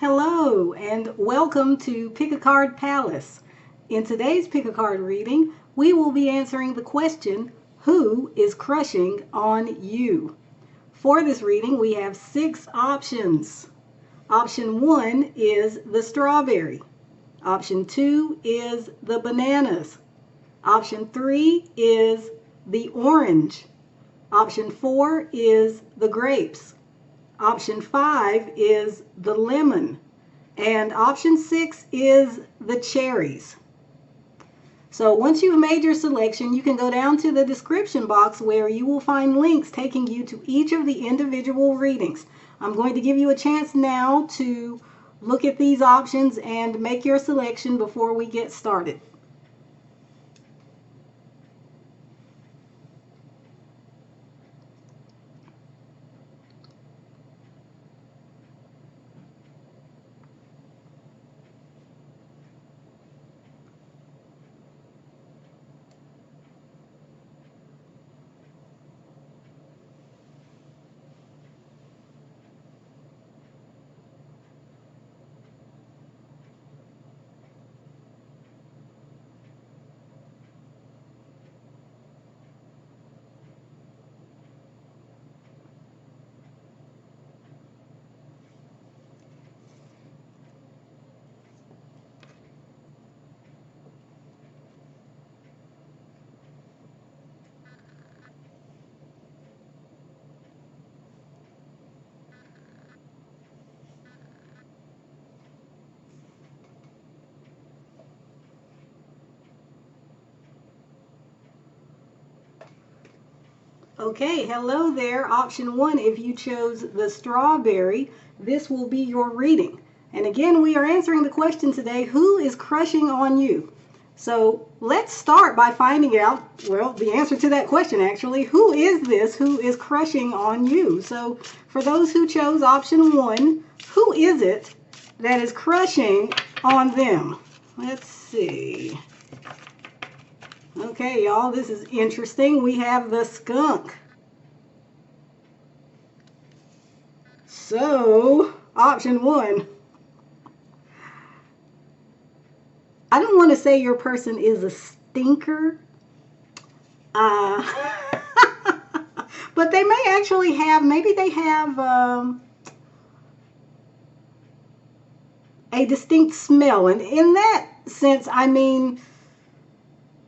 Hello and welcome to Pick a Card Palace. In today's Pick a Card reading, we will be answering the question, who is crushing on you? For this reading, we have 6 options. Option 1 is the strawberry. Option 2 is the bananas. Option 3 is the orange. Option 4 is the grapes. Option 5 is the lemon. And option 6 is the cherries. So once you've made your selection, you can go down to the description box where you will find links taking you to each of the individual readings. I'm going to give you a chance now to look at these options and make your selection before we get started. Okay, hello there. Option 1, if you chose the strawberry, this will be your reading. And again, we are answering the question today, who is crushing on you? So let's start by finding out, well, the answer to that question actually, who is this who is crushing on you? So for those who chose option 1, who is it that is crushing on them? Let's see. Okay, y'all, this is interesting. We have the skunk. So, option 1. I don't want to say your person is a stinker, but they may actually have, maybe they have a distinct smell. And in that sense, I mean,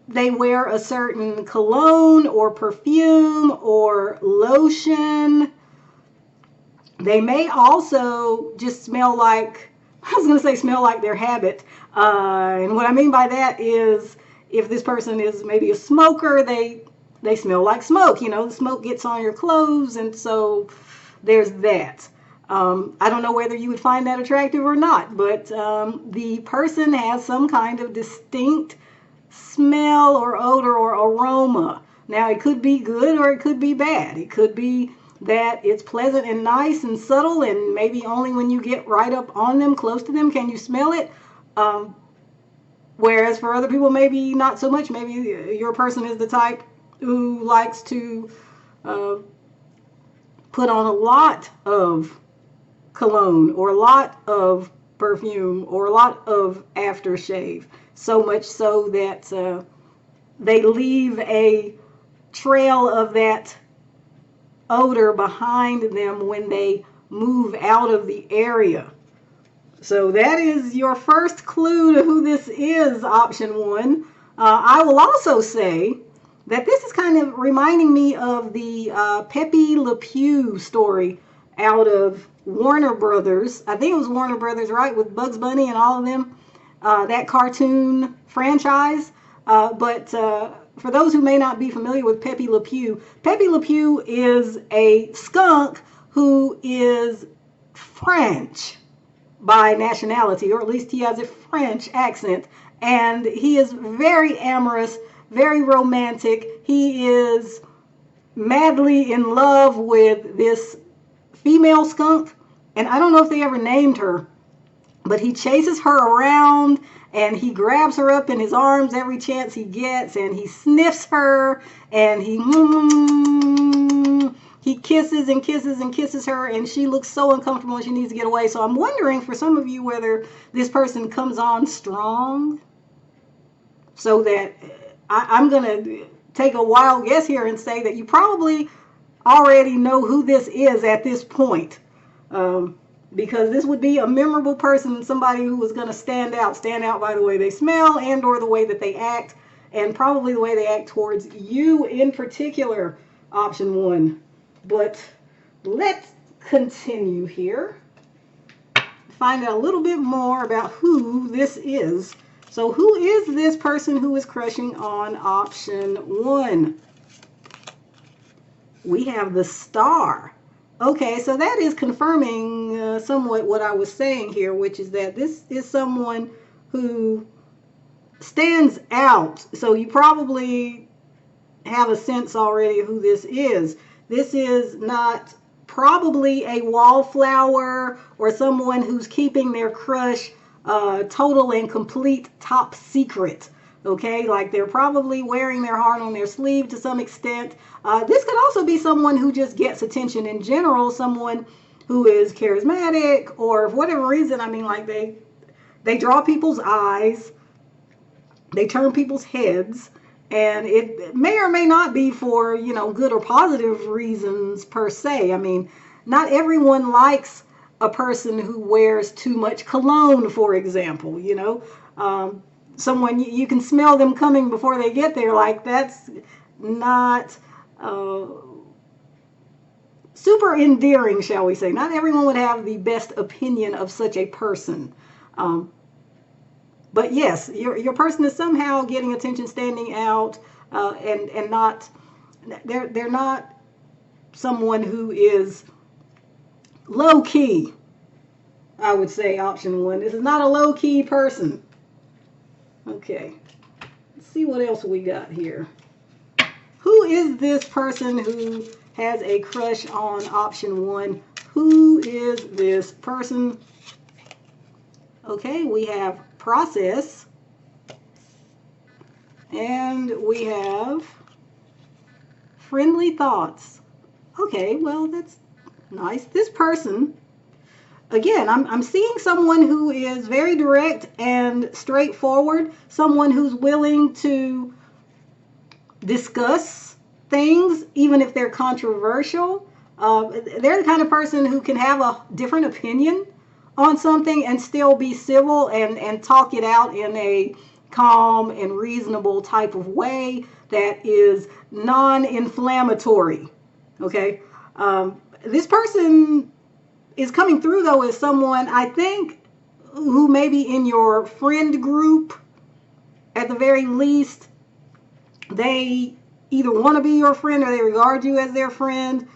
they wear a certain cologne or perfume or lotion. They may also just smell like, I was going to say smell like their habit. And what I mean by that is if this person is maybe a smoker, they smell like smoke. You know, the smoke gets on your clothes, and so there's that. I don't know whether you would find that attractive or not, but the person has some kind of distinct smell or odor or aroma. Now, it could be good or it could be bad. It could be that it's pleasant and nice and subtle, and maybe only when you get right up on them, close to them, can you smell it. Whereas for other people, maybe not so much. Maybe your person is the type who likes to put on a lot of cologne or a lot of perfume or a lot of aftershave. So much so that they leave a trail of that odor behind them when they move out of the area. So that is your first clue to who this is, option 1. I will also say that this is kind of reminding me of the Pepe Le Pew story out of Warner Brothers. I think it was Warner Brothers, right, with Bugs Bunny and all of them. That cartoon franchise. But for those who may not be familiar with Pepe Le Pew is a skunk who is French by nationality, or at least he has a French accent. And he is very amorous, very romantic. He is madly in love with this female skunk. And I don't know if they ever named her, but he chases her around and he grabs her up in his arms every chance he gets, and he sniffs her, and he he kisses and kisses and kisses her, and she looks so uncomfortable and she needs to get away. So I'm wondering for some of you whether this person comes on strong, so that I'm going to take a wild guess here and say that you probably already know who this is at this point. Because this would be a memorable person, somebody who was going to stand out by the way they smell and or the way that they act, and probably the way they act towards you in particular, option one. But let's continue here. Find out a little bit more about who this is. So who is this person who is crushing on option one? We have the Star. Okay, so that is confirming somewhat what I was saying here, which is that this is someone who stands out. So you probably have a sense already of who this is. This is not probably a wallflower or someone who's keeping their crush total and complete top secret. Okay, like they're probably wearing their heart on their sleeve to some extent. This could also be someone who just gets attention in general, someone who is charismatic, or for whatever reason, I mean, like they draw people's eyes, they turn people's heads, and it may or may not be for, you know, good or positive reasons per se. I mean, not everyone likes a person who wears too much cologne, for example, you know. Someone, you can smell them coming before they get there. Like, that's not super endearing, shall we say. Not everyone would have the best opinion of such a person. But yes, your person is somehow getting attention, standing out, and not, they're not someone who is low key. I would say option one. This is not a low key person. Okay, let's see what else we got here. Who is this person who has a crush on option one? Who is this person? Okay, we have Process, and we have Friendly Thoughts. Okay, well, that's nice. This person, again, I'm seeing someone who is very direct and straightforward, someone who's willing to discuss things, even if they're controversial. They're the kind of person who can have a different opinion on something and still be civil and talk it out in a calm and reasonable type of way that is non-inflammatory. Okay? This person is coming through, though, as someone, I think, who may be in your friend group. At the very least, they either want to be your friend or they regard you as their friend.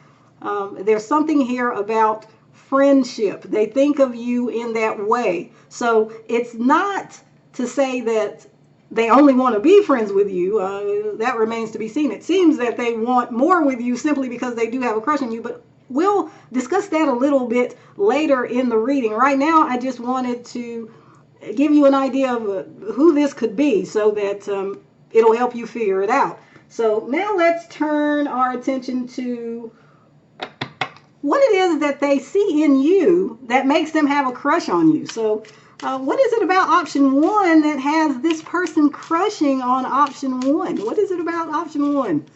There's something here about friendship. They think of you in that way. So it's not to say that they only want to be friends with you. That remains to be seen. It seems that they want more with you simply because they do have a crush on you, but we'll discuss that a little bit later in the reading. Right now, I just wanted to give you an idea of who this could be so that it'll help you figure it out. So now let's turn our attention to what it is that they see in you that makes them have a crush on you. So what is it about option one that has this person crushing on option one? What is it about option one?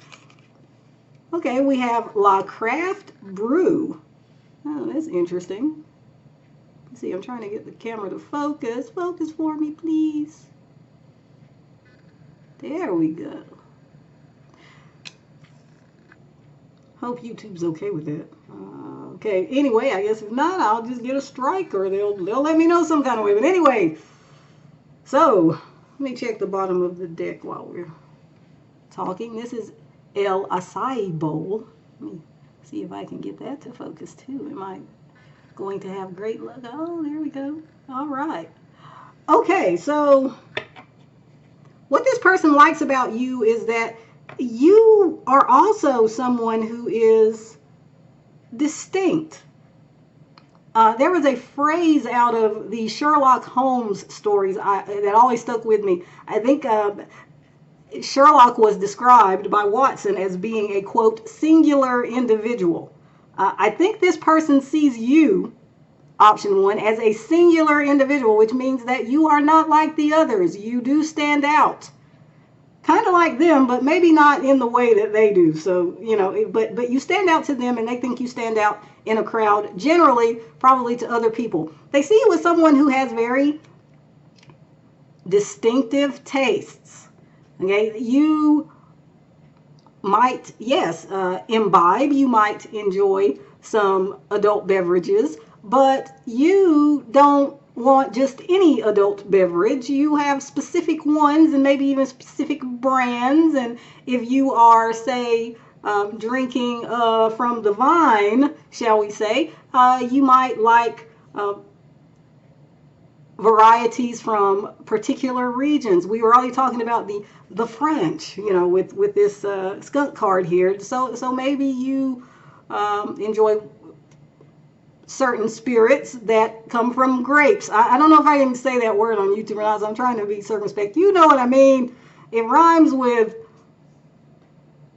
Okay, we have La Craft Brew. Oh, that's interesting. Let's see, I'm trying to get the camera to focus. Focus for me, please. There we go. Hope YouTube's okay with that. Okay, anyway, I guess if not, I'll just get a strike or they'll let me know some kind of way. But anyway, so let me check the bottom of the deck while we're talking. This is El Acai Bowl. Let me see if I can get that to focus too. Am I going to have great luck? Oh, there we go. All right. Okay, so what this person likes about you is that you are also someone who is distinct. There was a phrase out of the Sherlock Holmes stories that always stuck with me. I think Sherlock was described by Watson as being a, quote, singular individual. I think this person sees you, option one, as a singular individual, which means that you are not like the others. You do stand out. Kind of like them, but maybe not in the way that they do. So, you know, but you stand out to them and they think you stand out in a crowd, generally, probably to other people. They see you as someone who has very distinctive tastes. Okay, you might, yes, imbibe, you might enjoy some adult beverages, but you don't want just any adult beverage. You have specific ones and maybe even specific brands. And if you are, say, drinking from the vine, shall we say, you might like varieties from particular regions. We were already talking about the French, you know, with this skunk card here. So maybe you enjoy certain spirits that come from grapes. I don't know if I can say that word on YouTube or not, so I'm trying to be circumspect. You know what I mean? It rhymes with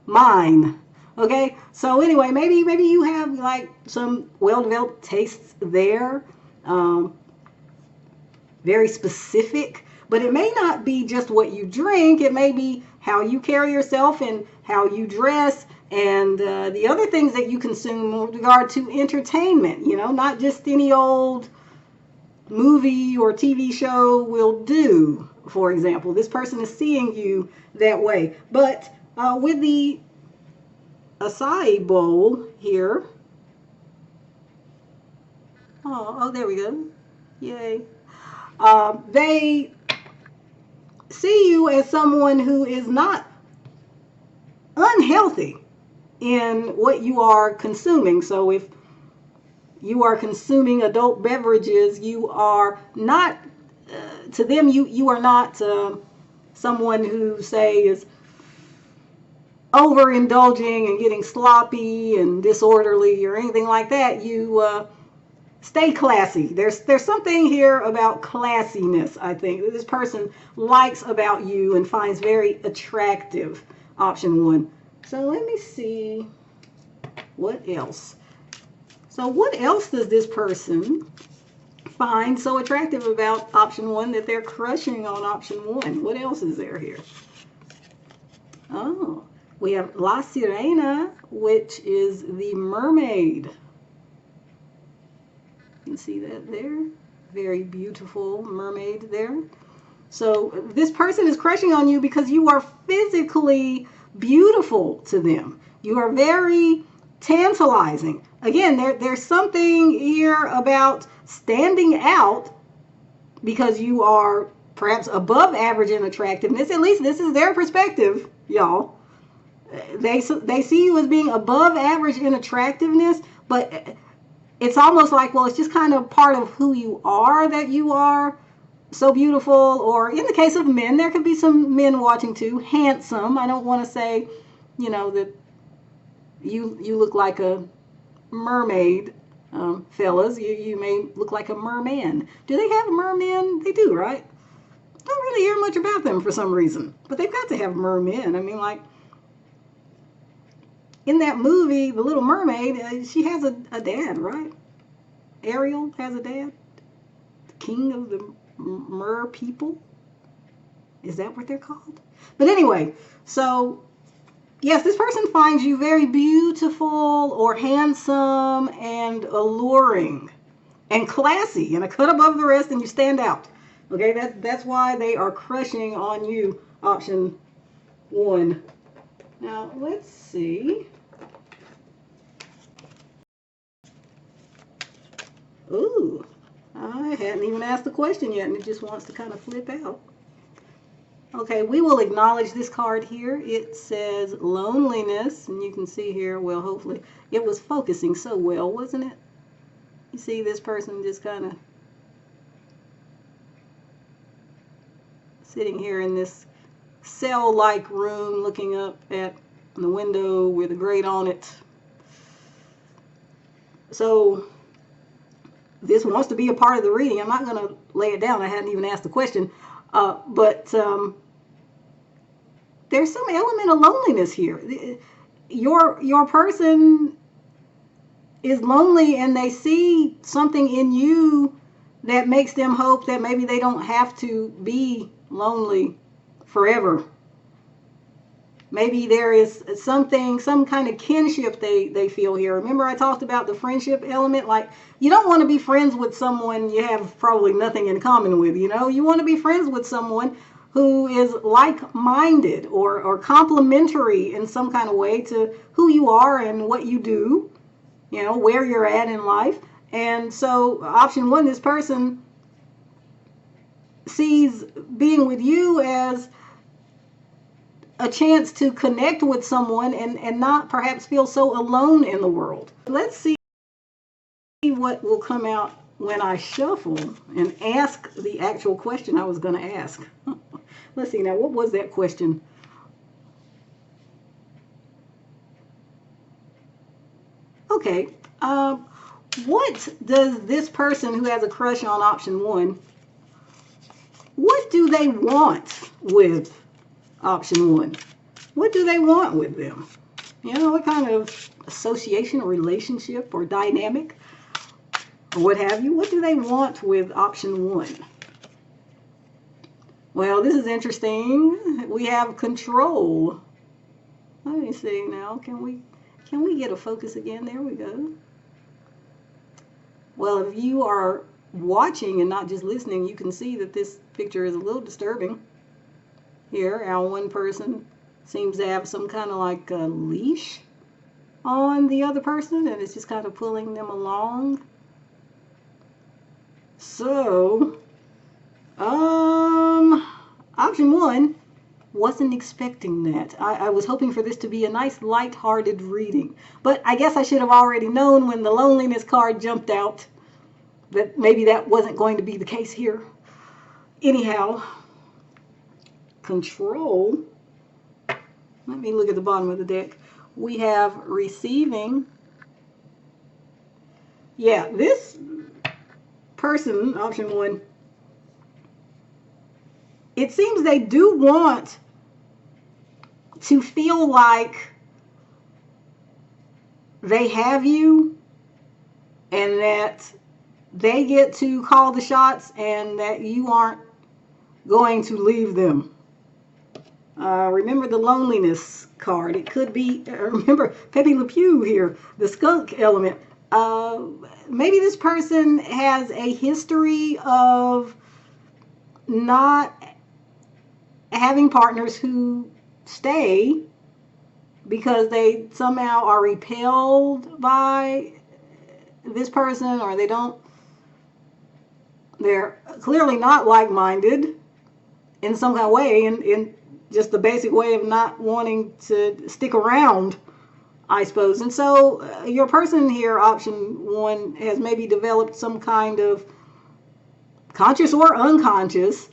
mine. Okay? So anyway, maybe you have like some well-developed tastes there. Very specific, but it may not be just what you drink. It may be how you carry yourself and how you dress and the other things that you consume with regard to entertainment. You know, not just any old movie or TV show will do, for example. This person is seeing you that way. But with the acai bowl here, oh, there we go. Yay. They see you as someone who is not unhealthy in what you are consuming. So if you are consuming adult beverages, you are not, to them, you are not someone who, say, is overindulging and getting sloppy and disorderly or anything like that. You stay classy. There's something here about classiness, I think, that this person likes about you and finds very attractive, option one. So let me see what else. So what else does this person find so attractive about option one that they're crushing on option one? What else is there here? Oh, we have La Sirena, which is the mermaid. You can see that there. Very beautiful mermaid there. So this person is crushing on you because you are physically beautiful to them. You are very tantalizing. Again, there's something here about standing out because you are perhaps above average in attractiveness. At least this is their perspective, y'all. They see you as being above average in attractiveness, but it's almost like, well, it's just kind of part of who you are that you are so beautiful. Or in the case of men, there could be some men watching too. Handsome. I don't want to say, you know, that you look like a mermaid, fellas. You may look like a merman. Do they have mermen? They do, right? Don't really hear much about them for some reason. But they've got to have mermen. I mean, like, in that movie, The Little Mermaid, she has a dad, right? Ariel has a dad? The king of the mer people? Is that what they're called? But anyway, so, yes, this person finds you very beautiful or handsome and alluring and classy and a cut above the rest, and you stand out. Okay, that's why they are crushing on you, option one. Now, let's see. Ooh, I hadn't even asked the question yet, and it just wants to kind of flip out. Okay, we will acknowledge this card here. It says loneliness, and you can see here, well, hopefully, it was focusing so well, wasn't it? You see this person just kind of sitting here in this cell-like room looking up at the window with a grate on it. So this wants to be a part of the reading. I'm not going to lay it down. I hadn't even asked the question. But there's some element of loneliness here. Your person is lonely, and they see something in you that makes them hope that maybe they don't have to be lonely forever. Maybe there is something, some kind of kinship they feel here. Remember I talked about the friendship element? Like, you don't want to be friends with someone you have probably nothing in common with, you know? You want to be friends with someone who is like-minded or complementary in some kind of way to who you are and what you do, you know, where you're at in life. And so option one, this person sees being with you as a chance to connect with someone and not perhaps feel so alone in the world. Let's see what will come out when I shuffle and ask the actual question I was going to ask. Let's see now, what was that question? Okay, what does this person who has a crush on option one, what do they want with option one? What do they want with them? You know, what kind of association or relationship or dynamic or what have you? What do they want with option one? Well, this is interesting. We have control. Let me see now. Can we get a focus again? There we go. Well, if you are watching and not just listening, you can see that this picture is a little disturbing. Here, our one person seems to have some kind of like a leash on the other person, and it's just kind of pulling them along. So, option one, wasn't expecting that. I was hoping for this to be a nice light-hearted reading, but I guess I should have already known when the loneliness card jumped out that maybe that wasn't going to be the case here. Anyhow, control. Let me look at the bottom of the deck. We have receiving. Yeah, this person, option one, it seems they do want to feel like they have you and that they get to call the shots and that you aren't going to leave them. Remember the loneliness card. It could be, remember Pepe Le Pew here, the skunk element. Maybe this person has a history of not having partners who stay because they somehow are repelled by this person, or they're clearly not like-minded in some kind of way, in just the basic way of not wanting to stick around, I suppose. And so your person here, option one, has maybe developed some kind of conscious or unconscious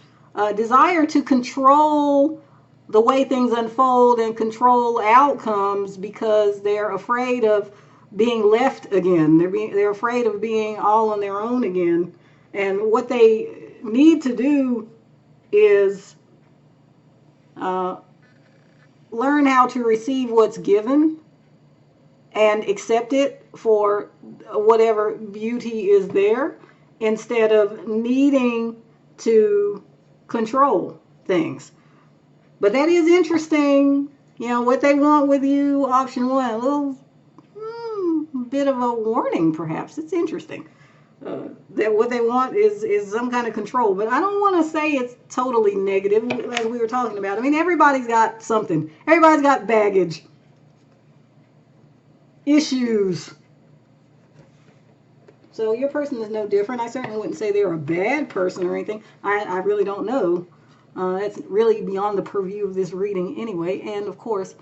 desire to control the way things unfold and control outcomes because they're afraid of being left again. They're afraid of being all on their own again. And what they need to do is learn how to receive what's given and accept it for whatever beauty is there instead of needing to control things. But that is interesting. You know, what they want with you, option one, a little bit of a warning perhaps. It's interesting. That what they want is some kind of control. But I don't want to say it's totally negative, as we were talking about. I mean, everybody's got something. Everybody's got baggage, issues. So your person is no different. I certainly wouldn't say they're a bad person or anything. I really don't know. That's really beyond the purview of this reading anyway. And of course,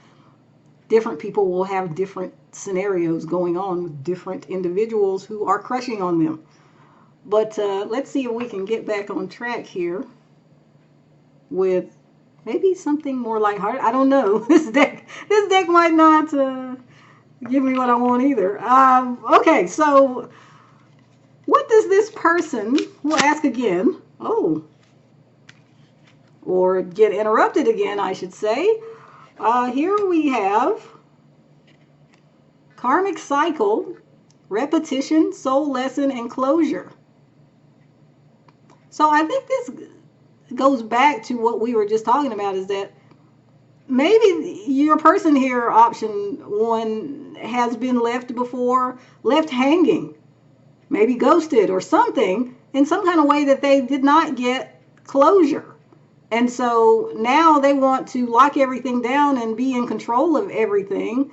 different people will have different scenarios going on with different individuals who are crushing on them. But let's see if we can get back on track here with maybe something more lighthearted. I don't know. This deck might not give me what I want either. Okay, so what does this person, we'll ask again, or get interrupted again, I should say. Here we have karmic cycle, repetition, soul lesson, and closure. So I think this goes back to what we were just talking about, is that maybe your person here, option one, has been left before, left hanging, maybe ghosted or something, in some kind of way that they did not get closure. And so now they want to lock everything down and be in control of everything.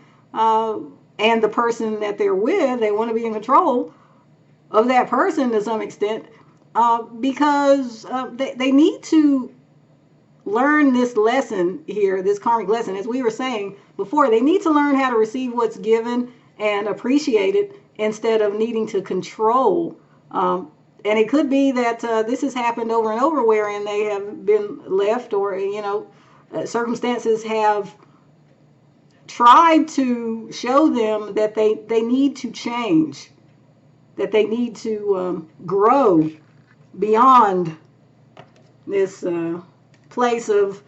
And the person that they're with, they want to be in control of that person to some extent, because they need to learn this lesson here, this karmic lesson. As we were saying before, they need to learn how to receive what's given and appreciate it instead of needing to control. And it could be that this has happened over and over, wherein they have been left, or circumstances have tried to show them that they need to change, that they need to grow beyond this place of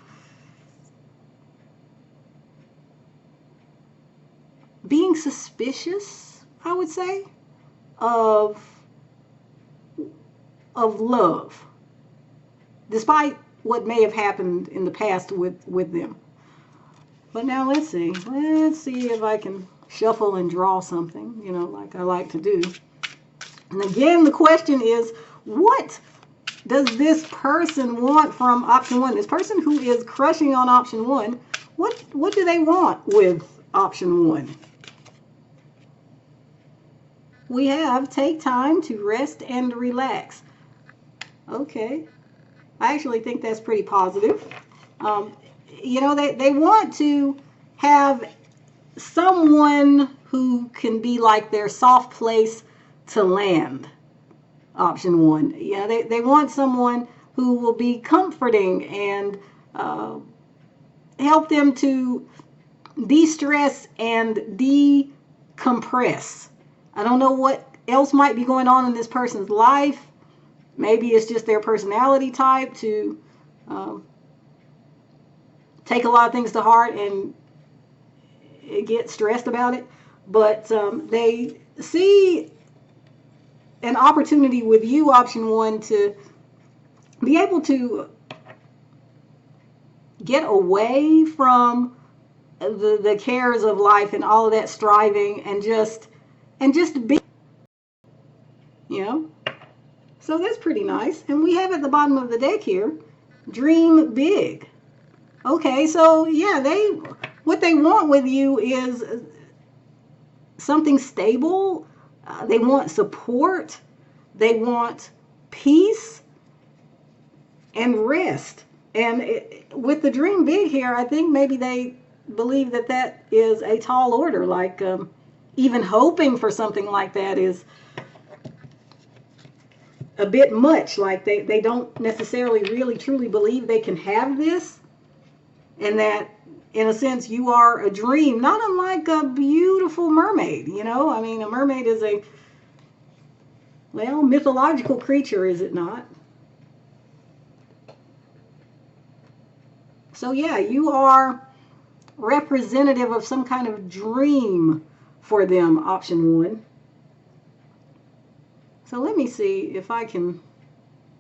being suspicious, I would say, of love, despite what may have happened in the past with them. But now let's see if I can shuffle and draw something, like I like to do. And again, the question is, what does this person want from option one? This person who is crushing on option one, what do they want with option one? We have take time to rest and relax. Okay. I actually think that's pretty positive. They want to have someone who can be like their soft place to land. Option one. They want someone who will be comforting and help them to de-stress and decompress. I don't know what else might be going on in this person's life. Maybe it's just their personality type to take a lot of things to heart and get stressed about it. But they see an opportunity with you, option one, to be able to get away from the cares of life and all of that striving, and just be, So that's pretty nice. And we have at the bottom of the deck here, dream big. Okay, so yeah, what they want with you is something stable. They want support. They want peace and rest. And with the dream big here, I think maybe they believe that is a tall order. Like even hoping for something like that is a bit much. Like they don't necessarily really truly believe they can have this. And that, in a sense, you are a dream, not unlike a beautiful mermaid. I mean, a mermaid is a, mythological creature, is it not? So yeah, you are representative of some kind of dream for them, option one. So let me see if I can,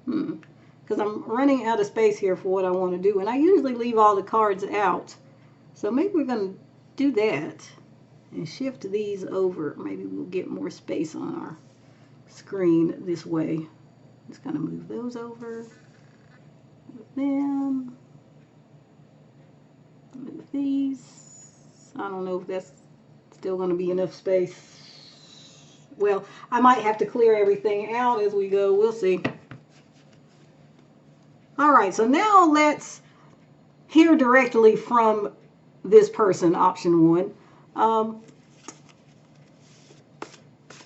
because I'm running out of space here for what I want to do. And I usually leave all the cards out. So maybe we're going to do that and shift these over. Maybe we'll get more space on our screen this way. Just kind of move those over. Move them. Move these. I don't know if that's still going to be enough space. Well, I might have to clear everything out as we go. We'll see. All right, so now let's hear directly from this person, option one.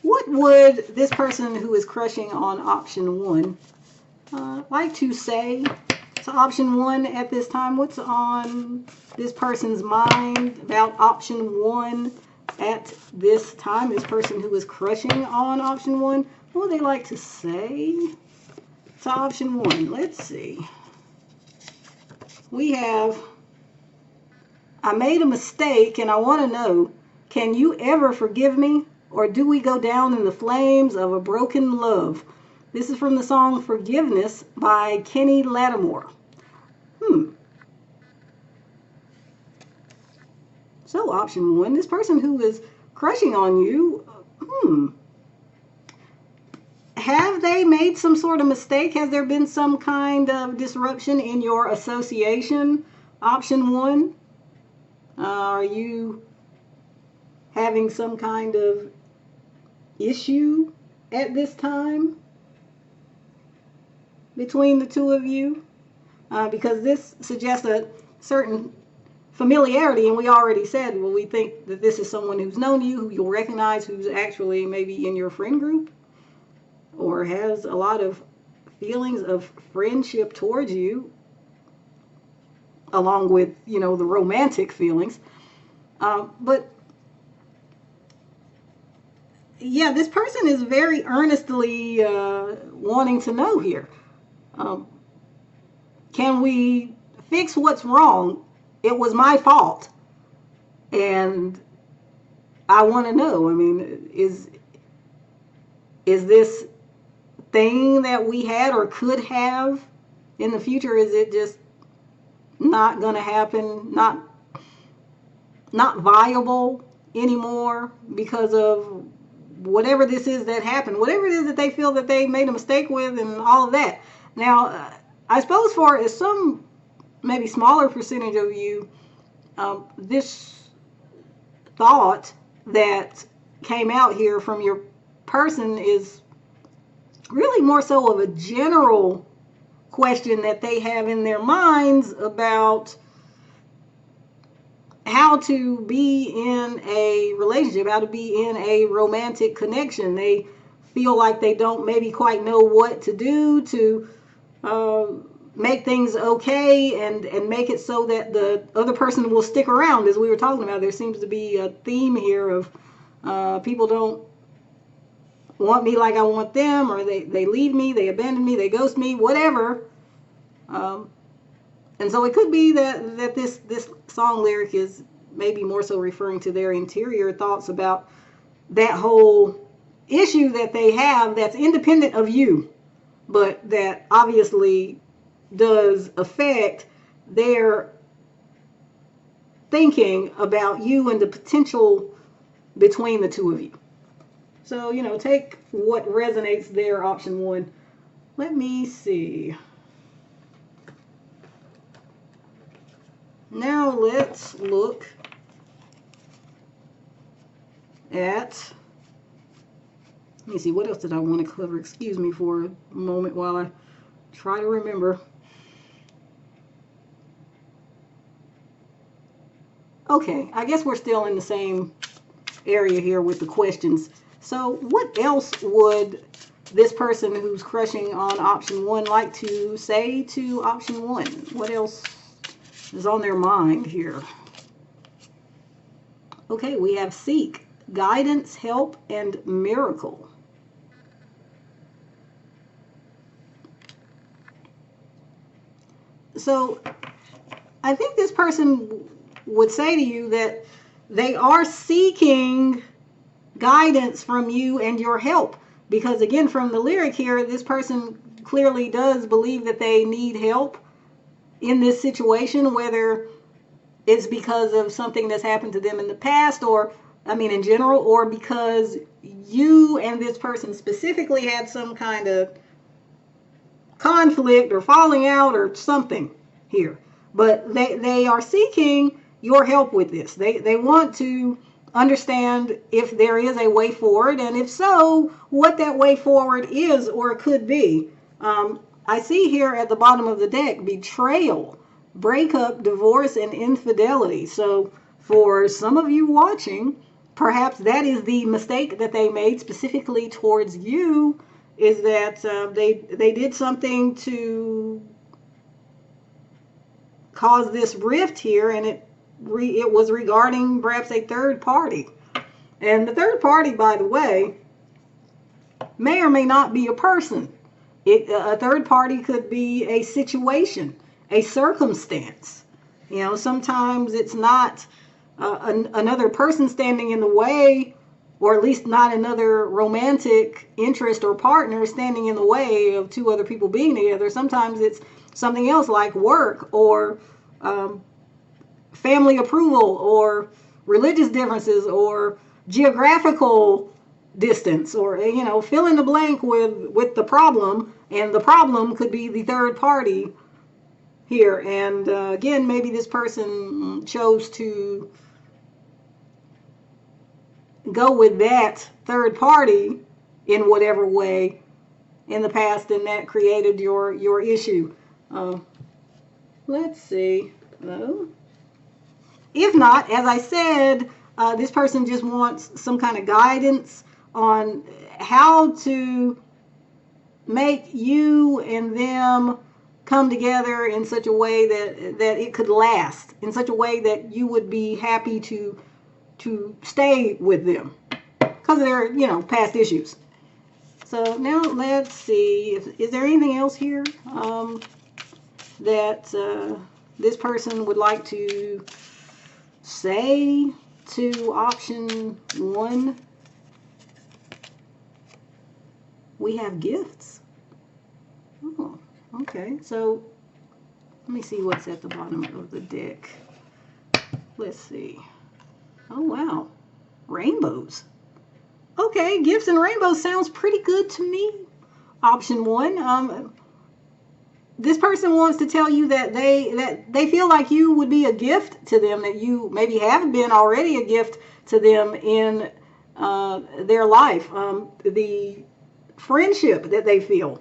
What would this person who is crushing on option one like to say to option one at this time? What's on this person's mind about option one at this time? This person who is crushing on option one, what would they like to say to option one? Let's see. We have I made a mistake and I want to know, can you ever forgive me? Or do we go down in the flames of a broken love? This is from the song Forgiveness by Kenny Lattimore. So option one, this person who is crushing on you, have they made some sort of mistake? Has there been some kind of disruption in your association? Option one, are you having some kind of issue at this time between the two of you? Because this suggests a certain familiarity, and we already said, well, we think that this is someone who's known you, who you'll recognize, who's actually maybe in your friend group, or has a lot of feelings of friendship towards you, along with, the romantic feelings. But yeah, this person is very earnestly wanting to know here. Can we fix what's wrong? It was my fault. And I want to know, is this thing that we had or could have in the future, is it just not going to happen, not viable anymore because of whatever this is that happened, whatever it is that they feel that they made a mistake with, and all of that. Now, I suppose for some maybe smaller percentage of you, this thought that came out here from your person is really more so of a general question that they have in their minds about how to be in a relationship, how to be in a romantic connection. They feel like they don't maybe quite know what to do to make things okay and make it so that the other person will stick around. As we were talking about, there seems to be a theme here of people don't want me like I want them, or they leave me, they abandon me, they ghost me, whatever. And so it could be that this song lyric is maybe more so referring to their interior thoughts about that whole issue that they have that's independent of you, but that obviously does affect their thinking about you and the potential between the two of you. So, take what resonates there, option one. Let me see. Now let's look at, let me see, what else did I want to cover? Excuse me for a moment while I try to remember. Okay, I guess we're still in the same area here with the questions. So what else would this person who's crushing on option one like to say to option one? What else is on their mind here? Okay, we have seek, guidance, help, and miracle. So I think this person would say to you that they are seeking guidance from you and your help, because again, from the lyric here, this person clearly does believe that they need help in this situation, whether it's because of something that's happened to them in the past, or in general, or because you and this person specifically had some kind of conflict or falling out or something here. But they are seeking your help with this. They want to understand if there is a way forward, and if so, what that way forward is or could be. I see here at the bottom of the deck, betrayal, breakup, divorce, and infidelity. So for some of you watching, perhaps that is the mistake that they made specifically towards you, is that they did something to cause this rift here, and it was regarding perhaps a third party. And the third party, by the way, may or may not be a person. A third party could be a situation, a circumstance. You know, sometimes it's not another person standing in the way, or at least not another romantic interest or partner standing in the way of two other people being together. Sometimes it's something else like work or family approval or religious differences or geographical distance, or fill in the blank with the problem, and the problem could be the third party here. And again, maybe this person chose to go with that third party in whatever way in the past, and that created your issue. Let's see. If not, as I said, this person just wants some kind of guidance on how to make you and them come together in such a way that it could last, in such a way that you would be happy to stay with them because of their past issues. So now let's see, is there anything else here that this person would like to say to option 1? We have gifts. Oh, okay. So let me see what's at the bottom of the deck. Let's see. Oh, wow. Rainbows. Okay, gifts and rainbows sounds pretty good to me. Option 1. This person wants to tell you that they feel like you would be a gift to them, that you maybe have been already a gift to them in their life. The friendship that they feel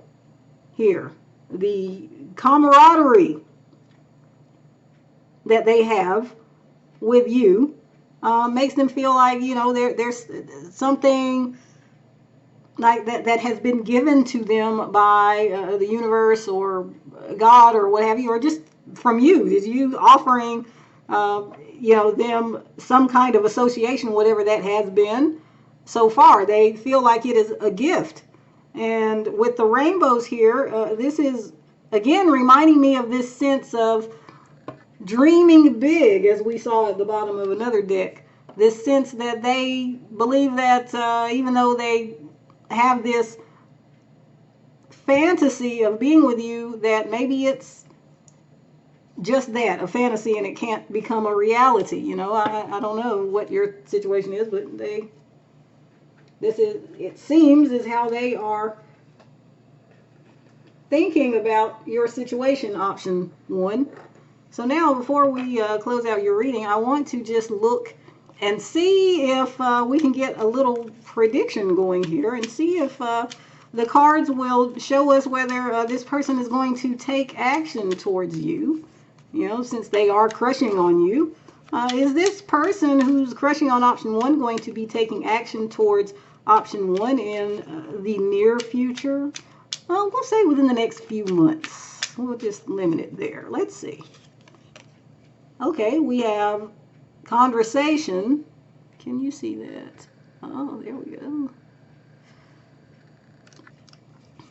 here, the camaraderie that they have with you, makes them feel like there's something like that has been given to them by the universe or God or what have you, or just from you. Is you offering them some kind of association, whatever that has been so far. They feel like it is a gift. And with the rainbows here, this is again reminding me of this sense of dreaming big, as we saw at the bottom of another deck. This sense that they believe that even though they have this fantasy of being with you, that maybe it's just that, a fantasy, and it can't become a reality. I don't know what your situation is, but it seems is how they are thinking about your situation, option 1. So now, before we close out your reading, I want to just look and see if we can get a little prediction going here, and see if the cards will show us whether this person is going to take action towards you, since they are crushing on you. Is this person who's crushing on option 1 going to be taking action towards option 1 in the near future? Well, we'll say within the next few months. We'll just limit it there. Let's see. Okay, we have conversation. Can you see that? Oh, there we go.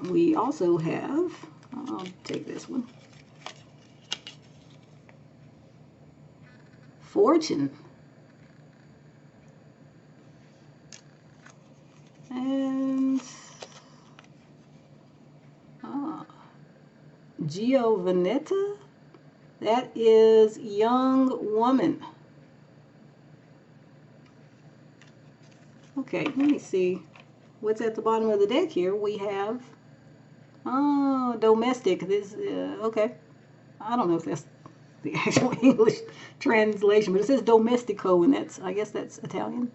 We also have, I'll take this one, fortune. And Giovanetta, that is young woman. Okay, let me see what's at the bottom of the deck here. We have domestic. This okay. I don't know if that's the actual English translation, but it says domestico, and I guess that's Italian.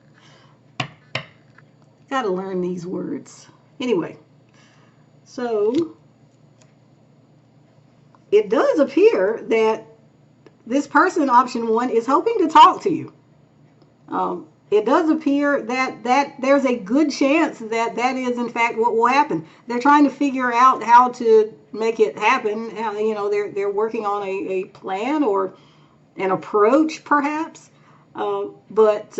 Gotta learn these words. Anyway, so it does appear that this person, option 1, is hoping to talk to you. It does appear that there's a good chance that is in fact what will happen. They're trying to figure out how to make it happen. They're working on a plan or an approach, perhaps. But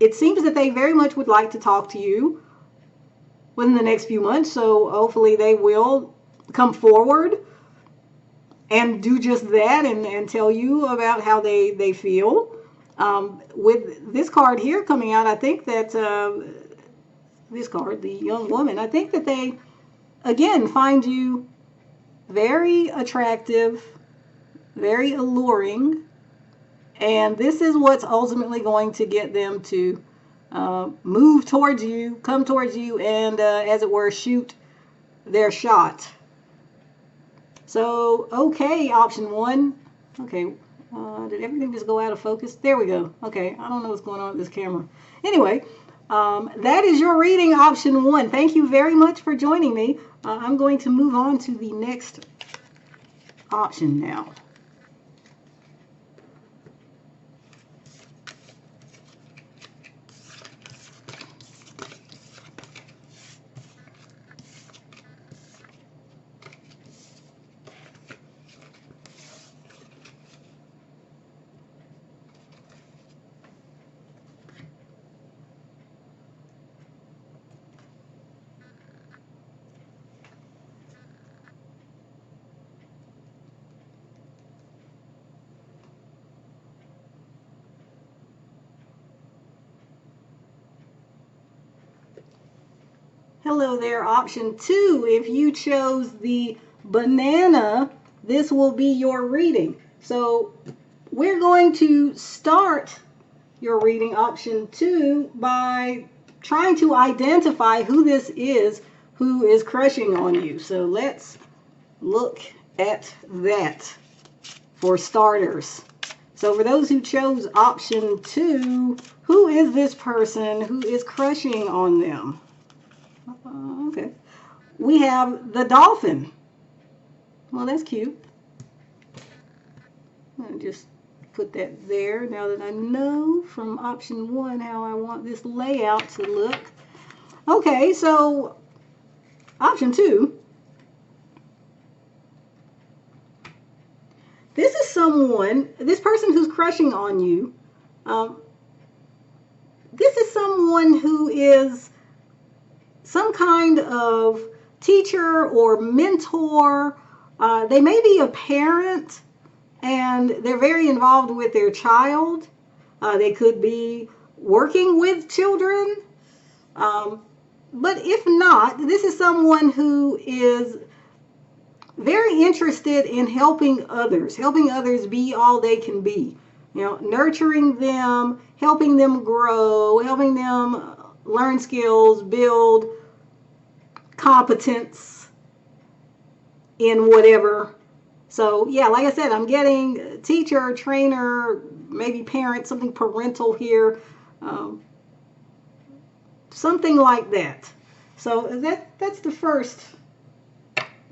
it seems that they very much would like to talk to you within the next few months. So hopefully they will come forward and do just that and tell you about how they feel. With this card here coming out, I think that this card, the young woman, I think that they, again, find you very attractive, very alluring, and this is what's ultimately going to get them to move towards you, come towards you, and as it were, shoot their shot. So, okay, option one. Okay, did everything just go out of focus? There we go. Okay, I don't know what's going on with this camera. Anyway, that is your reading, option one. Thank you very much for joining me. I'm going to move on to the next option now. Hello there, option two. If you chose the banana, this will be your reading. So we're going to start your reading, option two, by trying to identify who this is who is crushing on you. So let's look at that for starters. So for those who chose option two, who is this person who is crushing on them? Okay. We have the dolphin. Well, that's cute. I'll just put that there now that I know from option one how I want this layout to look. Okay, so option two. This is someone, this person who's crushing on you. This is someone who is some kind of teacher or mentor. They may be a parent and they're very involved with their child. They could be working with children. But if not, this is someone who is very interested in helping others be all they can be. You know, nurturing them, helping them grow, helping them learn skills, build competence in whatever. So yeah, like I said, I'm getting teacher, trainer, maybe parent, something parental here, something like that. So that's the first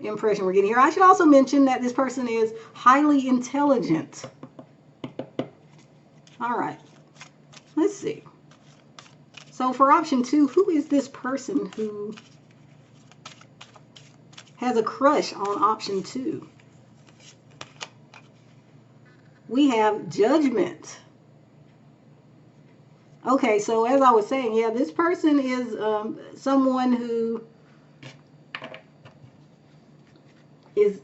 impression we're getting here. I should also mention that this person is highly intelligent. All right, let's see. So for option two, who is this person who has a crush on option two? We have judgment. Okay, so as I was saying, yeah, this person is someone who is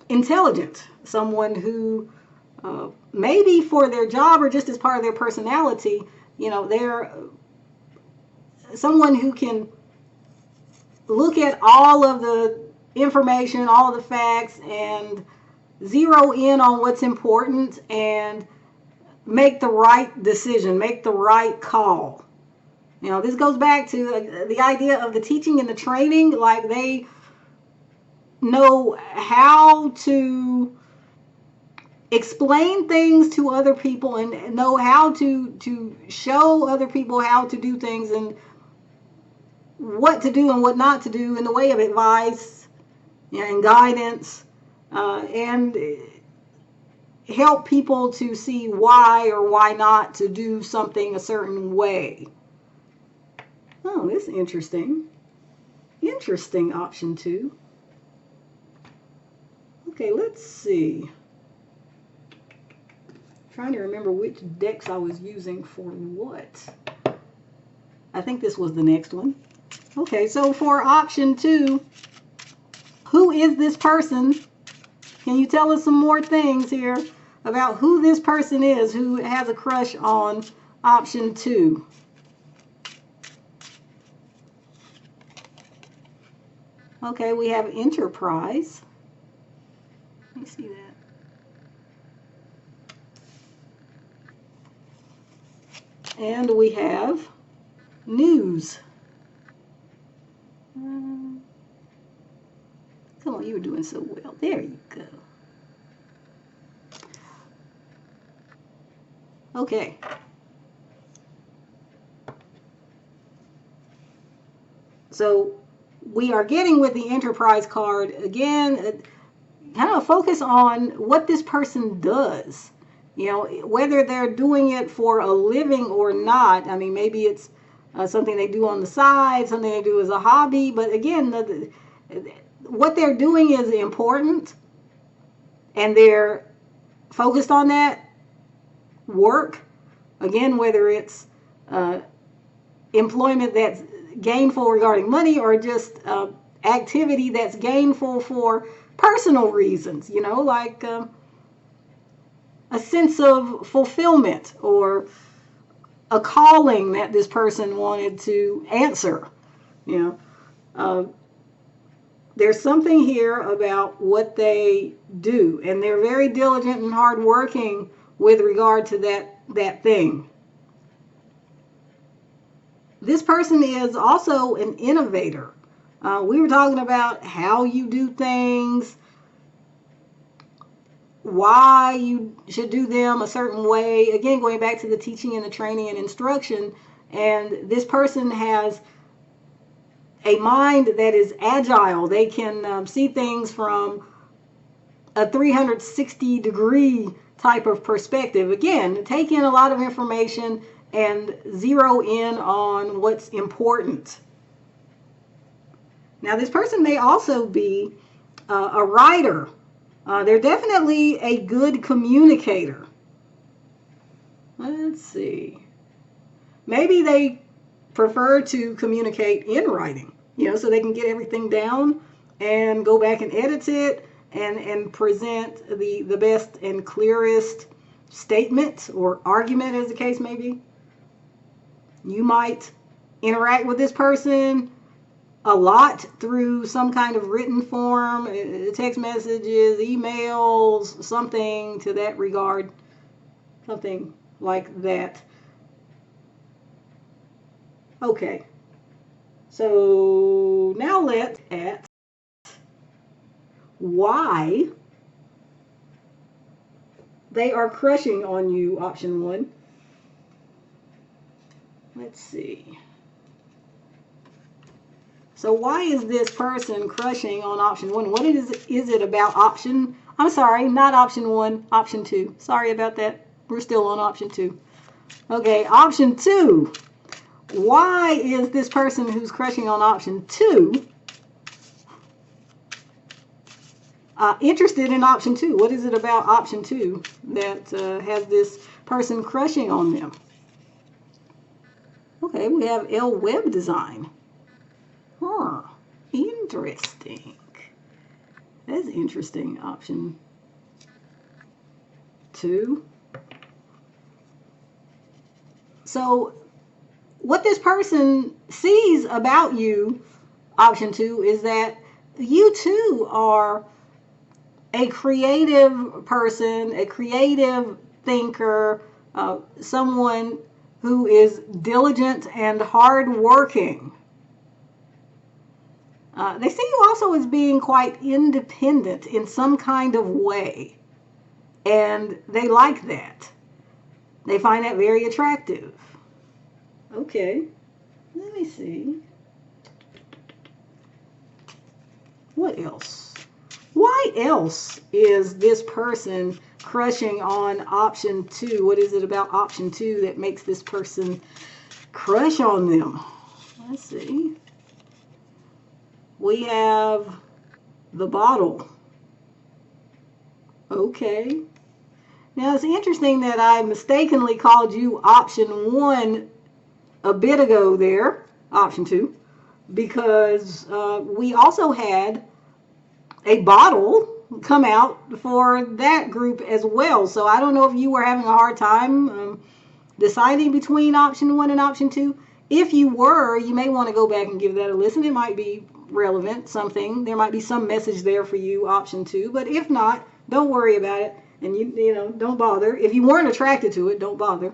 intelligent, someone who maybe for their job or just as part of their personality, you know, they're someone who can look at all of the information, all of the facts, and zero in on what's important and make the right decision, make the right call. You know, this goes back to the idea of the teaching and the training. Like, they know how to explain things to other people and know how to show other people how to do things and what to do and what not to do in the way of advice, you know, and guidance, and help people to see why or why not to do something a certain way. Oh, this is interesting. Interesting, option two. Okay, let's see. Trying to remember which decks I was using for what. I think this was the next one. Okay, so for option two, who is this person Can you tell us some more things here about who this person is who has a crush on option 2? Okay, we have enterprise. Let me see that. And we have news. Come on, you were doing so well. There you go. Okay. So we are getting with the enterprise card again, kind of focus on what this person does. You know, whether they're doing it for a living or not. I mean, maybe it's something they do on the side, something they do as a hobby. But again, what they're doing is important, and they're focused on that work. Again, whether it's employment that's gainful regarding money or just activity that's gainful for personal reasons, you know, like a sense of fulfillment or a calling that this person wanted to answer, you know. There's something here about what they do, and they're very diligent and hardworking with regard to that thing. This person is also an innovator. We were talking about how you do things, why you should do them a certain way. Again, going back to the teaching and the training and instruction. And this person has a mind that is agile. They can see things from a 360-degree type of perspective. Again, take in a lot of information and zero in on what's important. Now, this person may also be a writer. They're definitely a good communicator. Let's see. Maybe they prefer to communicate in writing, you know, so they can get everything down and go back and edit it and present the best and clearest statement or argument, as the case may be. You might interact with this person a lot through some kind of written form, text messages, emails, something to that regard, something like that. Okay, so now let's at why they are crushing on you, option 1. Let's see. So why is this person crushing on option 1? What is it about option? I'm sorry, not option 1, option 2. Sorry about that. We're still on option 2. Okay, option 2. Why is this person who's crushing on option 2 interested in option 2? What is it about option 2 that has this person crushing on them? Okay, we have L web design. Huh, interesting. That's interesting, option 2. So what this person sees about you, option 2, is that you too are a creative person, a creative thinker, someone who is diligent and hardworking. They see you also as being quite independent in some kind of way, and they like that. They find that very attractive. Okay, let me see. What else? Why else is this person crushing on option 2? What is it about option 2 that makes this person crush on them? Let's see. We have the bottle. Okay. Now it's interesting that I mistakenly called you option 1 a bit ago there, option 2, because we also had a bottle come out for that group as well. So I don't know if you were having a hard time deciding between option 1 and option 2. If you were, you may want to go back and give that a listen. It might be relevant, something. There might be some message there for you, option 2. But if not, don't worry about it. And you know, don't bother. If you weren't attracted to it, don't bother.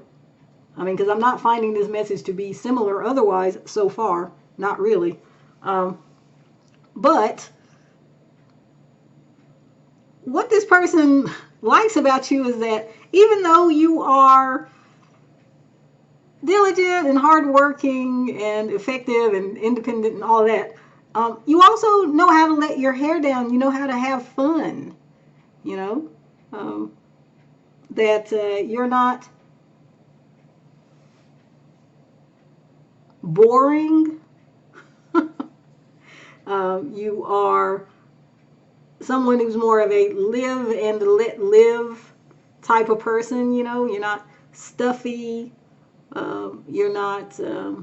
I mean, because I'm not finding this message to be similar otherwise so far. Not really. But what this person likes about you is that even though you are diligent and hardworking and effective and independent and all that, you also know how to let your hair down. You know how to have fun. You know, that you're not boring. You are someone who's more of a live and let live type of person. You know, you're not stuffy. You're not, I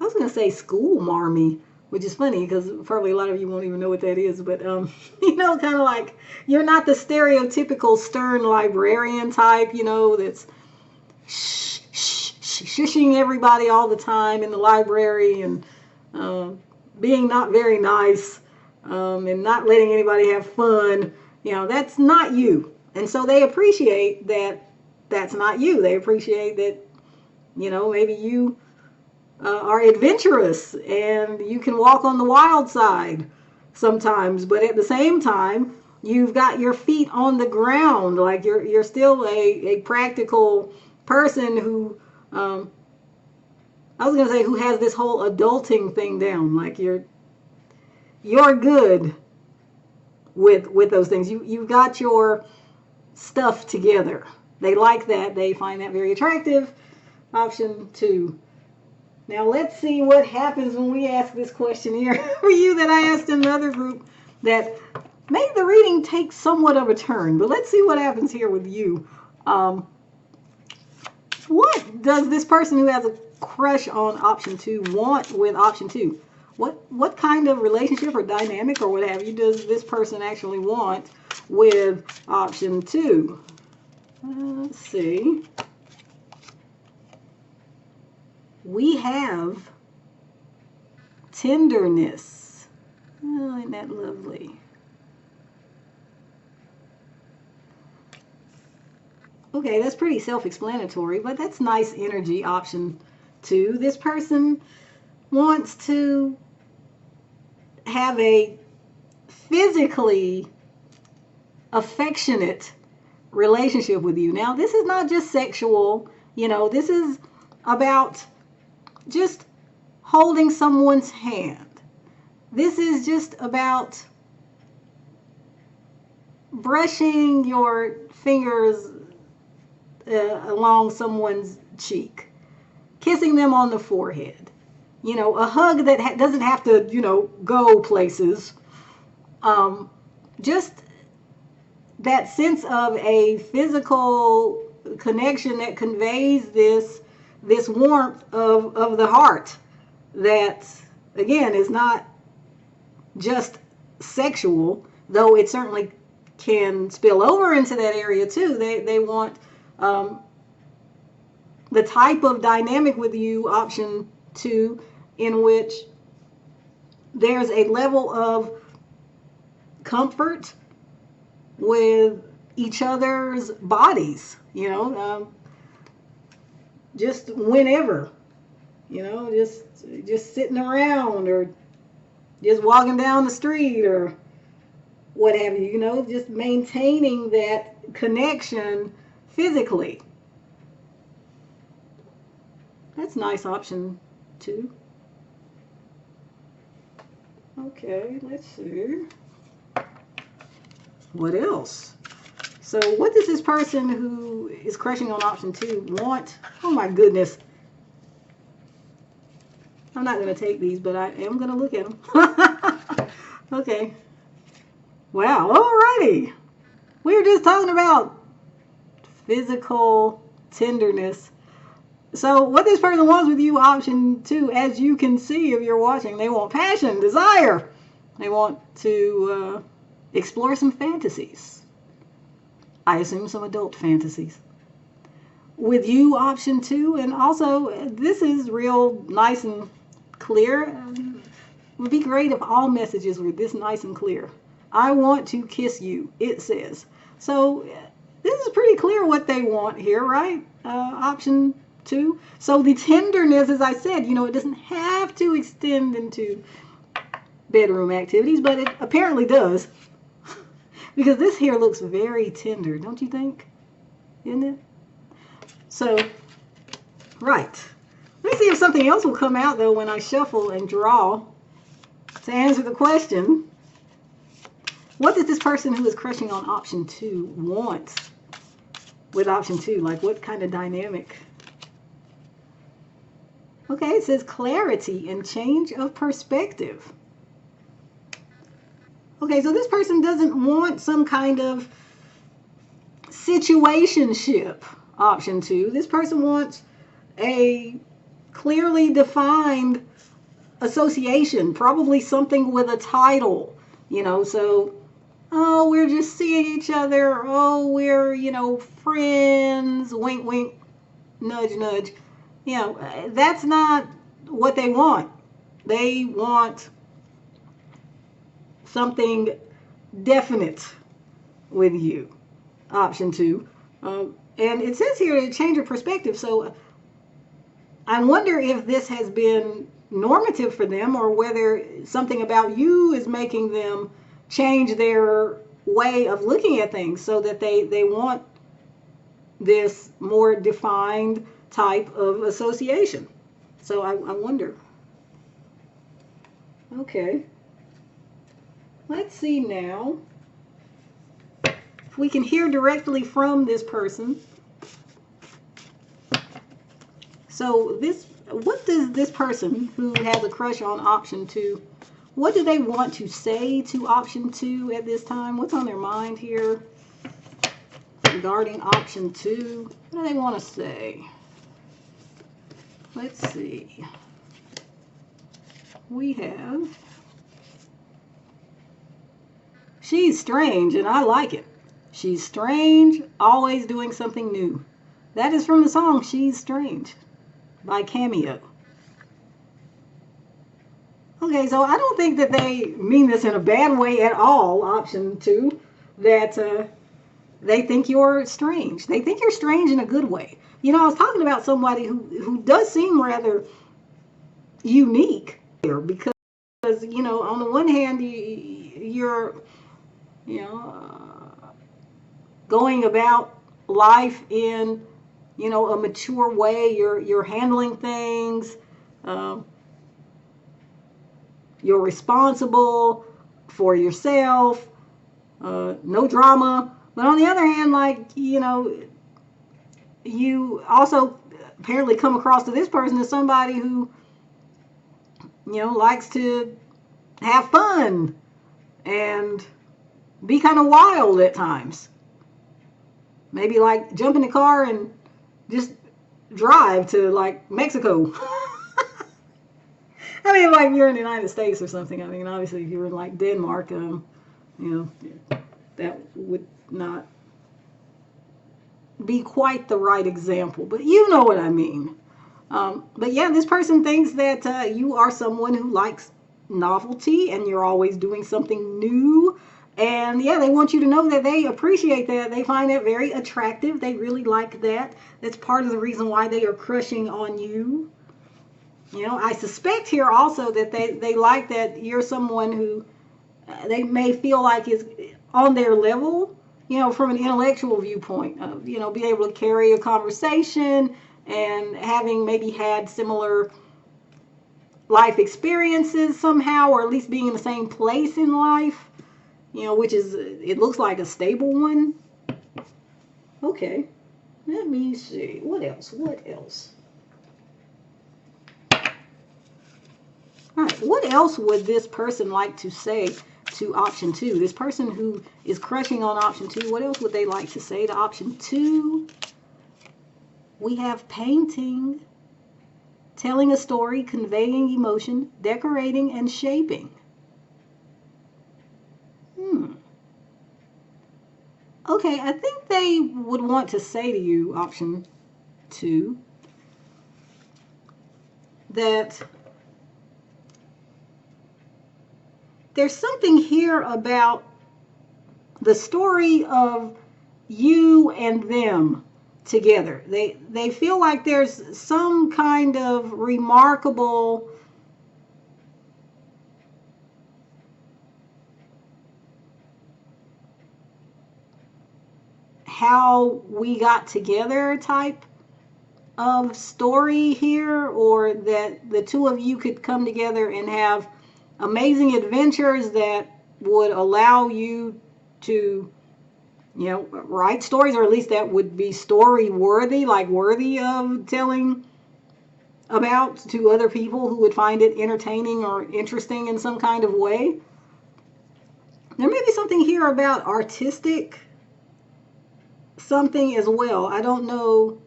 was going to say school marmy, which is funny because probably a lot of you won't even know what that is. But, you know, kind of like you're not the stereotypical stern librarian type, you know, that's shushing everybody all the time in the library and being not very nice and not letting anybody have fun. You know, that's not you. And so they appreciate that that's not you. They appreciate that, you know, maybe you are adventurous and you can walk on the wild side sometimes, but at the same time, you've got your feet on the ground. Like you're still a practical person who, I was going to say who has this whole adulting thing down. Like you're good with those things. You've got your stuff together. They like that. They find that very attractive. Option 2. Now let's see what happens when we ask this question here for you that I asked in another group that made the reading take somewhat of a turn. But let's see what happens here with you. What does this person who has a crush on option 2 want with option 2? What kind of relationship or dynamic or what have you does this person actually want with option 2? Let's see. We have tenderness. Oh, isn't that lovely? Okay, that's pretty self-explanatory, but that's nice energy, option 2. This person wants to have a physically affectionate relationship with you. Now, this is not just sexual, you know, this is about just holding someone's hand. This is just about brushing your fingers along someone's cheek, kissing them on the forehead. You know, a hug that doesn't have to, you know, go places. Just that sense of a physical connection that conveys this warmth of the heart that, again, is not just sexual, though it certainly can spill over into that area too. They want the type of dynamic with you, option 2, in which there's a level of comfort with each other's bodies, you know, just whenever, you know, just sitting around or just walking down the street or what have you, you know, just maintaining that connection physically. That's nice, option 2. Okay, let's see. What else? So what does this person who is crushing on option 2 want? Oh my goodness. I'm not going to take these, but I am going to look at them. Okay. Wow, alrighty. We were just talking about physical tenderness. So what this person wants with you, option 2, as you can see if you're watching, they want passion, desire, They want to explore some fantasies. I assume some adult fantasies. With you, option 2, and also this is real nice and clear. It would be great if all messages were this nice and clear. I want to kiss you, it says. So this is pretty clear what they want here, right? Option 2. So the tenderness, as I said, it doesn't have to extend into bedroom activities, but it apparently does. Because this here looks very tender, don't you think? Isn't it? So, right. Let me see if something else will come out, though, when I shuffle and draw to answer the question. What does this person who is crushing on option 2 want with option 2? Like, what kind of dynamic? Okay, it says clarity and change of perspective. Okay, so this person doesn't want some kind of situationship, option 2. This person wants a clearly defined association, probably something with a title, so, oh, we're just seeing each other, oh, we're, friends, wink, wink, nudge, nudge. That's not what they want. They want something definite with you, option 2. And it says here to change your perspective. So I wonder if this has been normative for them, or whether something about you is making them change their way of looking at things, so that they want this more defined type of association. So I wonder. Okay. Let's see now if we can hear directly from this person. So what does this person who has a crush on option 2, what do they want to say to option 2 at this time? What's on their mind here regarding option 2? What do they want to say? Let's see. We have, she's strange and I like it. She's strange, always doing something new. That is from the song She's Strange by Cameo. Okay, so I don't think that they mean this in a bad way at all, option 2, that they think you're strange. They think you're strange in a good way. I was talking about somebody who does seem rather unique here, because, on the one hand, you're, going about life in, a mature way. You're handling things. You're responsible for yourself. No drama. But on the other hand, you also apparently come across to this person as somebody who, likes to have fun and be kind of wild at times. Maybe like jump in the car and just drive to like Mexico. I mean, like you're in the United States or something. I mean, obviously if you're in like Denmark, that would not be quite the right example, but you know what I mean. But yeah, this person thinks that you are someone who likes novelty and you're always doing something new. And yeah, they want you to know that they appreciate that. They find that very attractive. They really like that. That's part of the reason why they are crushing on you. I suspect here also that they like that you're someone who they may feel like is on their level, from an intellectual viewpoint, be able to carry a conversation and having maybe had similar life experiences somehow, or at least being in the same place in life, which is, it looks like a stable one. Okay, let me see. What else? All right, what else would this person like to say to option 2? This person who is crushing on option 2, what else would they like to say to option 2? We have painting, telling a story, conveying emotion, decorating, and shaping. Hmm. Okay, I think they would want to say to you, option 2, that there's something here about the story of you and them together. They feel like there's some kind of remarkable how we got together type of story here, or that the two of you could come together and have amazing adventures that would allow you to, you know, write stories, or at least that would be story worthy, like worthy of telling about to other people who would find it entertaining or interesting in some kind of way. There may be something here about artistic something as well. I don't know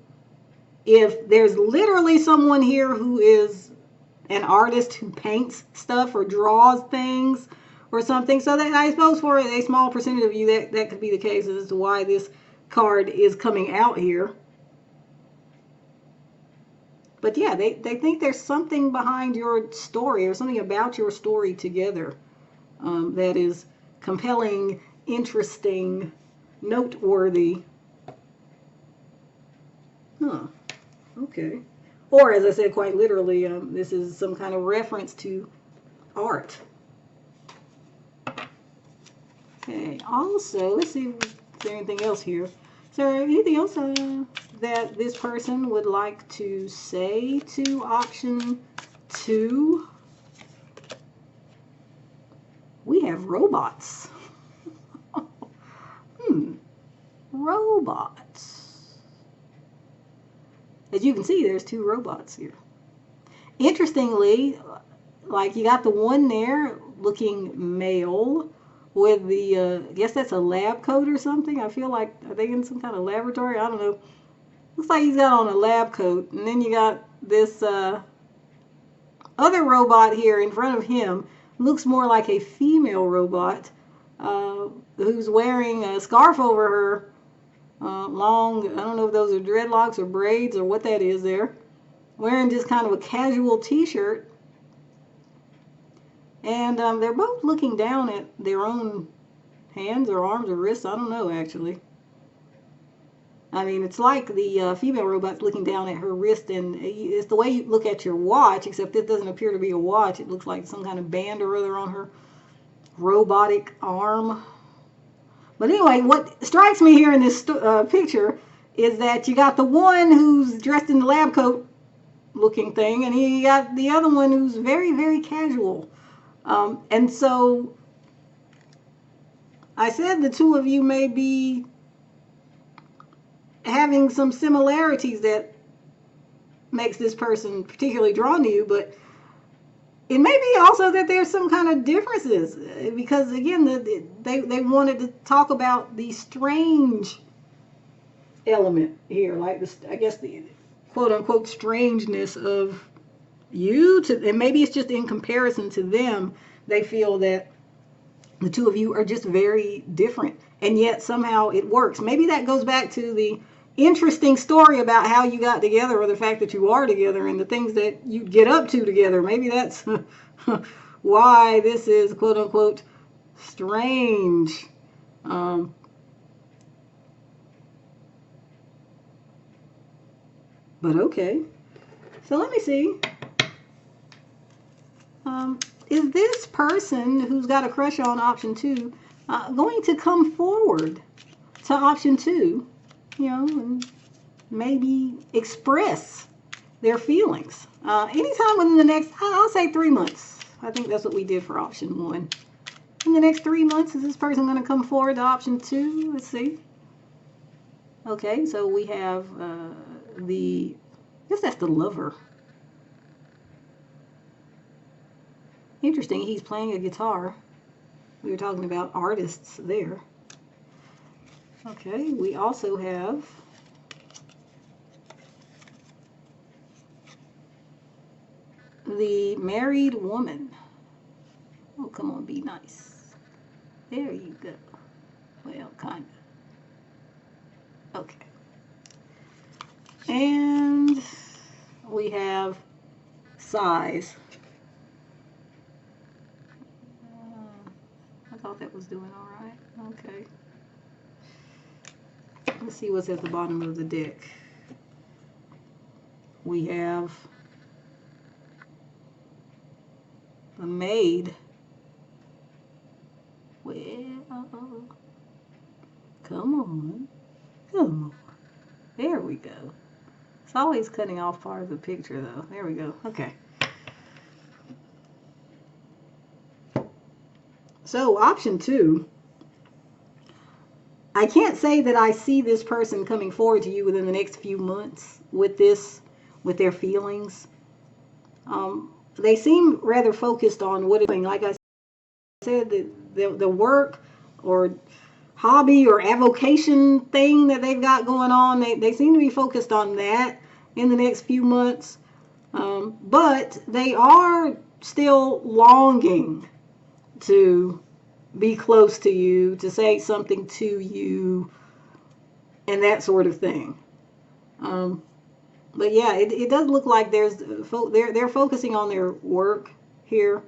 if there's literally someone here who is an artist who paints stuff or draws things or something. So that, I suppose for a small percentage of you, that could be the case as to why this card is coming out here. But yeah, they think there's something behind your story or something about your story together that is compelling, interesting, noteworthy. Huh. Okay. Or, as I said, quite literally, this is some kind of reference to art. Okay. Also, let's see if there's anything else here. Is there anything else that this person would like to say to option 2? We have robots. Robots. As you can see, there's 2 robots here. Interestingly, like you got the one there looking male with the, I guess that's a lab coat or something. I feel like, are they in some kind of laboratory? I don't know. Looks like he's got on a lab coat. And then you got this other robot here in front of him. Looks more like a female robot who's wearing a scarf over her long, I don't know if those are dreadlocks or braids or what that is there. Wearing just kind of a casual t-shirt. And they're both looking down at their own hands or arms or wrists. I don't know, actually. I mean, it's like the female robot's looking down at her wrist, and it's the way you look at your watch, except it doesn't appear to be a watch. It looks like some kind of band or other on her robotic arm. But anyway, what strikes me here in this picture is that you got the one who's dressed in the lab coat looking thing, and you got the other one who's very, very casual. And so I said the two of you may be having some similarities that makes this person particularly drawn to you, but it may be also that there's some kind of differences because again they wanted to talk about the strange element here, like this, I guess the quote unquote strangeness of you to, and maybe it's just in comparison to them they feel that the two of you are just very different, and yet somehow it works. Maybe that goes back to the interesting story about how you got together, or the fact that you are together and the things that you get up to together. Maybe that's why this is quote unquote strange. But okay. So let me see. Is this person who's got a crush on option 2 going to come forward to option 2, you know, and maybe express their feelings anytime within the next, I'll say 3 months. I think that's what we did for option 1. In the next 3 months, is this person going to come forward to option 2? Let's see. Okay, so we have I guess that's the lover. Interesting, he's playing a guitar. We were talking about artists there. Okay, we also have the married woman. Oh, come on, be nice. There you go. Well, kind of. Okay. And we have size. I thought that was doing all right. Okay. Let's see what's at the bottom of the deck. We have the maid. Well, come on. Come on. There we go. It's always cutting off part of the picture, though. There we go. Okay. So, option 2. I can't say that I see this person coming forward to you within the next few months with their feelings. They seem rather focused on what it's doing. Like I said, the work or hobby or avocation thing that they've got going on, they seem to be focused on that in the next few months. But they are still longing to be close to you, to say something to you, and that sort of thing. But yeah, it does look like they're focusing on their work here.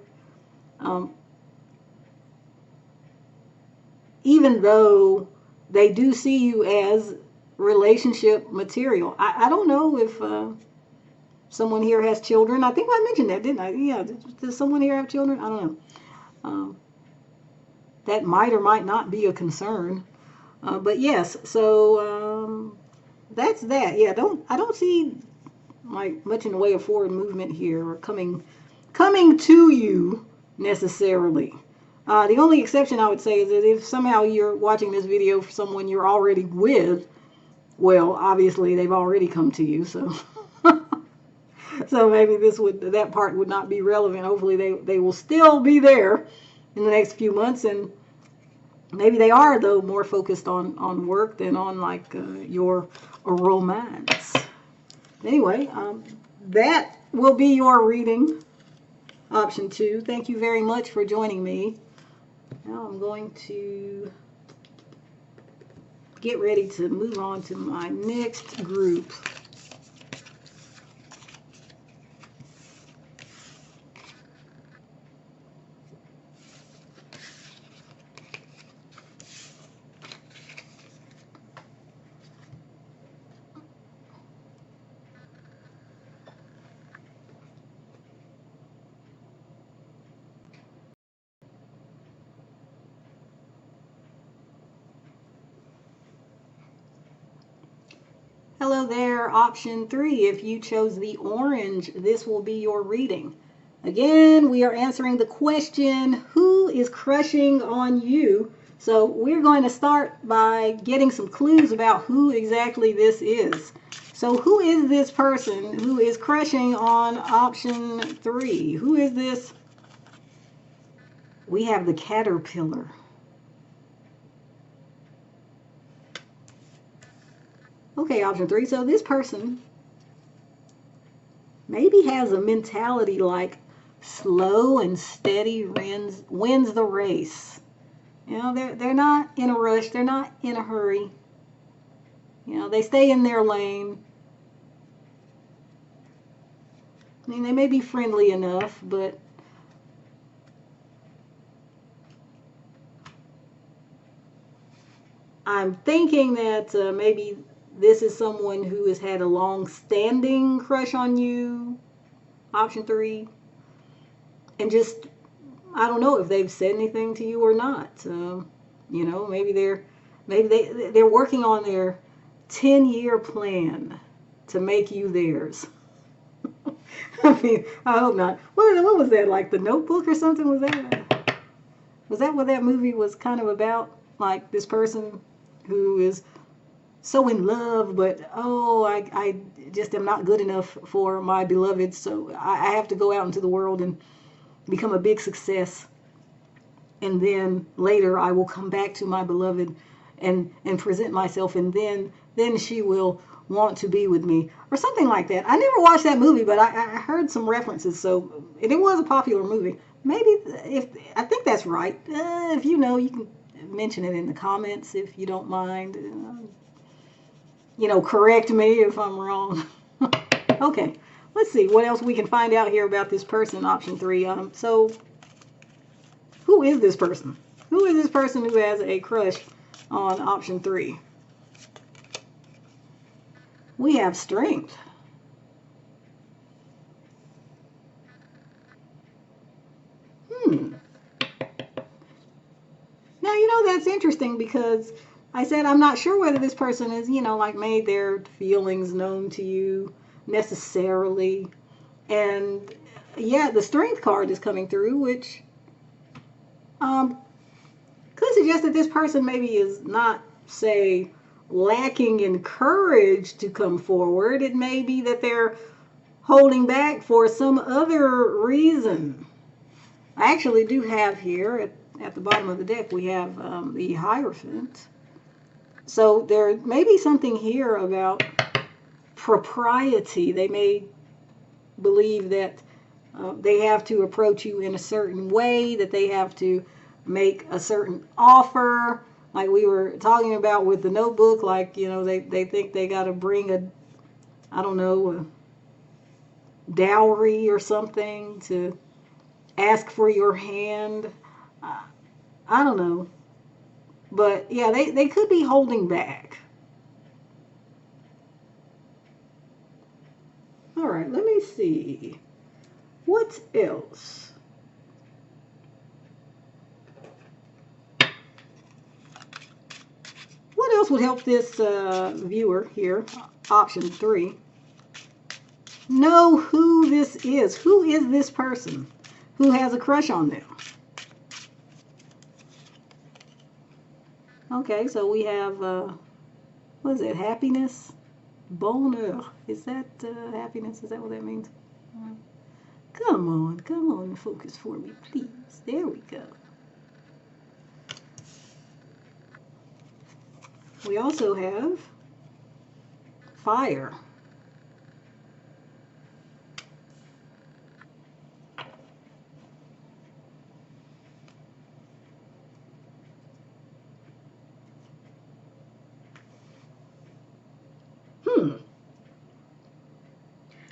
Even though they do see you as relationship material. I don't know if someone here has children. I think I mentioned that, didn't I? Yeah, does someone here have children? I don't know. That might or might not be a concern. But yes, so that's that. Yeah, I don't see like much in the way of forward movement here or coming to you necessarily. The only exception I would say is that if somehow you're watching this video for someone you're already with, well, obviously they've already come to you, so so maybe that part would not be relevant. Hopefully they will still be there in the next few months, and maybe they are, though, more focused on work than on like your romance. Anyway, that will be your reading, option 2. Thank you very much for joining me. Now I'm going to get ready to move on to my next group. Hello there, option 3. If you chose the orange, this will be your reading. Again, we are answering the question, who is crushing on you? So we're going to start by getting some clues about who exactly this is. So who is this person who is crushing on option 3? Who is this? We have the caterpillar. Okay, option 3. So this person maybe has a mentality like slow and steady wins the race. You know, they're not in a rush. They're not in a hurry. You know, they stay in their lane. I mean, they may be friendly enough, but I'm thinking that maybe this is someone who has had a long-standing crush on you, option 3, and just, I don't know if they've said anything to you or not. You know, maybe they're working on their 10-year plan to make you theirs. I mean, I hope not. What was that, like The Notebook or something? Was that what that movie was kind of about? Like this person who is so in love, but I just am not good enough for my beloved, so I have to go out into the world and become a big success, and then later I will come back to my beloved and present myself, and then she will want to be with me, or something like that. I never watched that movie, but I heard some references, so, and it was a popular movie. Maybe if I think that's right. If you know, you can mention it in the comments if you don't mind. Correct me if I'm wrong. Okay, let's see what else we can find out here about this person. Option 3. So who is this person? Who is this person who has a crush on option 3? We have strength. Hmm. Now, that's interesting because I said I'm not sure whether this person is, like made their feelings known to you necessarily. And yeah, the strength card is coming through, which um, could suggest that this person maybe is not, say, lacking in courage to come forward. It may be that they're holding back for some other reason. I actually do have here at the bottom of the deck, we have the Hierophant. So there may be something here about propriety. They may believe that they have to approach you in a certain way, that they have to make a certain offer. Like we were talking about with the Notebook, like, they think they got to bring I don't know, a dowry or something to ask for your hand. I don't know. But yeah, they could be holding back. All right, let me see. What else? What else would help this viewer here, option 3, know who this is? Who is this person who has a crush on them? Okay, so we have, what is it, happiness? Bonheur. Is that happiness? Is that what that means? Come on, focus for me, please. There we go. We also have fire.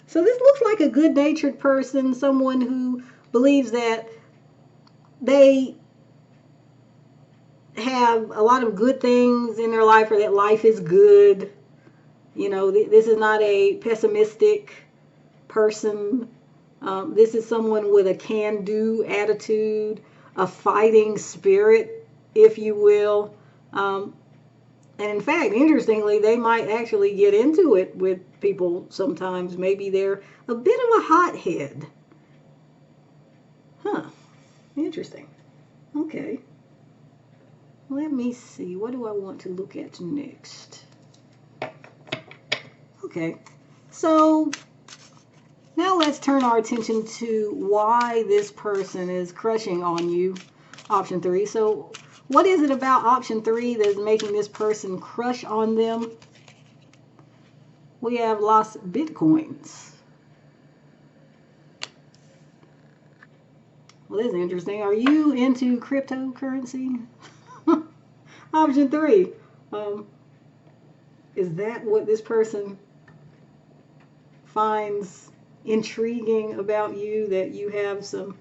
So this looks like a good-natured person, someone who believes that they have a lot of good things in their life, or that life is good. This is not a pessimistic person. This is someone with a can-do attitude, a fighting spirit, if you will. And in fact, interestingly, they might actually get into it with people sometimes. Maybe they're a bit of a hothead. Huh. Interesting. Okay. Let me see. What do I want to look at next? Okay. So now let's turn our attention to why this person is crushing on you, option 3. So what is it about option 3 that's making this person crush on them? We have lost Bitcoins. Well, this is interesting. Are you into cryptocurrency? Option 3. Is that what this person finds intriguing about you, that you have some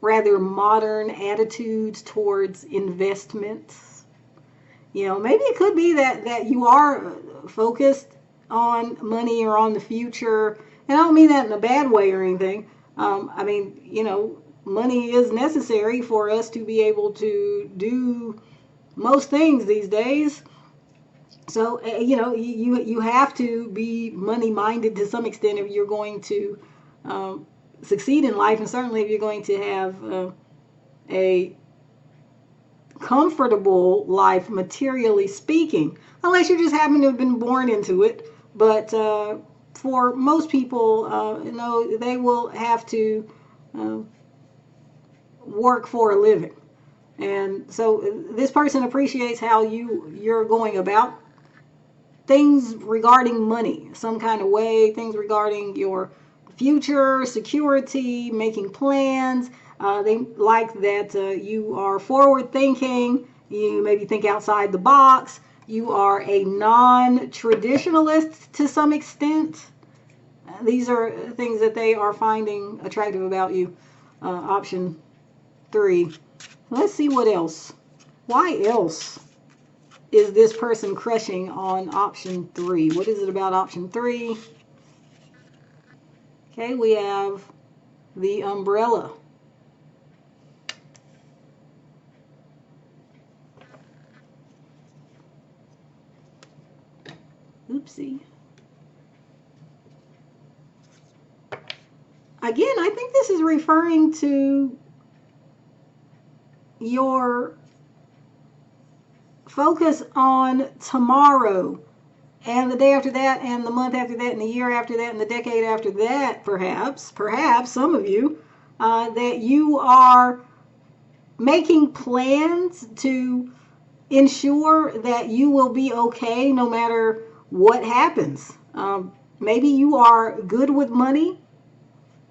rather modern attitudes towards investments? Maybe it could be that you are focused on money or on the future. And I don't mean that in a bad way or anything. I mean, money is necessary for us to be able to do most things these days. So, you have to be money minded to some extent if you're going to succeed in life, and certainly if you're going to have a comfortable life, materially speaking, unless you just happen to have been born into it. But for most people, they will have to work for a living. And so this person appreciates how you're going about things regarding money, some kind of way, things regarding your future, security, making plans. They like that you are forward thinking, you maybe think outside the box, you are a non-traditionalist to some extent. These are things that they are finding attractive about you. Option 3. Let's see what else. Why else is this person crushing on option 3? What is it about option 3? Okay, we have the umbrella. Oopsie. Again, I think this is referring to your focus on tomorrow and the day after that and the month after that and the year after that and the decade after that, perhaps some of you, that you are making plans to ensure that you will be okay no matter what happens. Maybe you are good with money,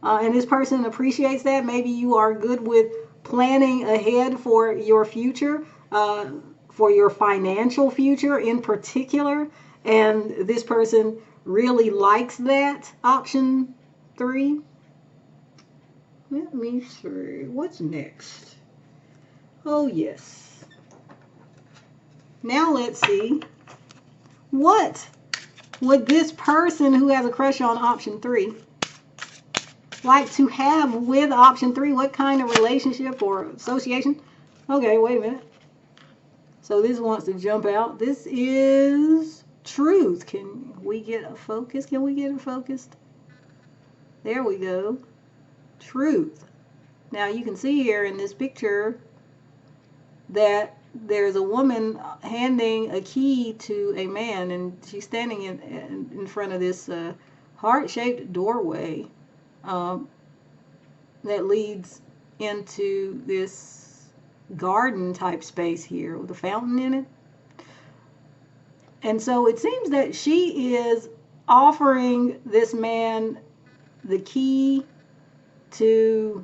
and this person appreciates that. Maybe you are good with planning ahead for your future, for your financial future in particular, and this person really likes that. Option 3. Let me see. What's next? Oh, yes. Now let's see. What would this person who has a crush on option 3 like to have with option 3? What kind of relationship or association? Okay, wait a minute. So this wants to jump out. This is truth. Can we get a focus? Can we get it focused? There we go. Truth. Now you can see here in this picture that there's a woman handing a key to a man, and she's standing in front of this heart-shaped doorway that leads into this garden type space here with a fountain in it. And so it seems that she is offering this man the key to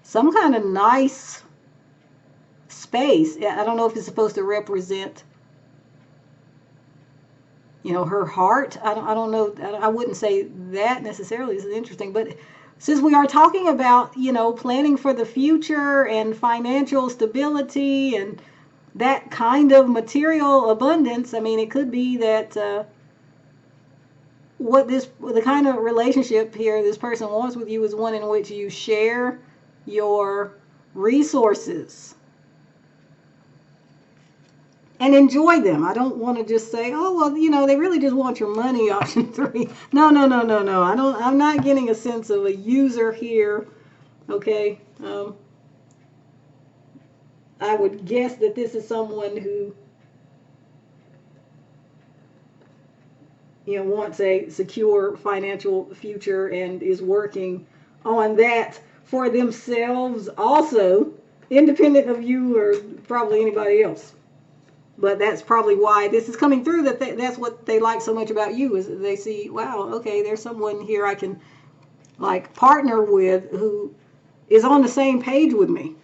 some kind of nice space. I don't know if it's supposed to represent, her heart. I don't know. I wouldn't say that necessarily. This is interesting. But since we are talking about, planning for the future and financial stability and that kind of material abundance, I mean, it could be that the kind of relationship here this person wants with you is one in which you share your resources and enjoy them. I don't want to just say, oh, well, they really just want your money, option 3. No. I'm not getting a sense of a user here. Okay. I would guess that this is someone who, wants a secure financial future and is working on that for themselves also, independent of you or probably anybody else. But that's probably why this is coming through, that's what they like so much about you, is they see, wow, okay, there's someone here I can partner with who is on the same page with me.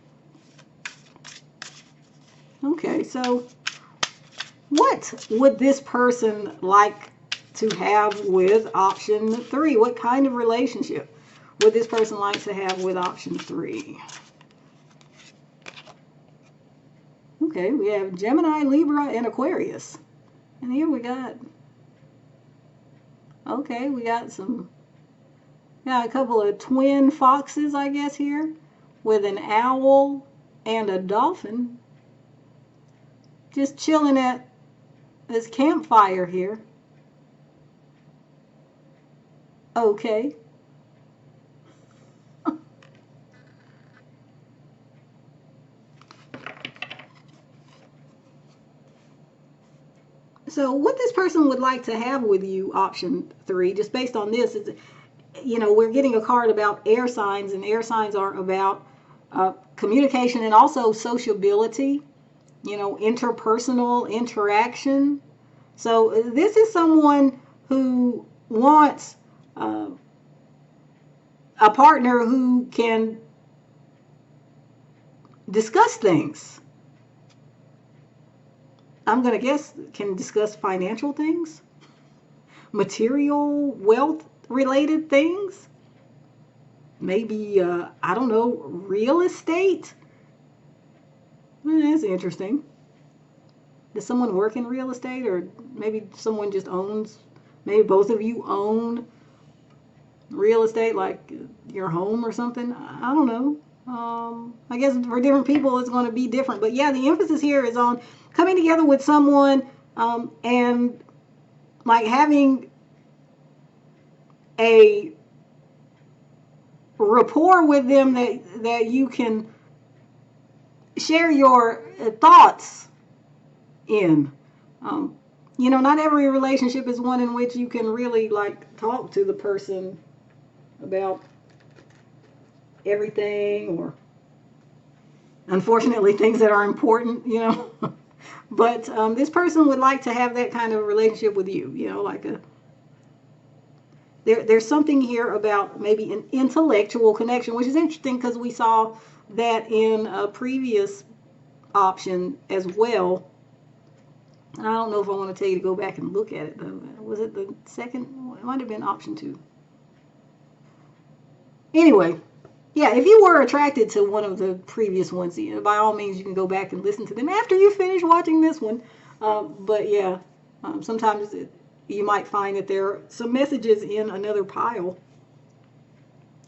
Okay, so what would this person like to have with option 3? What kind of relationship would this person like to have with option 3? Okay, we have Gemini, Libra, and Aquarius. And here we got, we got a couple of twin foxes, I guess, here, with an owl and a dolphin just chilling at this campfire here. Okay. So what this person would like to have with you, option 3, just based on this, is, we're getting a card about air signs, and air signs are about communication and also sociability. interpersonal interaction. So this is someone who wants a partner who can discuss things. I'm going to guess can discuss financial things, material wealth related things, maybe, I don't know, real estate. That's interesting. Does someone work in real estate, or maybe someone just owns, maybe both of you own real estate, like your home or something? I don't know. I guess for different people it's going to be different. But yeah, the emphasis here is on coming together with someone, and like having a rapport with them that you can share your thoughts in. Not every relationship is one in which you can really like talk to the person about everything, or unfortunately things that are important, but this person would like to have that kind of relationship with you, like there's something here about maybe an intellectual connection, which is interesting because we saw that in a previous option as well. And I don't know if I want to tell you to go back and look at it, though. Was it the second? It might have been option 2. Anyway, yeah, if you were attracted to one of the previous ones, by all means, you can go back and listen to them after you finish watching this one. But yeah, sometimes you might find that there are some messages in another pile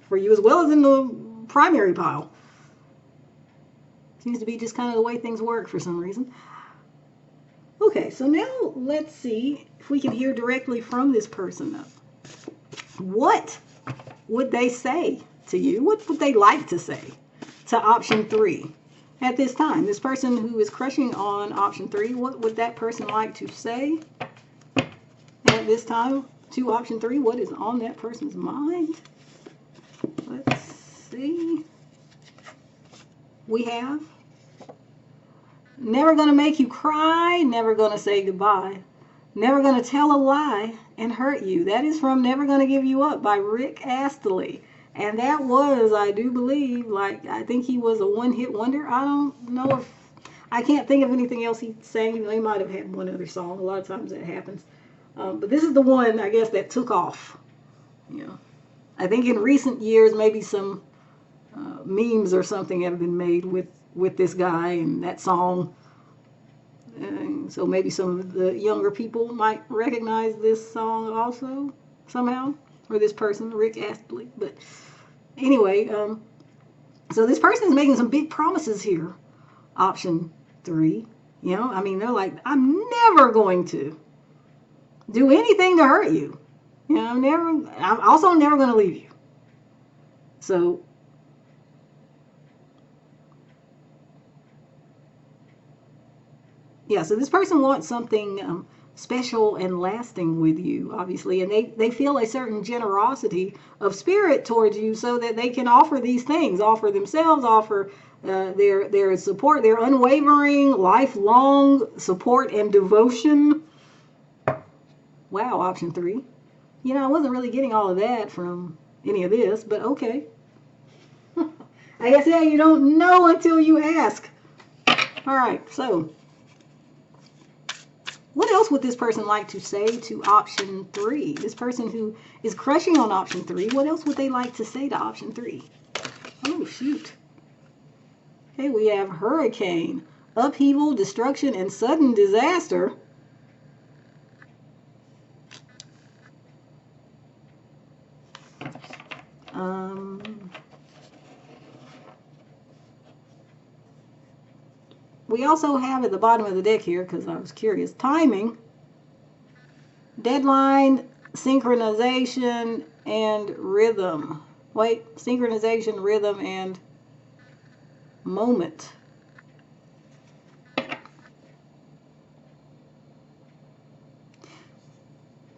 for you as well as in the primary pile. Seems to be just kind of the way things work for some reason. Okay, so now let's see if we can hear directly from this person. What would they say to you? What would they like to say to option 3 at this time? This person who is crushing on option 3, what would that person like to say at this time to option 3? What is on that person's mind? Let's see. We have never gonna make you cry, never gonna say goodbye, never gonna tell a lie and hurt you. That is from Never Gonna Give You Up by Rick Astley. And that was, I do believe, I think he was a one-hit wonder. I don't know if, I can't think of anything else he sang. He might have had one other song. A lot of times that happens. But this is the one, I guess, that took off. I think in recent years, maybe some memes or something have been made with this guy and that song. And so maybe some of the younger people might recognize this song also somehow, or this person, Rick Astley. But anyway, so this person is making some big promises here. Option 3, they're like, I'm never going to do anything to hurt you. I'm also never going to leave you. So yeah, so this person wants something special and lasting with you, obviously, and they feel a certain generosity of spirit towards you so that they can offer these things, offer themselves, offer their support, their unwavering, lifelong support and devotion. Wow, option 3. I wasn't really getting all of that from any of this, but okay. I guess, yeah, you don't know until you ask. All right, so what else would this person like to say to option 3? This person who is crushing on option 3, what else would they like to say to option 3? Oh, shoot. Okay, we have hurricane, upheaval, destruction, and sudden disaster. We also have at the bottom of the deck here, because I was curious, timing, deadline, synchronization, and rhythm. Wait, synchronization, rhythm, and moment.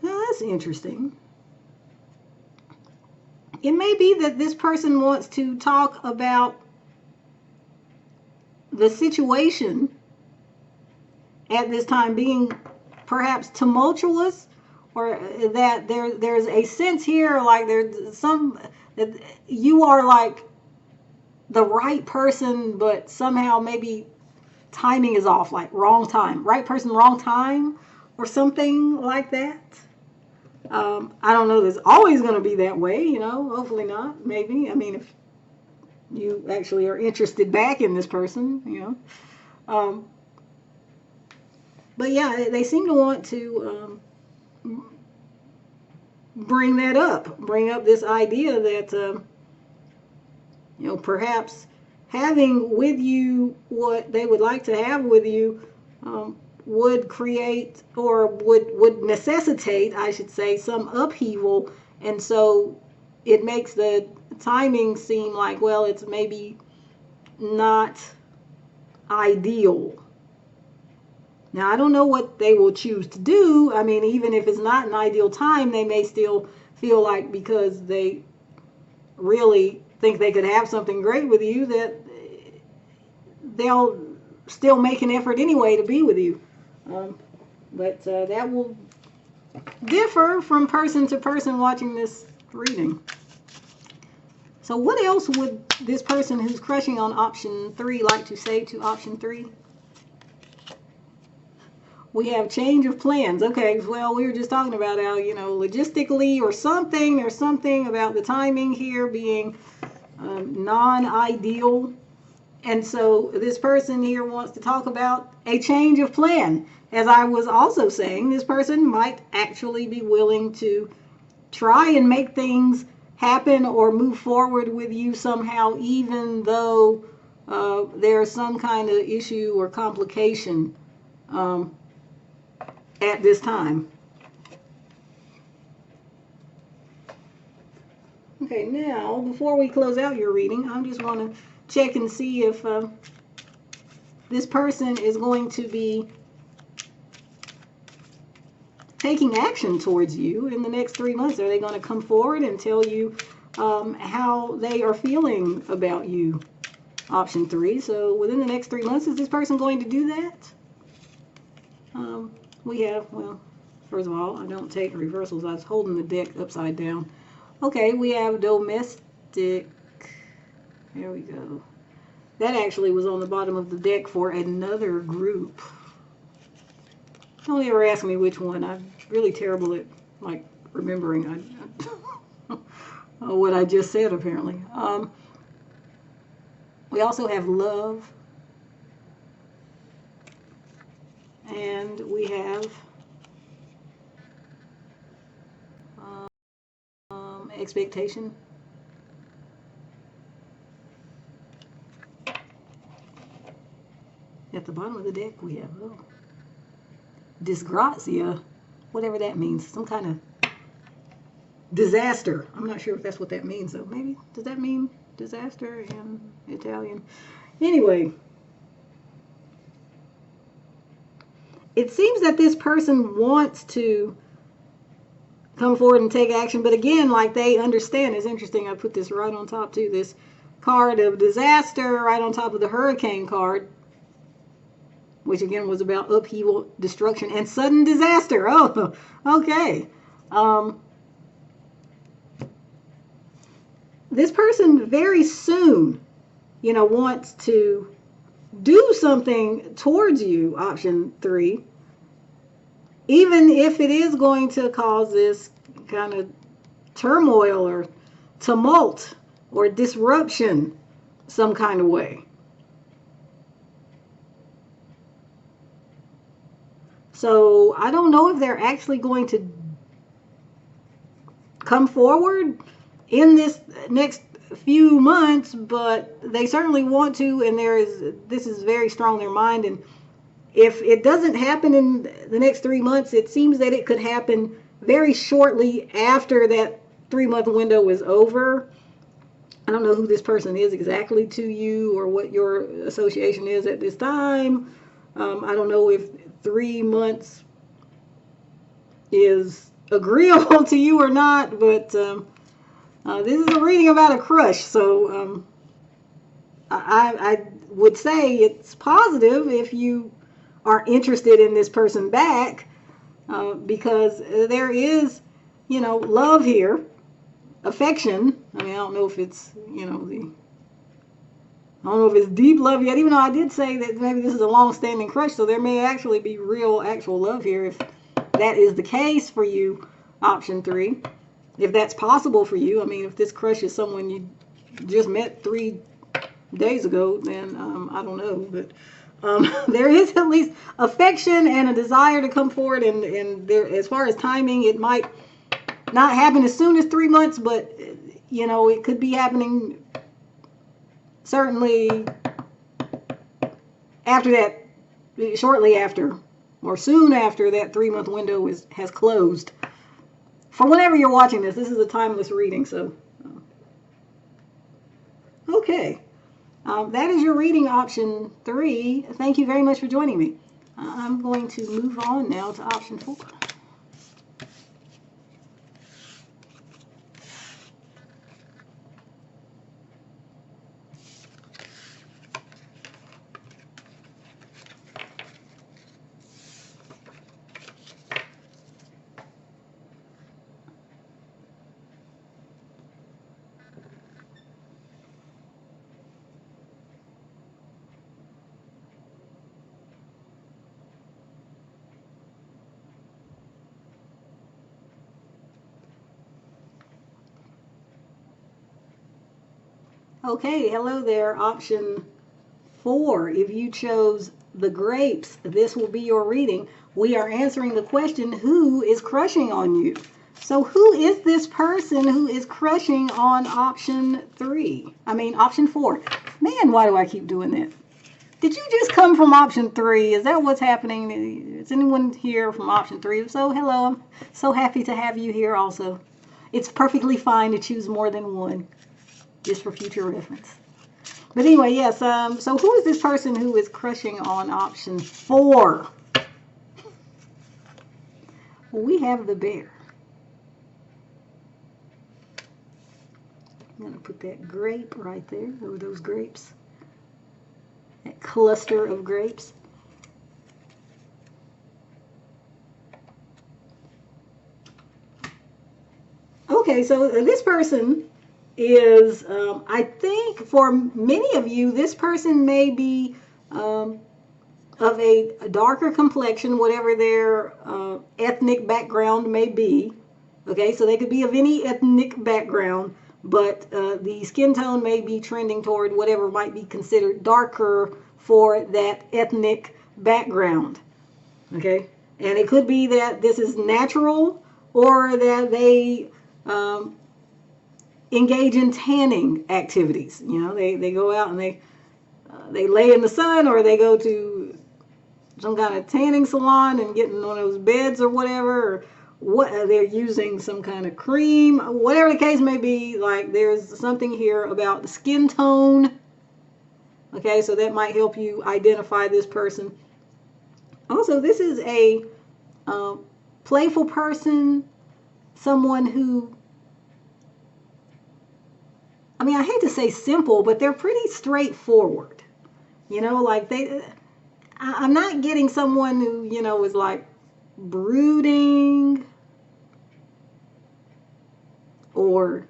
Now that's interesting. It may be that this person wants to talk about the situation at this time being perhaps tumultuous, or that there's a sense here like there's some that you are like the right person, but somehow maybe timing is off, like wrong time, right person, wrong time, or something like that. I don't know. There's always going to be that way, you know. Hopefully not. Maybe. I mean, if you actually are interested back in this person, you know. But yeah, they seem to want to bring up this idea that you know, perhaps having with you what they would like to have with you would create, or would necessitate, I should say, some upheaval, and so it makes the timing seem like, well, it's maybe not ideal. Now, I don't know what they will choose to do. I mean, even if it's not an ideal time, they may still feel like, because they really think they could have something great with you, that they'll still make an effort anyway to be with you. But that will differ from person to person watching this reading. So what else would this person who's crushing on option 3 like to say to option 3? We have change of plans. Okay, well, we were just talking about how, you know, logistically or something, there's something about the timing here being non-ideal. And so this person here wants to talk about a change of plan. As I was also saying, this person might actually be willing to try and make things happen or move forward with you somehow, even though there's some kind of issue or complication at this time. Okay, now, before we close out your reading, I just want to check and see if this person is going to be taking action towards you in the next 3 months. Are they going to come forward and tell you how they are feeling about you? Option 3. So within the next 3 months, is this person going to do that? We have, well, first of all, I don't take reversals. I was holding the deck upside down. Okay, we have domestic. There we go. That actually was on the bottom of the deck for another group. Don't ever ask me which one. I'm really terrible at, like, remembering what I just said, apparently. We also have love. And we have expectation. At the bottom of the deck, we have disgrazia, whatever that means, some kind of disaster. I'm not sure if that's what that means, though. Maybe, does that mean disaster in Italian? Anyway, it seems that this person wants to come forward and take action, but again, like, they understand. It's interesting, I put this right on top too, this card of disaster right on top of the hurricane card, which again was about upheaval, destruction, and sudden disaster. Oh, okay. This person very soon, you know, wants to do something towards you, option 3, even if it is going to cause this kind of turmoil or tumult or disruption some kind of way. So I don't know if they're actually going to come forward in this next few months, but they certainly want to, and this is very strong in their mind. And if it doesn't happen in the next 3 months, it seems that it could happen very shortly after that 3-month window is over. I don't know who this person is exactly to you or what your association is at this time. I don't know if 3 months is agreeable to you or not, but this is a reading about a crush, so I would say it's positive if you are interested in this person back, because there is, love here, affection. I mean, I don't know if it's, I don't know if it's deep love yet, even though I did say that maybe this is a long-standing crush, so there may actually be real, actual love here if that is the case for you, option 3. If that's possible for you. I mean, if this crush is someone you just met 3 days ago, then I don't know. But there is at least affection and a desire to come forward, and there, as far as timing, it might not happen as soon as 3 months, but it could be happening certainly after that, shortly after, or soon after that 3-month window has closed. For whenever you're watching this is a timeless reading, so okay. That is your reading, option 3. Thank you very much for joining me. I'm going to move on now to option 4. Okay, hello there, option 4. If you chose the grapes, this will be your reading. We are answering the question, who is crushing on you? So who is this person who is crushing on option 3? I mean, option 4. Man, why do I keep doing that? Did you just come from option 3? Is that what's happening? Is anyone here from option 3? If so, hello. I'm so happy to have you here also. It's perfectly fine to choose more than one, just for future reference. But anyway, yes, so who is this person who is crushing on option 4? Well, we have the bear. I'm going to put that grape right there, or those grapes. That cluster of grapes. Okay, so this person is, I think for many of you, this person may be of a darker complexion, whatever their ethnic background may be. Okay, so they could be of any ethnic background, but the skin tone may be trending toward whatever might be considered darker for that ethnic background. Okay, and it could be that this is natural, or that they engage in tanning activities. They go out and they lay in the sun, or they go to some kind of tanning salon and get in one of those beds or whatever, or what they're using some kind of cream, whatever the case may be. Like, there's something here about the skin tone. Okay, so that might help you identify this person. Also, this is a playful person, someone who, I mean, I hate to say simple, but they're pretty straightforward. Like I'm not getting someone who, is like brooding, or,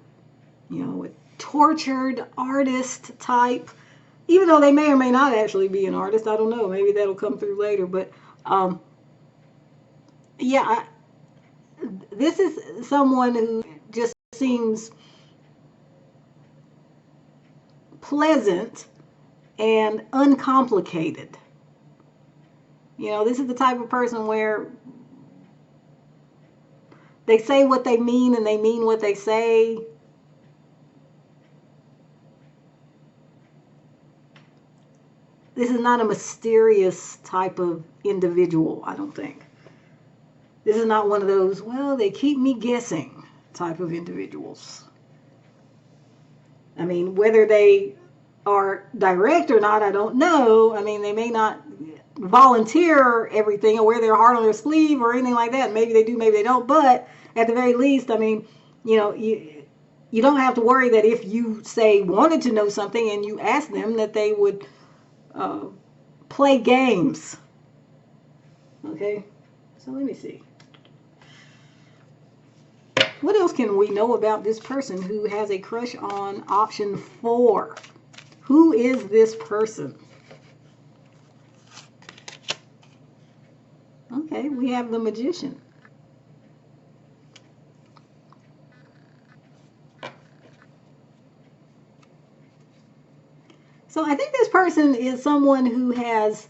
a tortured artist type, even though they may or may not actually be an artist. I don't know. Maybe that'll come through later. But yeah, this is someone who just seems pleasant and uncomplicated. This is the type of person where they say what they mean and they mean what they say. This is not a mysterious type of individual, I don't think. This is not one of those, well, they keep me guessing type of individuals. I mean, whether they are direct or not, I don't know. I mean, they may not volunteer everything or wear their heart on their sleeve or anything like that. Maybe they do, maybe they don't. But at the very least, I mean, you don't have to worry that if you, say, wanted to know something and you asked them, that they would play games. Okay, so let me see. What else can we know about this person who has a crush on option 4? Who is this person? Okay, we have the Magician. So I think this person is someone who has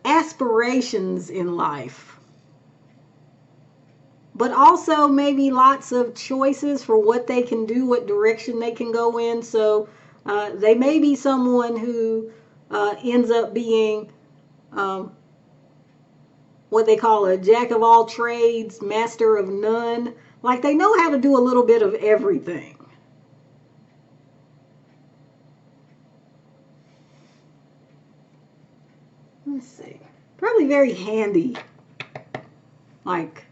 aspirations in life, but also maybe lots of choices for what they can do, what direction they can go in. So they may be someone who ends up being what they call a jack of all trades, master of none. Like they know how to do a little bit of everything. Let's see. Probably very handy. Like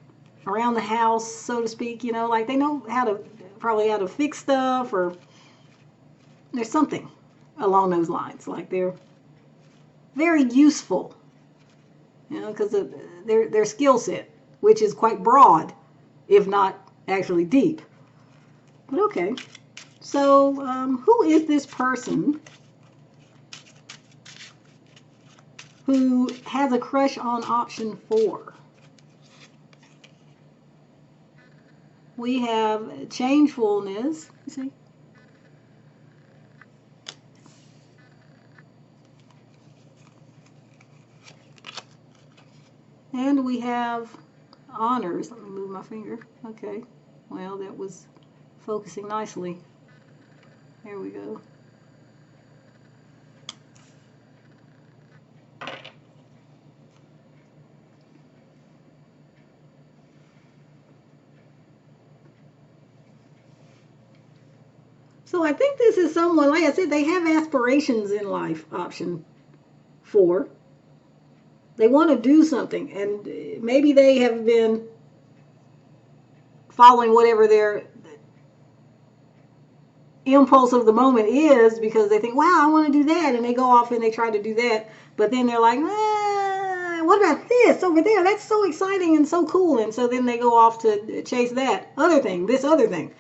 around the house, so to speak, you know, like they know how to probably how to fix stuff, or there's something along those lines. Like they're very useful, you know, because of their skill set, which is quite broad, if not actually deep. But okay, so who is this person who has a crush on option 4? We have changefulness. You see? And we have honors. Let me move my finger. Okay. Well, that was focusing nicely. There we go. So I think this is someone, like I said, they have aspirations in life, option 4. They want to do something, and maybe they have been following whatever their impulse of the moment is because they think, wow, I want to do that, and they go off and they try to do that, but then they're like, what about this over there? That's so exciting and so cool, and so then they go off to chase that other thing, this other thing.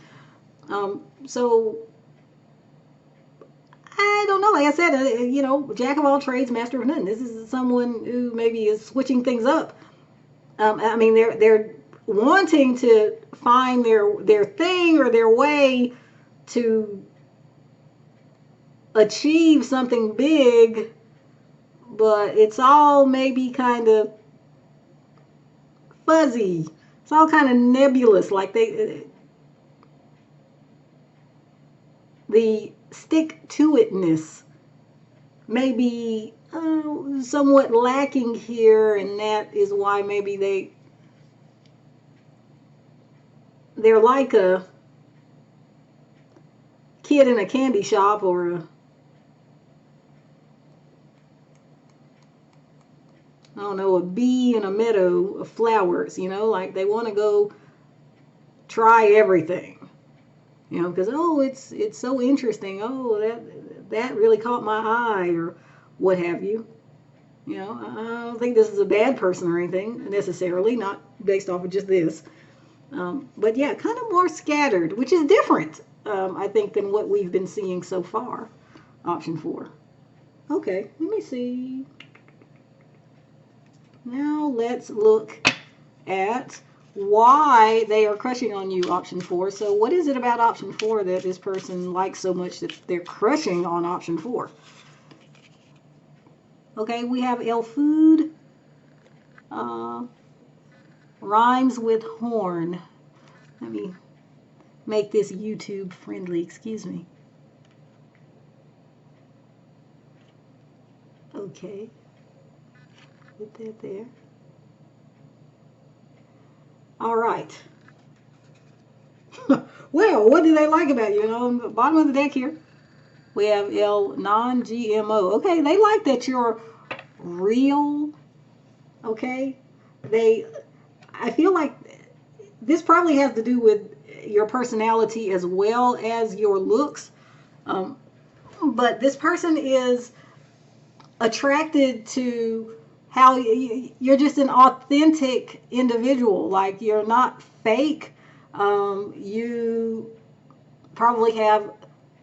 So I don't know. Like I said, you know, jack of all trades, master of none. This is someone who maybe is switching things up. I mean, they're wanting to find their thing or their way to achieve something big, but it's all maybe kind of fuzzy. It's all kind of nebulous. Like the stick to itness may be somewhat lacking here, and that is why maybe they're like a kid in a candy shop, or I don't know, a bee in a meadow of flowers, you know, like they want to go try everything, you know, because it's so interesting. Oh, that really caught my eye, or what have you. You know, I don't think this is a bad person or anything necessarily, not based off of just this. But yeah, kind of more scattered, which is different, I think, than what we've been seeing so far. Option 4. Okay, let me see. Now let's look at why they are crushing on you, option 4. So what is it about option 4 that this person likes so much that they're crushing on option 4? Okay, we have El Food. Rhymes with horn. Let me make this YouTube friendly. Excuse me. Okay. Put that there. All right. Well, what do they like about you? You know, on the bottom of the deck here, we have L non-GMO. Okay, they like that you're real. Okay, I feel like this probably has to do with your personality as well as your looks. But this person is attracted to how you're just an authentic individual. Like, you're not fake. You probably have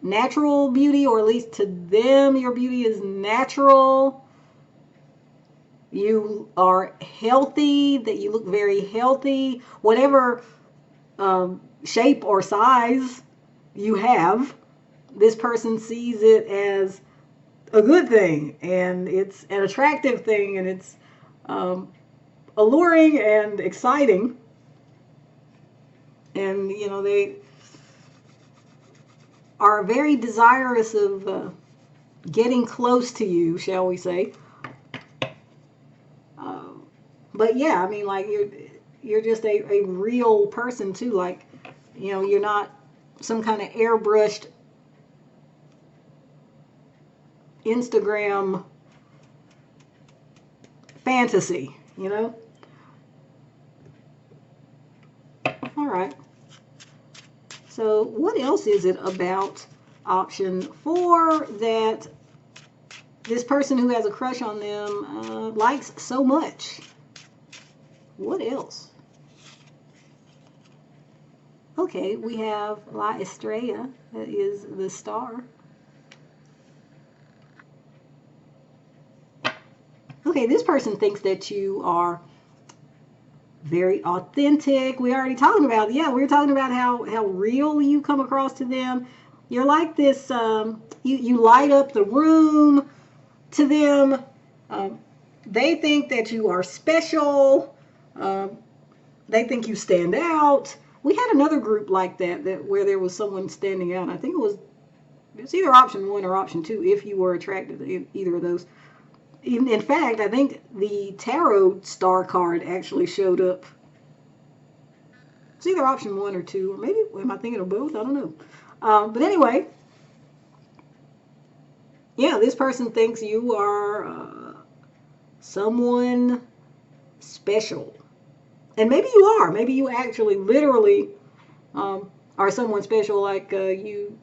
natural beauty, or at least to them, your beauty is natural. You are healthy, that you look very healthy, whatever shape or size you have. This person sees it as a good thing, and it's an attractive thing, and it's alluring and exciting. And they are very desirous of getting close to you, shall we say. But yeah, I mean, like, you're just a real person too. Like, you're not some kind of airbrushed Instagram fantasy, All right. So what else is it about option 4 that this person who has a crush on them likes so much? What else? Okay, we have La Estrella, that is the star. Okay, this person thinks that you are very authentic. We already talked about, we were talking about how real you come across to them. You're like this, you light up the room to them. They think that you are special. They think you stand out. We had another group like that where there was someone standing out. I think it's either option 1 or option 2 if you were attracted to either of those. In fact, I think the tarot star card actually showed up. It's either option 1 or 2, or maybe, am I thinking of both? I don't know. But anyway, yeah, this person thinks you are someone special. And maybe you are. Maybe you actually literally are someone special, like you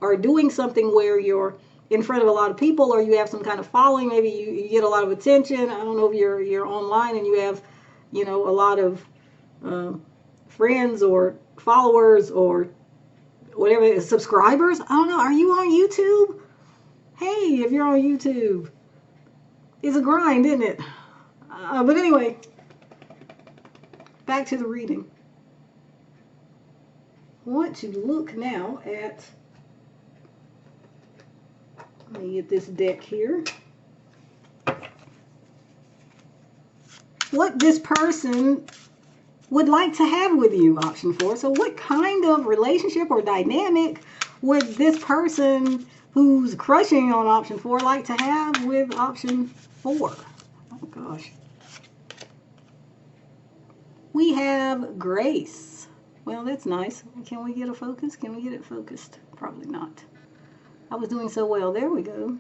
are doing something where you're in front of a lot of people, or you have some kind of following. Maybe you get a lot of attention. I don't know if you're online and you have, a lot of friends or followers or whatever, subscribers. I don't know. Are you on YouTube? Hey, if you're on YouTube, it's a grind, isn't it? But anyway, back to the reading. I want to look now at, let me get this deck here, what this person would like to have with you, option 4. So what kind of relationship or dynamic would this person who's crushing on option 4 like to have with option 4? Oh gosh. We have Grace. Well, that's nice. Can we get a focus? Can we get it focused? Probably not. I was doing so well. There we go.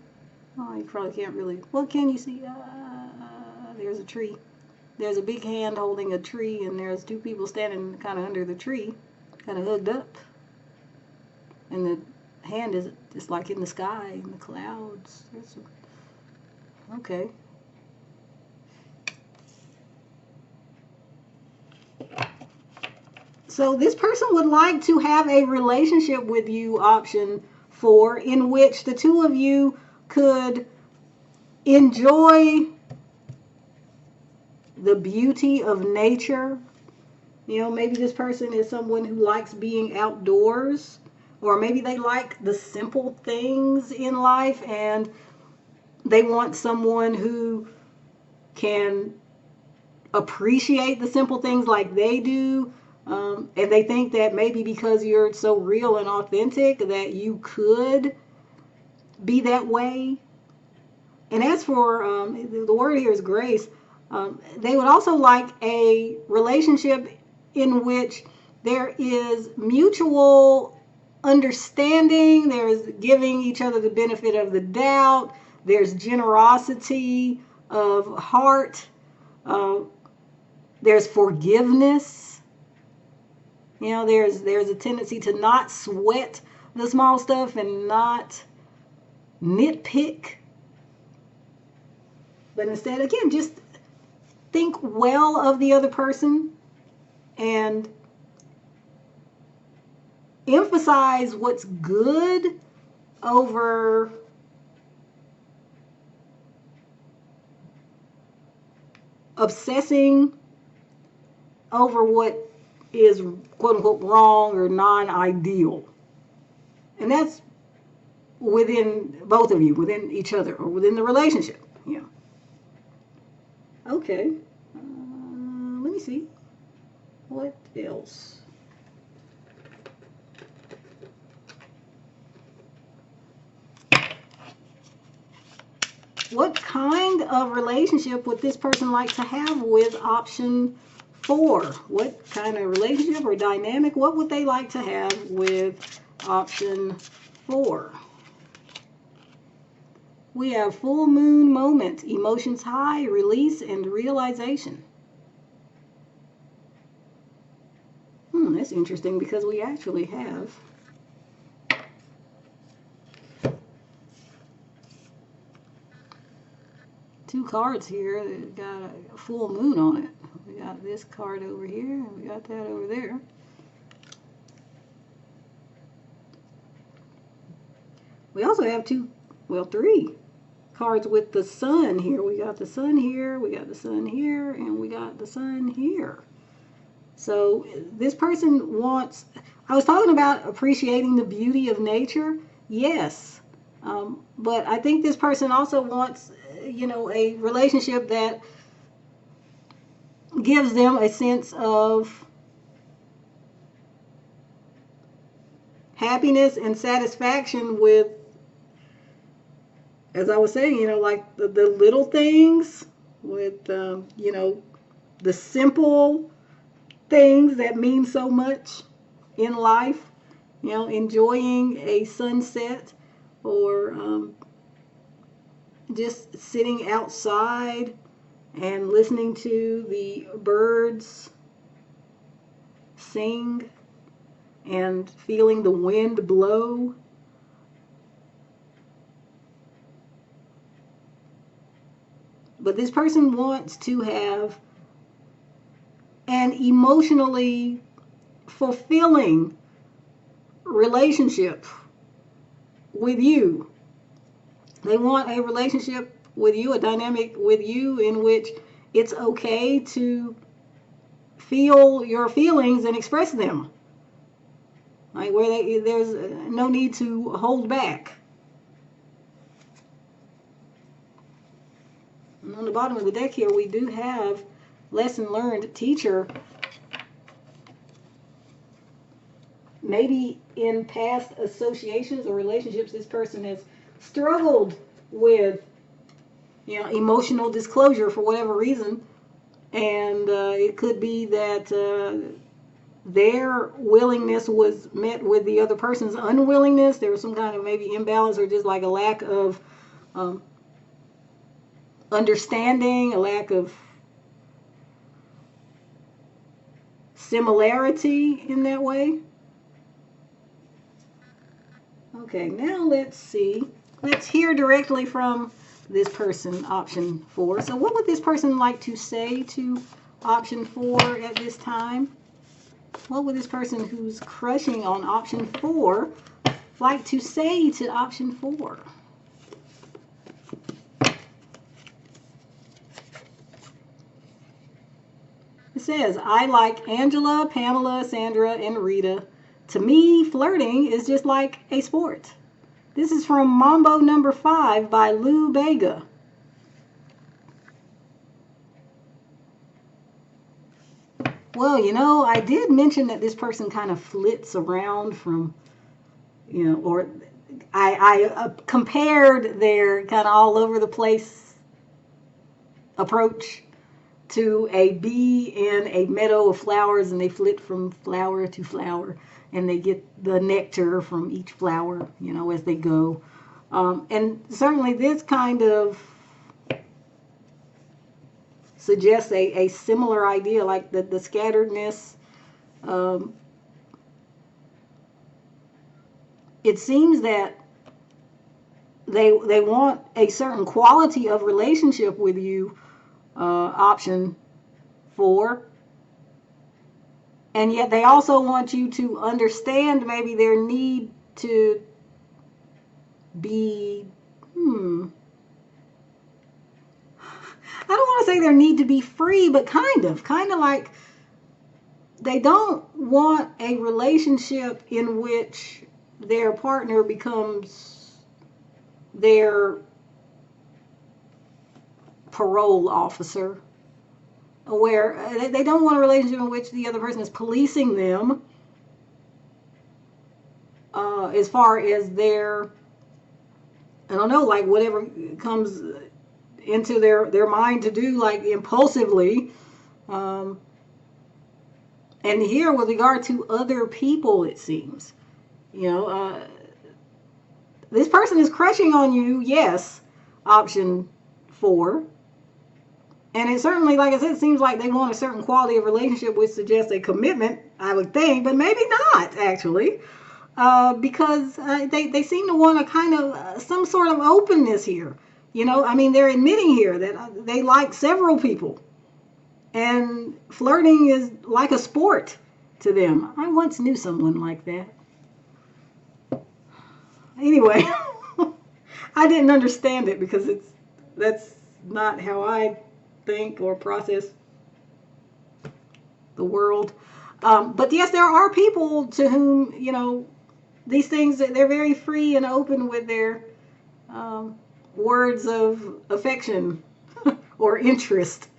Oh, you probably can't really. Well, can you see? There's a tree. There's a big hand holding a tree, and there's 2 people standing kind of under the tree, kind of hugged up. And the hand is just like in the sky, in the clouds. Okay. So this person would like to have a relationship with you, option 4, in which the 2 of you could enjoy the beauty of nature. Maybe this person is someone who likes being outdoors, or maybe they like the simple things in life and they want someone who can appreciate the simple things like they do. And they think that maybe because you're so real and authentic that you could be that way. And as for the word here is grace, they would also like a relationship in which there is mutual understanding, there's giving each other the benefit of the doubt, there's generosity of heart, there's forgiveness. There's a tendency to not sweat the small stuff and not nitpick. But instead, again, just think well of the other person and emphasize what's good over obsessing over what is quote unquote wrong or non-ideal. And that's within both of you, within each other, or within the relationship. Yeah. Okay. Let me see. What else? What kind of relationship would this person like to have with option 4? What kind of relationship or dynamic, what would they like to have with option 4? We have full moon moment, emotions high, release, and realization. That's interesting because we actually have two cards here that got a full moon on it. We got this card over here, and we got that over there. We also have three cards with the sun here. We got the sun here, we got the sun here, and we got the sun here. So this person wants, I was talking about appreciating the beauty of nature. Yes. But I think this person also wants, a relationship that gives them a sense of happiness and satisfaction with, as I was saying, like the little things, with, the simple things that mean so much in life, enjoying a sunset, or just sitting outside and listening to the birds sing and feeling the wind blow. But this person wants to have an emotionally fulfilling relationship with you. They want a relationship with you, a dynamic with you, in which it's okay to feel your feelings and express them. Like where there's no need to hold back. And on the bottom of the deck here, we do have lesson learned, teacher. Maybe in past associations or relationships, this person has struggled with, emotional disclosure for whatever reason. And it could be that their willingness was met with the other person's unwillingness. There was some kind of maybe imbalance, or just like a lack of understanding, a lack of similarity in that way. Okay, now let's see. Let's hear directly from this person, option 4. So what would this person like to say to option 4 at this time? What would this person who's crushing on option 4 like to say to option 4? It says, I like Angela, Pamela, Sandra, and Rita. To me, flirting is just like a sport. This is from Mambo No. 5 by Lou Bega. Well, I did mention that this person kind of flits around from, or I compared their kind of all over the place approach to a bee in a meadow of flowers, and they flit from flower to flower, and they get the nectar from each flower, as they go. And certainly this kind of suggests a similar idea, like the scatteredness. It seems that they want a certain quality of relationship with you, option 4. And yet they also want you to understand maybe their need to be, I don't want to say their need to be free, but kind of like they don't want a relationship in which their partner becomes their parole officer, where they don't want a relationship in which the other person is policing them as far as their, I don't know, like whatever comes into their mind to do, like impulsively. And here, with regard to other people, it seems, this person is crushing on you, yes, option 4. And it certainly, like I said, seems like they want a certain quality of relationship, which suggests a commitment, I would think, but maybe not, actually. Because they seem to want a kind of some sort of openness here. They're admitting here that they like several people. And flirting is like a sport to them. I once knew someone like that. Anyway, I didn't understand it because that's not how I think or process the world. But yes, there are people to whom, these things, they're very free and open with their words of affection or interest.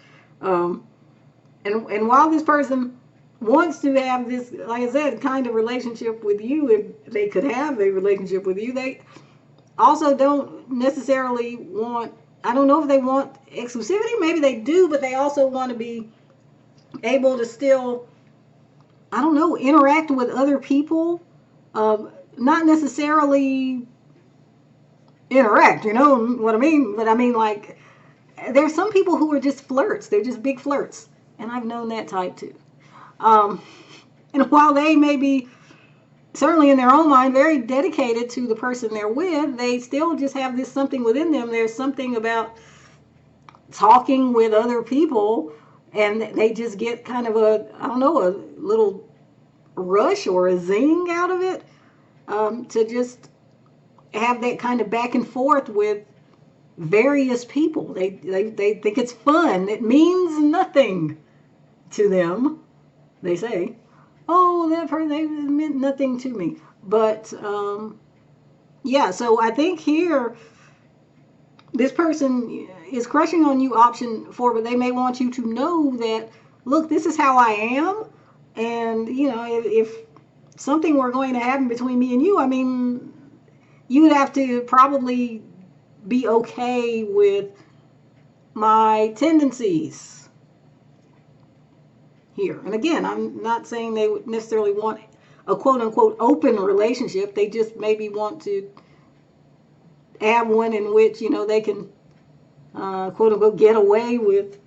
And while this person wants to have this, like I said, kind of relationship with you, if they could have a relationship with you, they also don't necessarily want, I don't know if they want exclusivity, maybe they do, but they also want to be able to still, I don't know, interact with other people. Not necessarily interact, you know what I mean? But I mean, like, there's some people who are just flirts. They're just big flirts. And I've known that type too. And while they may be, certainly in their own mind, very dedicated to the person they're with, they still just have this something within them. There's something about talking with other people, and they just get kind of a, I don't know, a little rush or a zing out of it, to just have that kind of back and forth with various people. They think it's fun. It means nothing to them. They say, oh, that person, they meant nothing to me. But yeah, so I think here this person is crushing on you, option 4, but they may want you to know that, look, this is how I am, and if something were going to happen between me and you, I mean, you would have to probably be okay with my tendencies here. And again, I'm not saying they would necessarily want a quote-unquote open relationship. They just maybe want to have one in which, they can quote-unquote get away with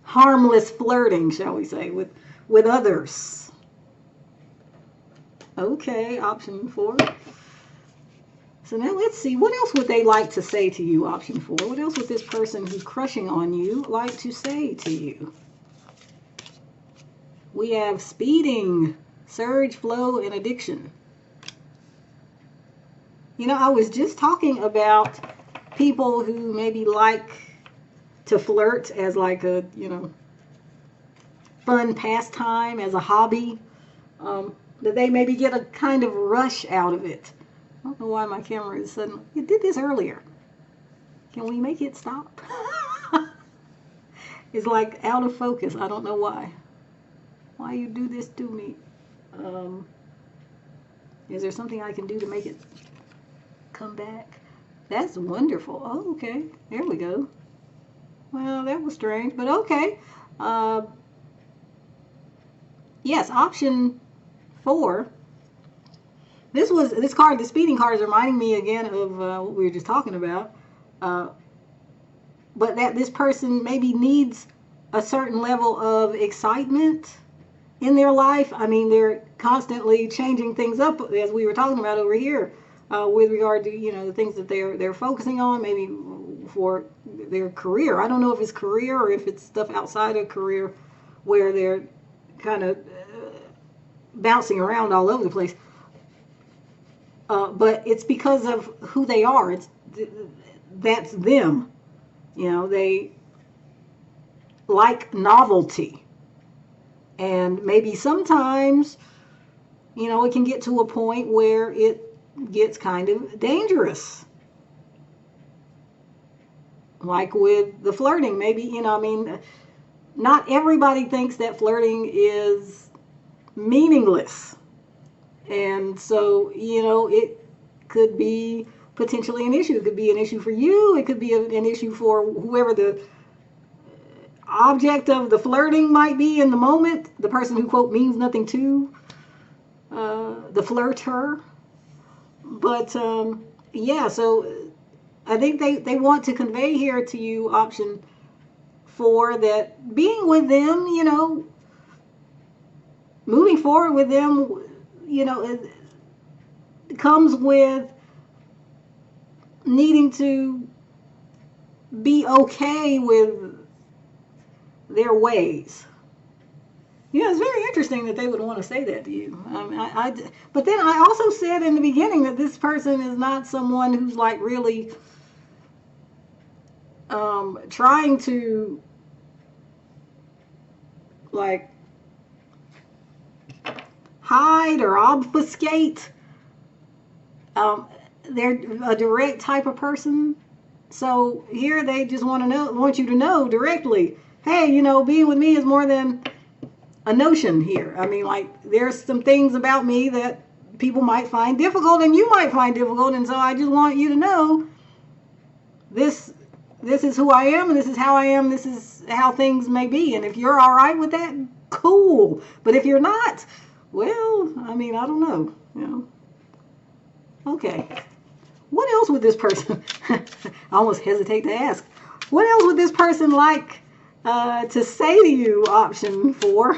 harmless flirting, shall we say, with others. Okay, option 4. So now let's see, what else would they like to say to you, option 4? What else would this person who's crushing on you like to say to you? We have speeding, surge, flow, and addiction. I was just talking about people who maybe like to flirt as like a, fun pastime, as a hobby, that they maybe get a kind of rush out of it. I don't know why my camera is suddenly, it did this earlier. Can we make it stop? It's like out of focus. I don't know why. Why you do this to me? Is there something I can do to make it come back? That's wonderful. Oh, okay. There we go. Well, that was strange, but okay. Yes, option 4. This card, the speeding card, is reminding me again of what we were just talking about. But that this person maybe needs a certain level of excitement in their life. I mean, they're constantly changing things up, as we were talking about over here. with regard to, you know, the things that they're focusing on, maybe for their career. I don't know if it's career or if it's stuff outside of career where they're kind of bouncing around all over the place. But it's because of who they are. That's them. You know, they like novelty, and maybe sometimes, you know, it can get to a point where it gets kind of dangerous. Like with the flirting, maybe, you know, I mean, not everybody thinks that flirting is meaningless. And so, you know, it could be potentially an issue. It could be an issue for you. It could be an issue for whoever the object of the flirting might be in the moment. The person who, quote, means nothing to the flirter. But, yeah, so I think they want to convey here to you, option 4, that being with them, you know, moving forward with them, you know, it comes with needing to be okay with their ways. Yeah, it's very interesting that they would want to say that to you. But then I also said in the beginning that this person is not someone who's like really trying to like hide or obfuscate. They're a direct type of person. So here they just want you to know directly, hey, you know, being with me is more than a notion here. I mean, like, there's some things about me that people might find difficult and you might find difficult, and so I just want you to know this is who I am, and this is how I am, this is how things may be, and if you're all right with that, cool. But if you're not, well, I mean, I don't know, you know. Okay. What else would this person, I almost hesitate to ask, what else would this person like to say to you, option 4?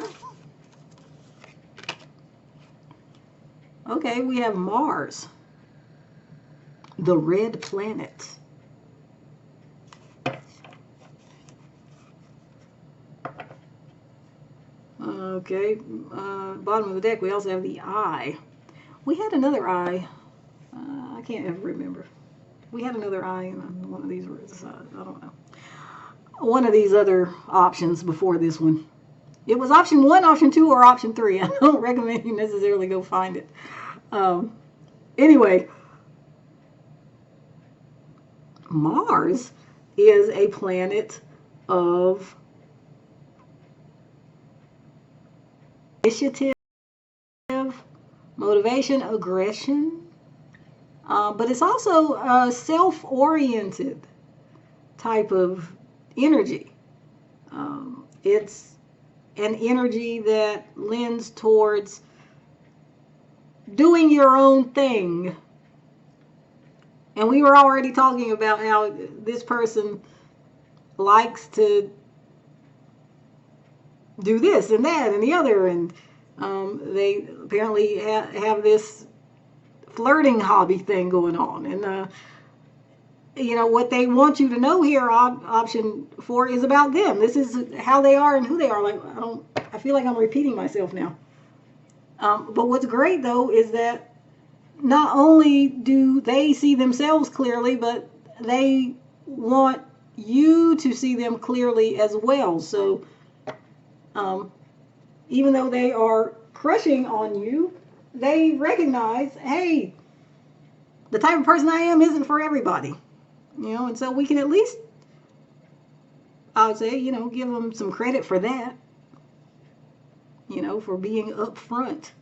Okay, we have Mars, the red planet. Okay, bottom of the deck, we also have the eye. We had another eye. I can't ever remember. We had another eye in one of these words. I don't know. One of these other options before this one. It was option 1, option 2, or option 3. I don't recommend you necessarily go find it. Anyway, Mars is a planet of initiative, motivation, aggression, but it's also a self-oriented type of energy. It's an energy that lends towards doing your own thing. And we were already talking about how this person likes to do this and that and the other, and they apparently have this flirting hobby thing going on. And you know, what they want you to know here, option 4, is about them. This is how they are and who they are. Like, I feel like I'm repeating myself now. But what's great, though, is that not only do they see themselves clearly, but they want you to see them clearly as well. So even though they are crushing on you, they recognize, hey, the type of person I am isn't for everybody. You know, and so we can at least, I would say, you know, give them some credit for that. You know, for being upfront.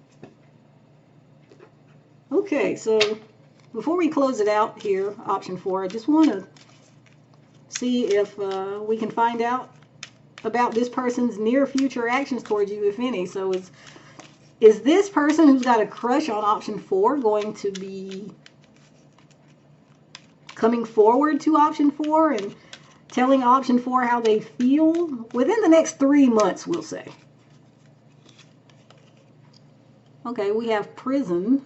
Okay, so before we close it out here, option 4, I just want to see if we can find out about this person's near future actions towards you, if any. So is this person who's got a crush on option 4 going to be coming forward to option 4 and telling option 4 how they feel within the next 3 months, we'll say? Okay, we have prison,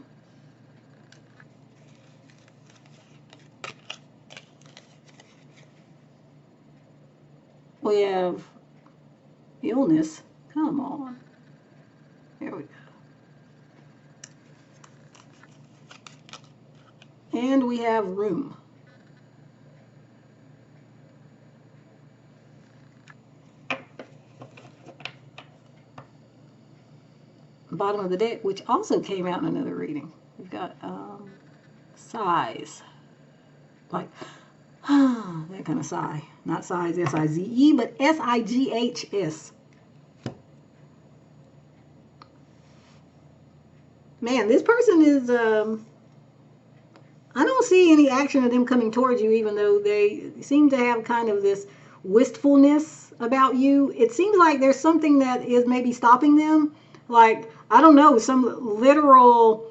We have illness. Come on. There we go. And we have room. Bottom of the deck, which also came out in another reading. We've got size. Like, that kind of sigh. Not size, S-I-Z-E, but S-I-G-H-S. Man, this person is, I don't see any action of them coming towards you, even though they seem to have kind of this wistfulness about you. It seems like there's something that is maybe stopping them. Like, I don't know, some literal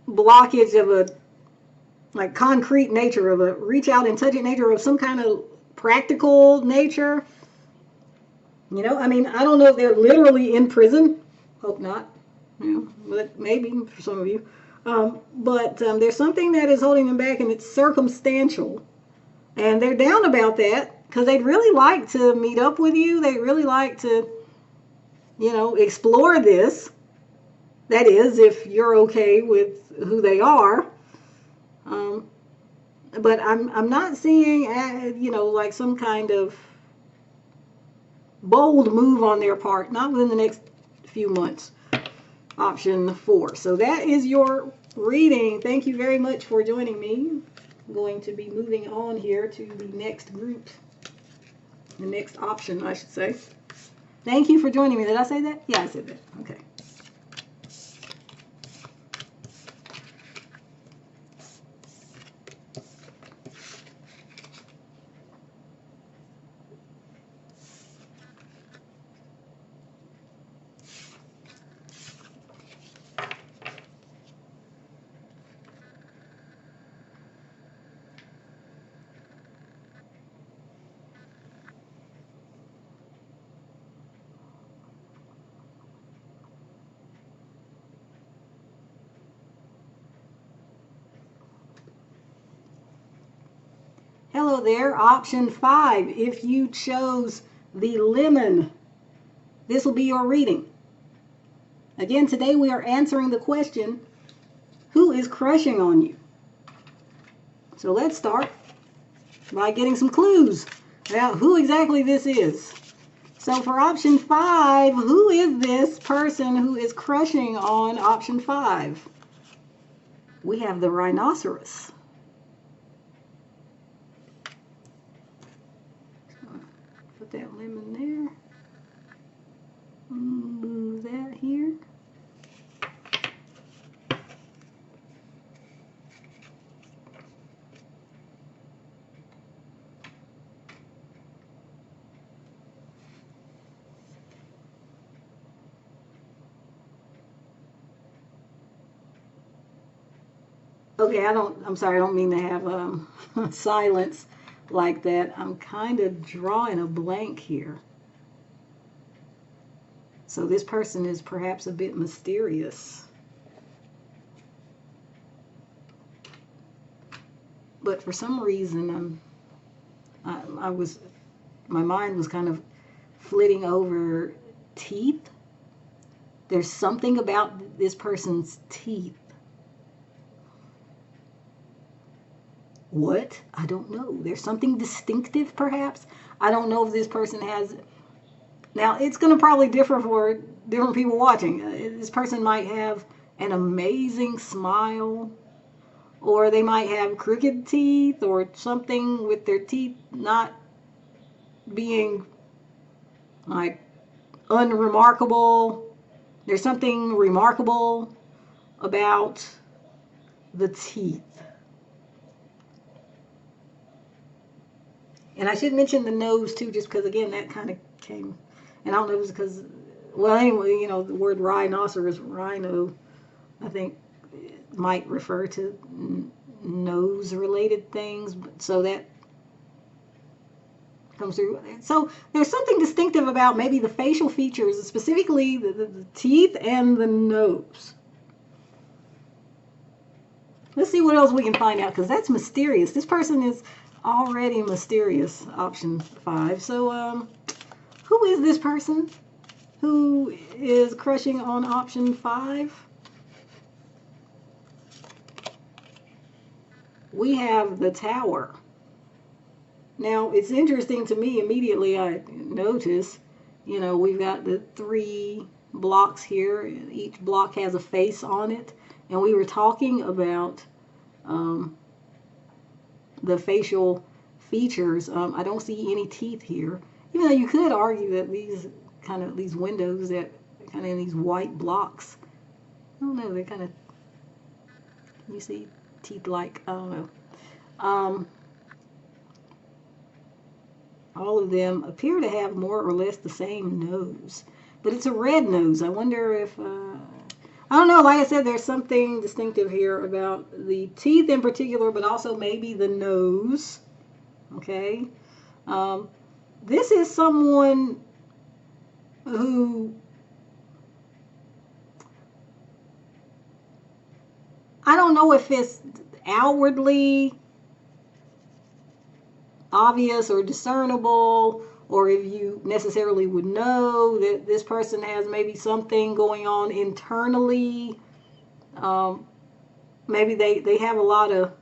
blockage of a, like, concrete nature, of a reach out and touch it nature, of some kind of practical nature. You know, I mean, I don't know if they're literally in prison. Hope not. You know, but maybe for some of you. But there's something that is holding them back, and it's circumstantial. And they're down about that because they'd really like to meet up with you. They'd really like to, you know, explore this. That is, if you're okay with who they are. But I'm not seeing, you know, like some kind of bold move on their part. Not within the next few months. Option 4. So that is your reading. Thank you very much for joining me. I'm going to be moving on here to the next group. The next option, I should say. Thank you for joining me. Did I say that? Yeah, I said that. Okay. Hello there, option 5. If you chose the lemon, this will be your reading. Again, today we are answering the question, who is crushing on you? So let's start by getting some clues about who exactly this is. So for option 5, who is this person who is crushing on option 5? We have the rhinoceros. Put that lemon there. Move that here. Okay, I'm sorry, I don't mean to have silence like that. I'm kind of drawing a blank here. So this person is perhaps a bit mysterious. But for some reason, my mind was kind of flitting over teeth. There's something about this person's teeth. What? I don't know. There's something distinctive, perhaps. I don't know if this person has... Now, it's going to probably differ for different people watching. This person might have an amazing smile, or they might have crooked teeth, or something with their teeth not being, like, unremarkable. There's something remarkable about the teeth. And I should mention the nose, too, just because, again, that kind of came... And I don't know if it was because... Well, anyway, you know, the word rhinoceros, rhino, I think, might refer to nose-related things. So that comes through. So there's something distinctive about maybe the facial features, specifically the teeth and the nose. Let's see what else we can find out, because that's mysterious. This person is already mysterious, option 5. So, who is this person who is crushing on option 5? We have the Tower. Now, it's interesting to me, immediately I notice, you know, we've got the 3 blocks here. Each block has a face on it. And we were talking about the facial features. I don't see any teeth here. Even though you could argue that these windows that kind of in these white blocks, I don't know, they kind of, you see teeth-like, I don't know. All of them appear to have more or less the same nose, but it's a red nose. I wonder if, I don't know, like I said, there's something distinctive here about the teeth in particular, but also maybe the nose. Okay. This is someone who, I don't know if it's outwardly obvious or discernible, or if you necessarily would know that this person has maybe something going on internally. Maybe they have a lot of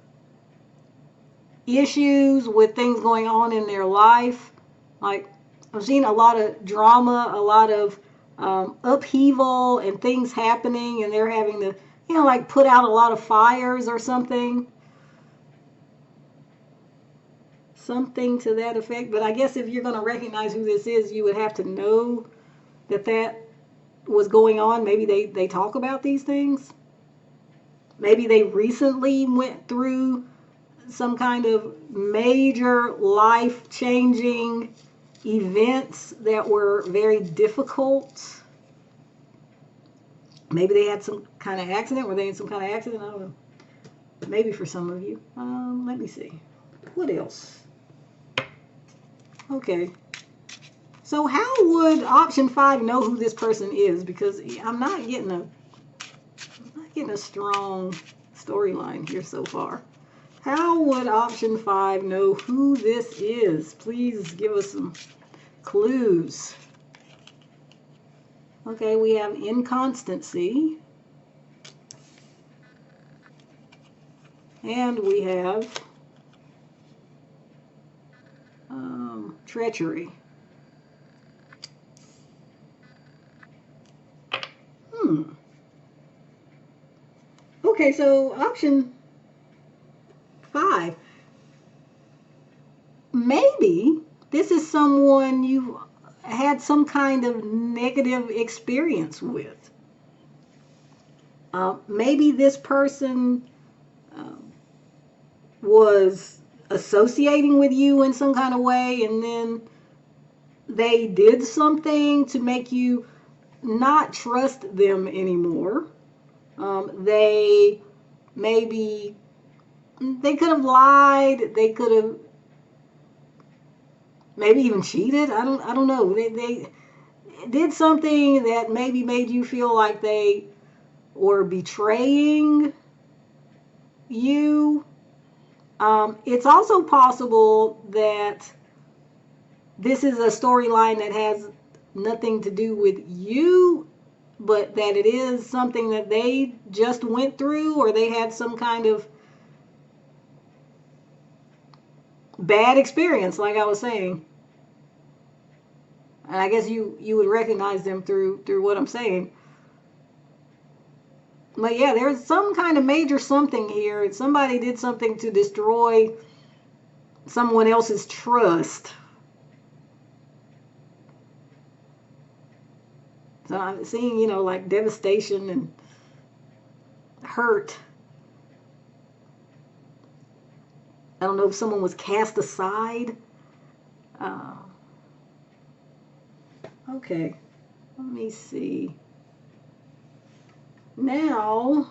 issues with things going on in their life. Like, I've seen a lot of drama, a lot of upheaval and things happening, and they're having to, you know, like put out a lot of fires or something. Something to that effect. But I guess if you're going to recognize who this is, you would have to know that that was going on. Maybe they talk about these things. Maybe they recently went through some kind of major life-changing events that were very difficult. Maybe they had some kind of accident. Were they in some kind of accident? I don't know. Maybe for some of you. Let me see. What else? Okay. So how would option 5 know who this person is? Because I'm not getting a strong storyline here so far. How would option 5 know who this is? Please give us some clues. Okay, we have inconstancy. And we have treachery. Okay, so option 5. Maybe this is someone you had some kind of negative experience with. Maybe this person was associating with you in some kind of way, and then they did something to make you not trust them anymore. They could have lied. They could have maybe even cheated. I don't know. They did something that maybe made you feel like they were betraying you. It's also possible that this is a storyline that has nothing to do with you, but that it is something that they just went through, or they had some kind of bad experience, like I was saying. And I guess you would recognize them through what I'm saying. But yeah, there's some kind of major something here. Somebody did something to destroy someone else's trust. So I'm seeing, you know, like devastation and hurt. I don't know if someone was cast aside. Okay, let me see. Now,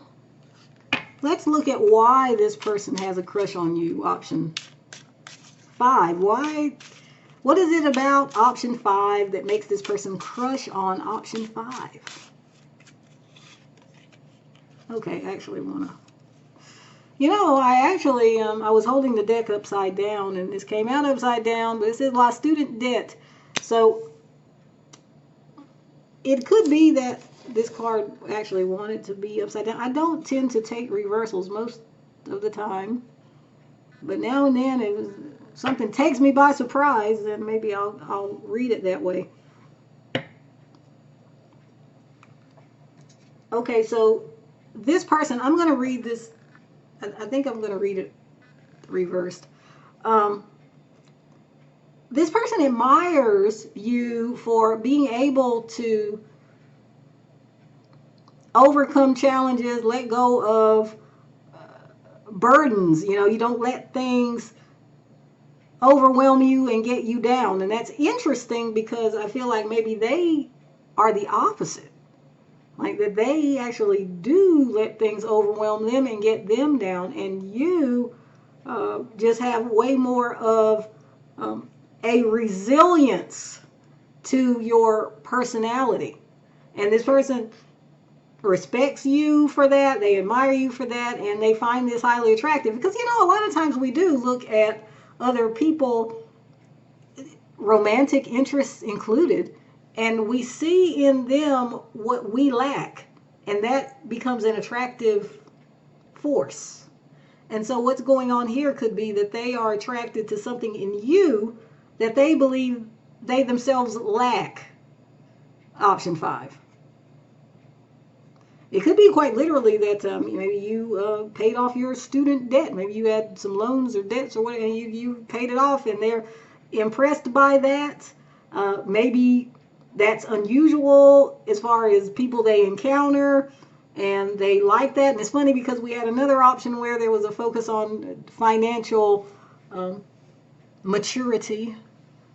let's look at why this person has a crush on you, option 5. Why? What is it about option 5 that makes this person crush on option 5? Okay, I actually want to You know, I actually, I was holding the deck upside down, and this came out upside down, but it says La Student Debt. So it could be that this card actually wanted to be upside down. I don't tend to take reversals most of the time, but now and then it was something takes me by surprise, and maybe I'll read it that way. Okay, so this person, I'm going to read this. I think I'm going to read it reversed. Um, this person admires you for being able to overcome challenges, let go of burdens. You know, you don't let things overwhelm you and get you down. And that's interesting because I feel like maybe they are the opposite. Like that they actually do let things overwhelm them and get them down, and you just have way more of a resilience to your personality. And this person respects you for that, they admire you for that, and they find this highly attractive. Because, you know, a lot of times we do look at other people, romantic interests included, and we see in them what we lack, and that becomes an attractive force. And so what's going on here could be that they are attracted to something in you that they believe they themselves lack. Option 5. It could be quite literally that maybe you paid off your student debt. Maybe you had some loans or debts or whatever, and you paid it off, and they're impressed by that. Maybe that's unusual as far as people they encounter, and they like that. And it's funny because we had another option where there was a focus on financial maturity,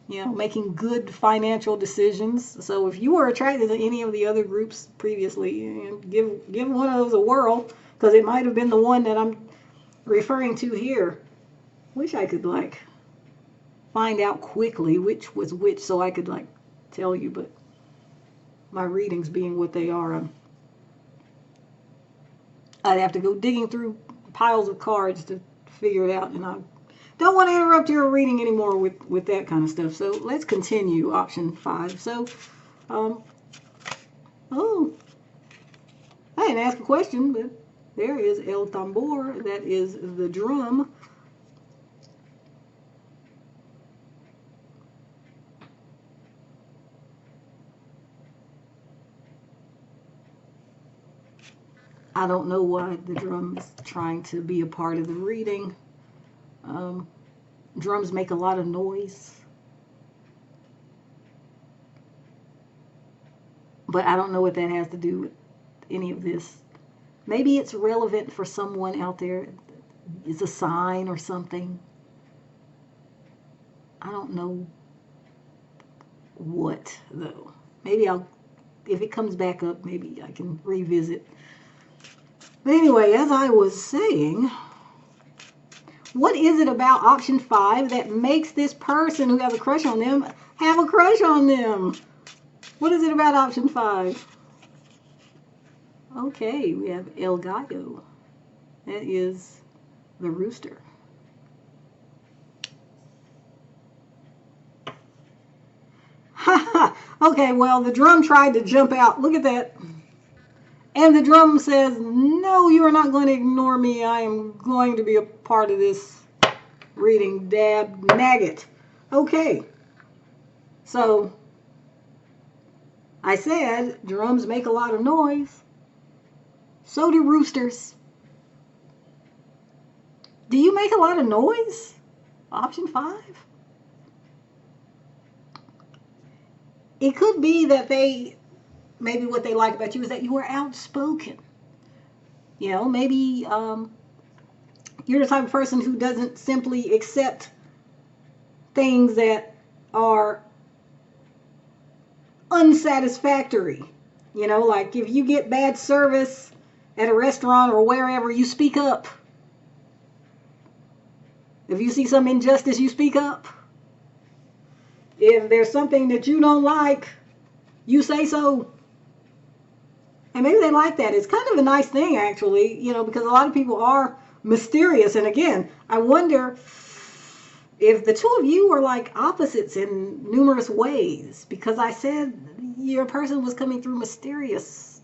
you know, making good financial decisions. So if you were attracted to any of the other groups previously, give one of those a whirl, because it might have been the one that I'm referring to here. Wish I could like find out quickly which was which so I could like tell you, but my readings being what they are, I'd have to go digging through piles of cards to figure it out, and I don't want to interrupt your reading anymore with that kind of stuff. So let's continue. Option 5. So, oh, I didn't ask a question, but there is El Tambor. That is the drum. I don't know why the drum is trying to be a part of the reading. Drums make a lot of noise, but I don't know what that has to do with any of this. Maybe it's relevant for someone out there. It's a sign or something. I don't know what, though. Maybe if it comes back up, maybe I can revisit. But anyway, as I was saying, what is it about option 5 that makes this person who has a crush on them have a crush on them? What is it about option 5? Okay, we have El Gallo. That is the rooster. Okay, well, the drum tried to jump out. Look at that. And the drum says, no, you are not going to ignore me. I am going to be a part of this reading. Dab nagget. Okay. So, I said drums make a lot of noise. So do roosters. Do you make a lot of noise? Option 5. It could be that maybe what they like about you is that you are outspoken. You know, maybe you're the type of person who doesn't simply accept things that are unsatisfactory. You know, like if you get bad service at a restaurant or wherever, you speak up. If you see some injustice, you speak up. If there's something that you don't like, you say so. And maybe they like that. It's kind of a nice thing, actually, you know, because a lot of people are mysterious. And again, I wonder if the two of you are like opposites in numerous ways, because I said your person was coming through mysterious,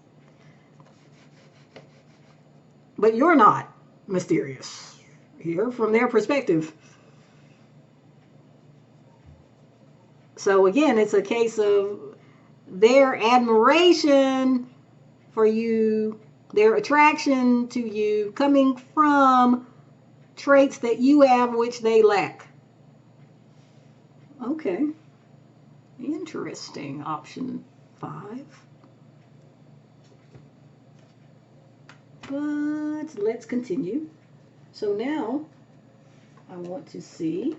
but you're not mysterious here from their perspective. So again, it's a case of their admiration for you, their attraction to you coming from traits that you have which they lack. Okay. Interesting. Option 5. But let's continue. So now I want to see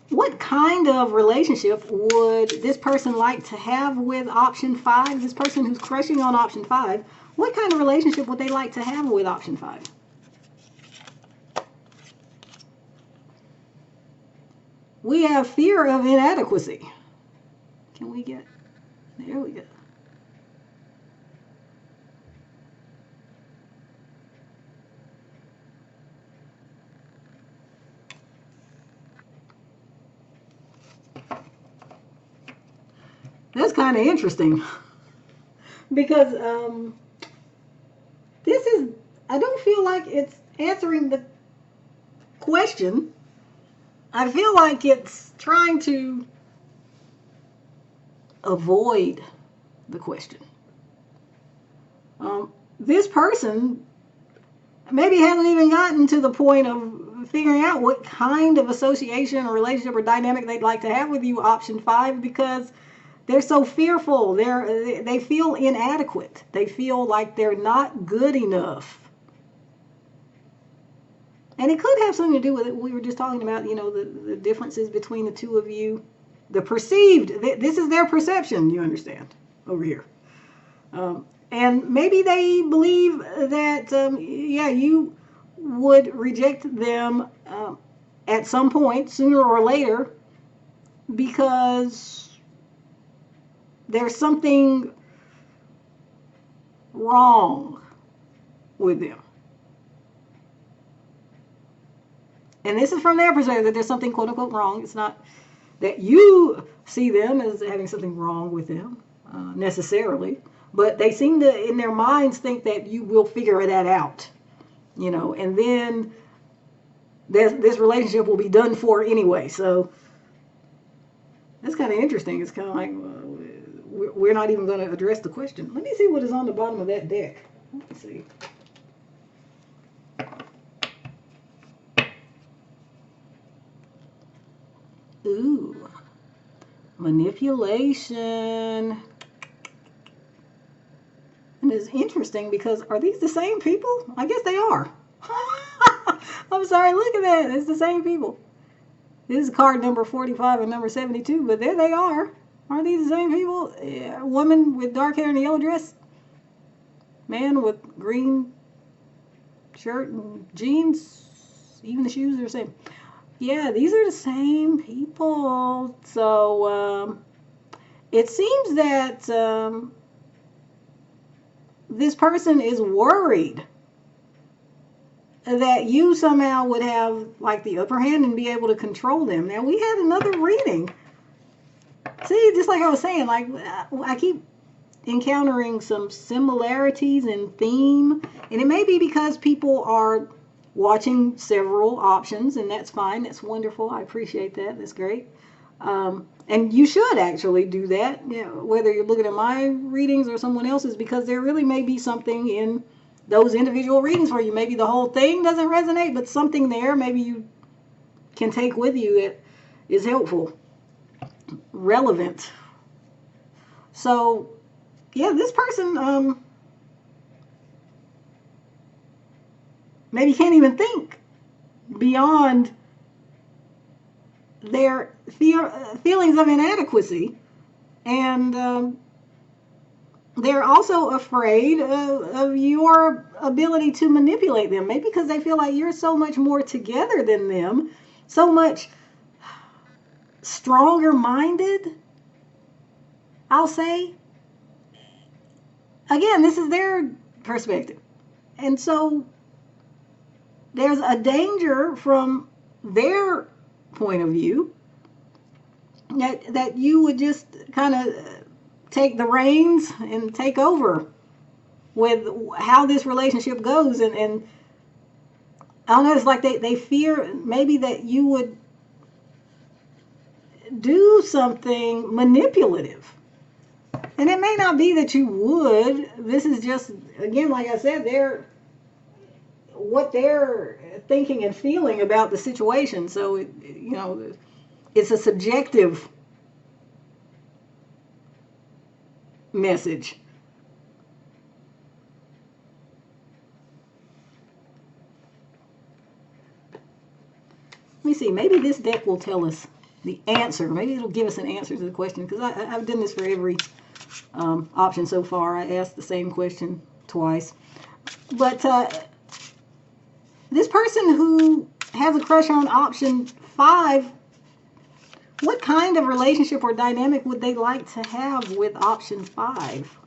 what kind of relationship would this person like to have with option 5? This person who's crushing on option 5, what kind of relationship would they like to have with option 5? We have fear of inadequacy. Can we get, there we go. That's kind of interesting because this is, I don't feel like it's answering the question. I feel like it's trying to avoid the question. This person maybe hasn't even gotten to the point of figuring out what kind of association or relationship or dynamic they'd like to have with you, option 5, because they're so fearful. They feel inadequate. They feel like they're not good enough. And it could have something to do with it. We were just talking about, the differences between the two of you. The perceived, this is their perception, you understand, over here. And maybe they believe that, you would reject them at some point, sooner or later, because there's something wrong with them. And this is from their perspective, that there's something quote unquote wrong. It's not that you see them as having something wrong with them necessarily, but they seem to, in their minds, think that you will figure that out, and then this relationship will be done for anyway. So that's kind of interesting. It's kind of like we're not even going to address the question. Let me see what is on the bottom of that deck. Let's see. Ooh, manipulation. And it's interesting because are these the same people? I guess they are. I'm sorry, look at that. It's the same people. This is card number 45 and number 72, but there they are. Are these the same people? Yeah, woman with dark hair and a yellow dress. Man with green shirt and jeans. Even the shoes are the same. Yeah, these are the same people. So it seems that this person is worried that you somehow would have like the upper hand and be able to control them. Now, we had another reading. See, just like I was saying, like I keep encountering some similarities in theme, and it may be because people are watching several options, and that's fine. That's wonderful. I appreciate that. That's great. And you should actually do that, whether you're looking at my readings or someone else's, because there really may be something in those individual readings for you. Maybe the whole thing doesn't resonate, but something there maybe you can take with you that is helpful, relevant. So, yeah, this person maybe can't even think beyond their feelings of inadequacy, and they're also afraid of your ability to manipulate them, maybe because they feel like you're so much more together than them, so much stronger minded, I'll say, again, this is their perspective. And so there's a danger from their point of view that you would just kind of take the reins and take over with how this relationship goes. And I don't know, it's like they fear maybe that you would do something manipulative. And it may not be that you would. This is just, again, like I said, what they're thinking and feeling about the situation. So, it's a subjective message. Let me see. Maybe this deck will tell us the answer. Maybe it'll give us an answer to the question, because I've done this for every option so far. I asked the same question twice. But this person who has a crush on option 5, what kind of relationship or dynamic would they like to have with option 5?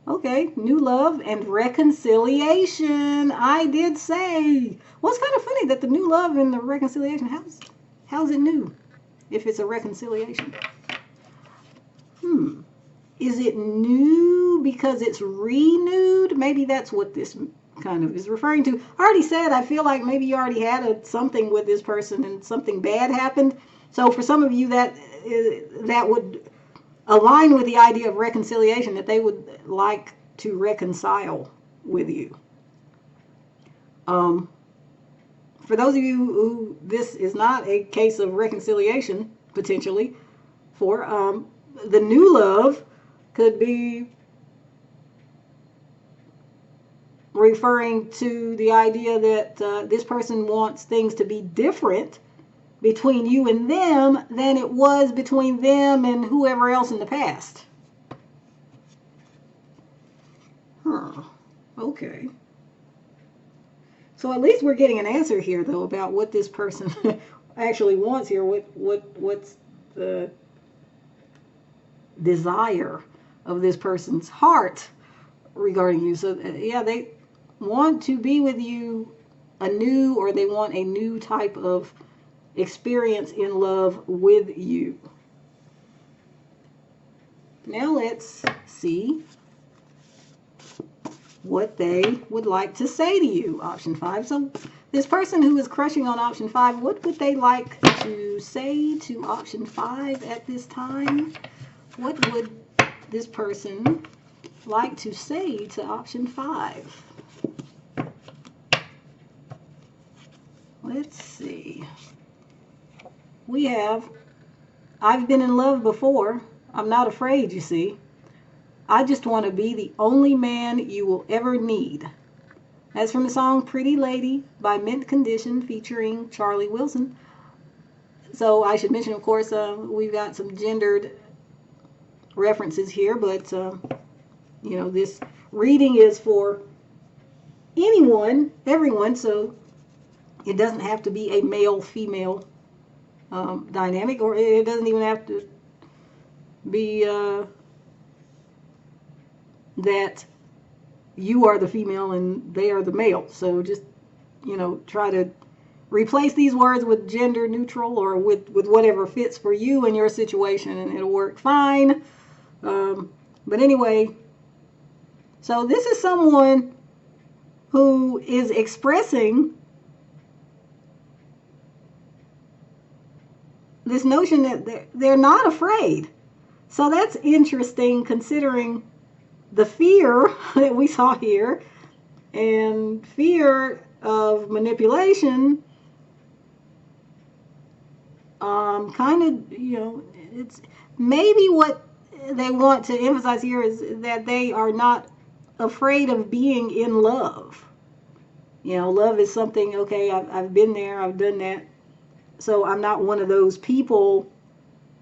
Okay, new love and reconciliation. I did say. Well, it's kind of funny that the new love and the reconciliation, how's it new if it's a reconciliation? Is it new because it's renewed? Maybe that's what this kind of is referring to. I already said I feel like maybe you already had something with this person and something bad happened. So for some of you that would align with the idea of reconciliation, that they would like to reconcile with you. For those of you who this is not a case of reconciliation, potentially, for the new love could be referring to the idea that this person wants things to be different between you and them than it was between them and whoever else in the past. Okay. So at least we're getting an answer here, though, about what this person actually wants here. What's the desire of this person's heart regarding you? So yeah, they want to be with you anew, or they want a new type of experience in love with you. Now let's see what they would like to say to you, option 5. So this person who is crushing on option 5, what would they like to say to option 5 at this time? What would this person like to say to option 5? Let's see. We have, I've been in love before. I'm not afraid, you see. I just want to be the only man you will ever need. That's from the song Pretty Lady by Mint Condition featuring Charlie Wilson. So I should mention, of course, we've got some gendered references here, but, this reading is for anyone, everyone, so it doesn't have to be a male-female dynamic, or it doesn't even have to be that you are the female and they are the male. So just, try to replace these words with gender neutral or with whatever fits for you and your situation, and it'll work fine. But anyway, so this is someone who is expressing this notion that they're not afraid. So that's interesting, considering the fear that we saw here, and fear of manipulation. Kind of, it's maybe what they want to emphasize here is that they are not afraid of being in love. Love is something, okay, I've been there, I've done that. So I'm not one of those people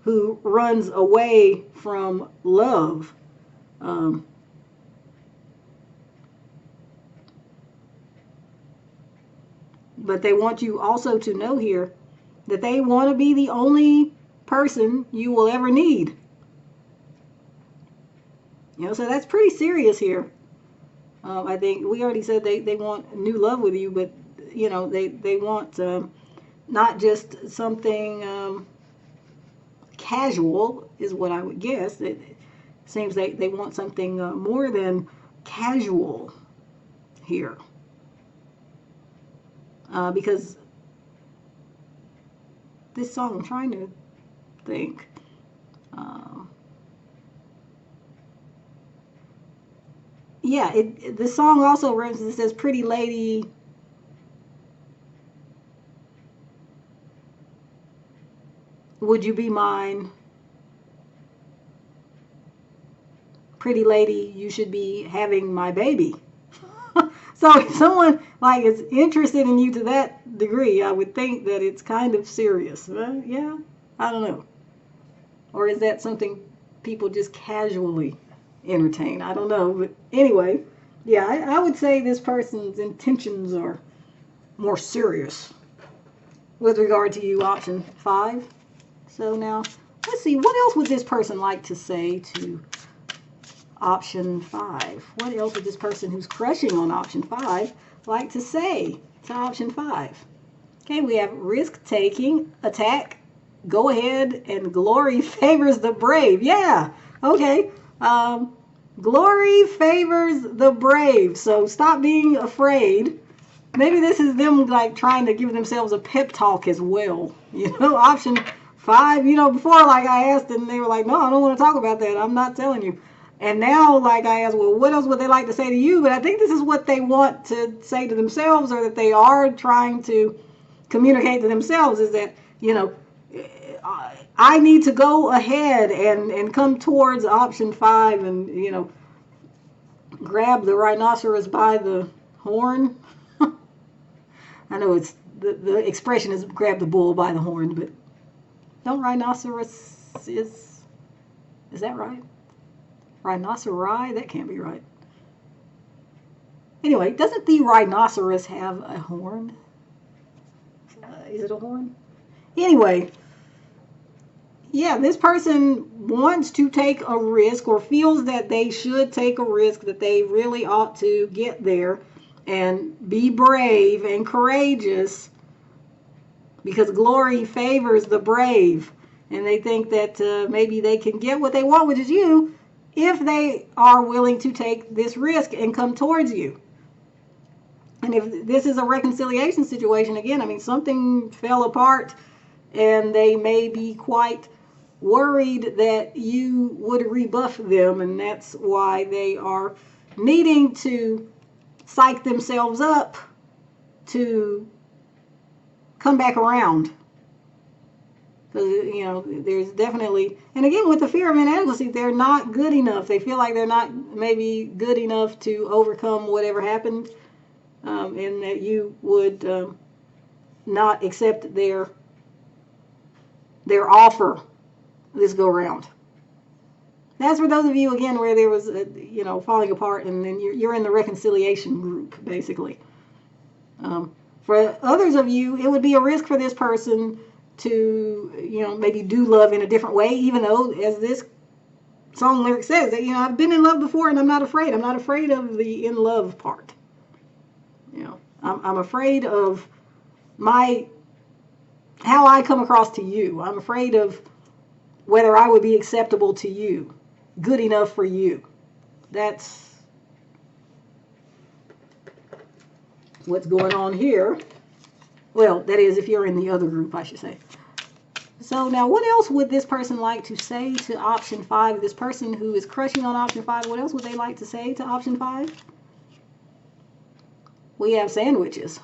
who runs away from love. But they want you also to know here that they want to be the only person you will ever need. So that's pretty serious here. I think we already said they want new love with you, but they want not just something casual, is what I would guess. It seems they want something more than casual here, because this song, I'm trying to think. Yeah, the song also references, it says, "Pretty lady, would you be mine? Pretty lady, you should be having my baby." So if someone like is interested in you to that degree, I would think that it's kind of serious. Yeah, I don't know. Or is that something people just casually entertain? I don't know. But anyway, yeah, I would say this person's intentions are more serious with regard to you, option 5. So now, let's see, what else would this person like to say to option 5? What else would this person who's crushing on option 5 like to say to option 5? Okay, we have risk-taking, attack, go ahead, and glory favors the brave. Yeah, okay. Glory favors the brave. So stop being afraid. Maybe this is them like trying to give themselves a pep talk as well. Option 5, before like I asked and they were like, no, I don't want to talk about that. I'm not telling you. And now like I asked, well, what else would they like to say to you? But I think this is what they want to say to themselves, or that they are trying to communicate to themselves, is that, I need to go ahead and come towards option 5 and, grab the rhinoceros by the horn. I know it's the expression is grab the bull by the horn, but don't rhinoceros is that right? Rhinoceri? That can't be right. Anyway, doesn't the rhinoceros have a horn? Is it a horn? Anyway, yeah, this person wants to take a risk, or feels that they should take a risk, that they really ought to get there and be brave and courageous, because glory favors the brave. And they think that maybe they can get what they want, which is you, if they are willing to take this risk and come towards you. And if this is a reconciliation situation, again, I mean, something fell apart and they may be quite worried that you would rebuff them, and that's why they are needing to psych themselves up to come back around. Because, there's definitely, and again, with the fear of inadequacy, they're not good enough. They feel like they're not maybe good enough to overcome whatever happened, and that you would not accept their offer this go round. That's for those of you, again, where there was falling apart, and then you're in the reconciliation group, basically. For others of you, it would be a risk for this person to maybe do love in a different way, even though, as this song lyric says, that I've been in love before and I'm not afraid of the in love part. I'm afraid of how I come across to you. I'm afraid of whether I would be acceptable to you, good enough for you. That's what's going on here. Well, that is, if you're in the other group, I should say. So now, what else would this person like to say to option 5? This person who is crushing on option 5, what else would they like to say to option 5? We have sandwiches.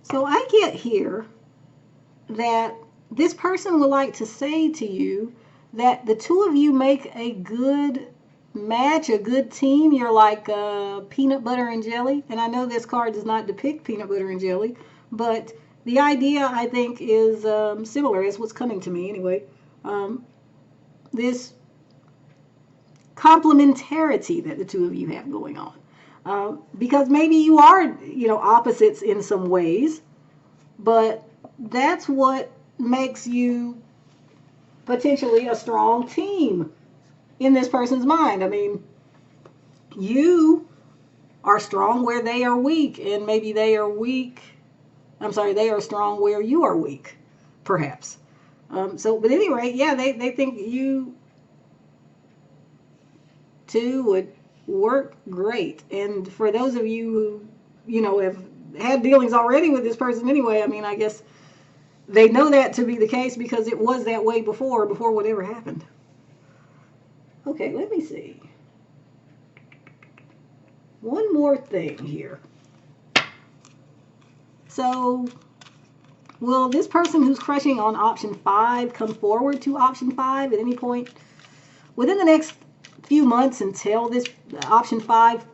So I get here that this person would like to say to you that the two of you make a good match, a good team. You're like peanut butter and jelly. And I know this card does not depict peanut butter and jelly, but the idea, I think, is similar. Is what's coming to me anyway. This complementarity that the two of you have going on. Because maybe you are, opposites in some ways, but that's what makes you potentially a strong team in this person's mind. I mean, you are strong where they are weak, and maybe they are weak. I'm sorry, they are strong where you are weak, perhaps. But at any rate, yeah, they think you two would work great. And for those of you who, have had dealings already with this person anyway, I mean, I guess they know that to be the case because it was that way before whatever happened. Okay, let me see. One more thing here. So, will this person who's crushing on option 5 come forward to option 5 at any point within the next few months and tell this option 5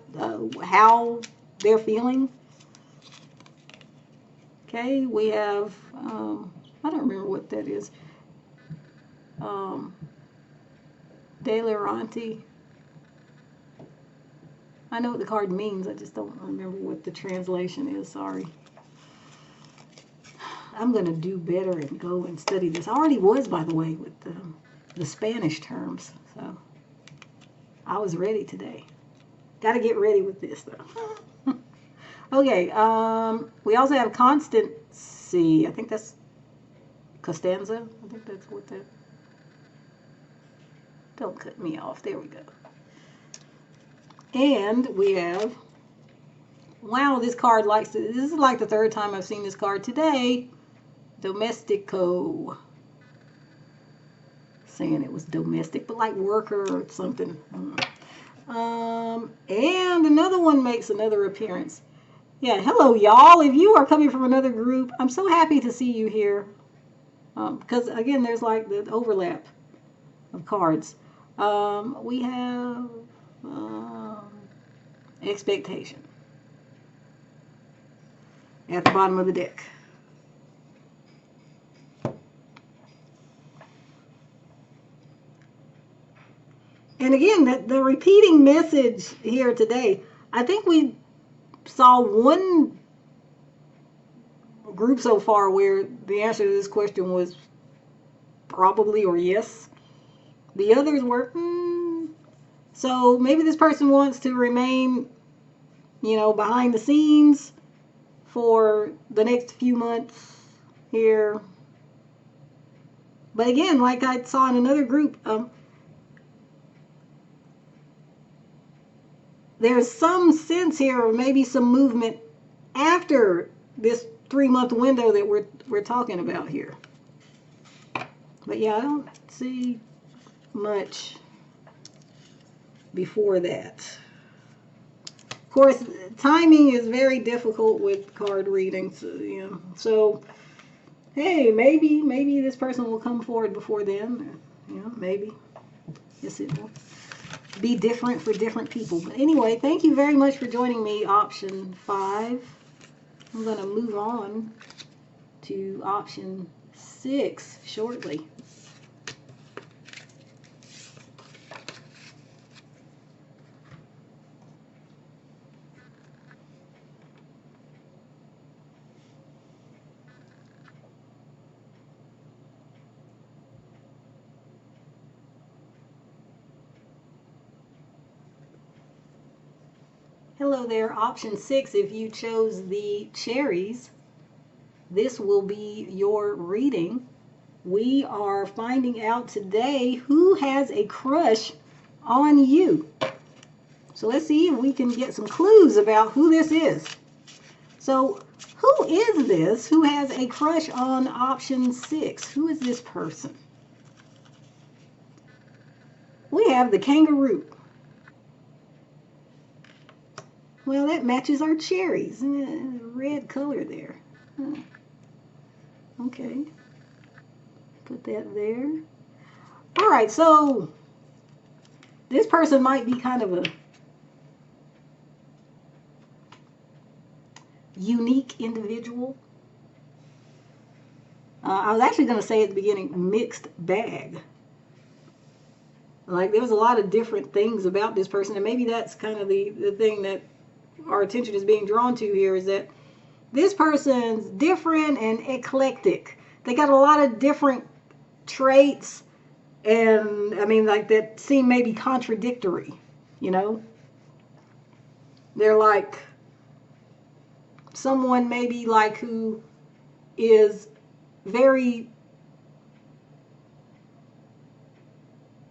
how they're feeling? Okay, we have, I don't remember what that is. Deliranti. I know what the card means, I just don't remember what the translation is, sorry. I'm going to do better and go and study this. I already was, by the way, with the Spanish terms, so I was ready today. Got to get ready with this, though. Okay, we also have constancy. I think that's Costanza. I think that's what that... Don't cut me off. There we go. And we have... Wow, this card likes to... This is like the third time I've seen this card today. Domestico. Saying it was domestic, but like worker or something. And another one makes another appearance. Yeah, hello, y'all. If you are coming from another group, I'm so happy to see you here. Because, again, there's like the overlap of cards. We have expectation at the bottom of the deck. And again, the repeating message here today, I think we saw one group so far where the answer to this question was probably or yes. The others were, So maybe this person wants to remain, behind the scenes for the next few months here. But again, like I saw in another group, there's some sense here of maybe some movement after this 3-month window that we're talking about here. But yeah, I don't see much before that. Of course, timing is very difficult with card readings, So, hey, maybe this person will come forward before then. Maybe. Yes, it will be different for different people. But anyway, thank you very much for joining me, option 5. I'm going to move on to option 6 shortly. Hello there, option 6. If you chose the cherries, this will be your reading. We are finding out today who has a crush on you. So let's see if we can get some clues about who this is. So who is this who has a crush on option 6? Who is this person? We have the kangaroo. Well, that matches our cherries. Red color there. Okay. Put that there. All right, so this person might be kind of a unique individual. I was actually going to say at the beginning, mixed bag. Like, there was a lot of different things about this person, and maybe that's kind of the thing that our attention is being drawn to here is that this person's different and eclectic. They got a lot of different traits, and I mean, like, that seem maybe contradictory, you know? They're like someone maybe like who is very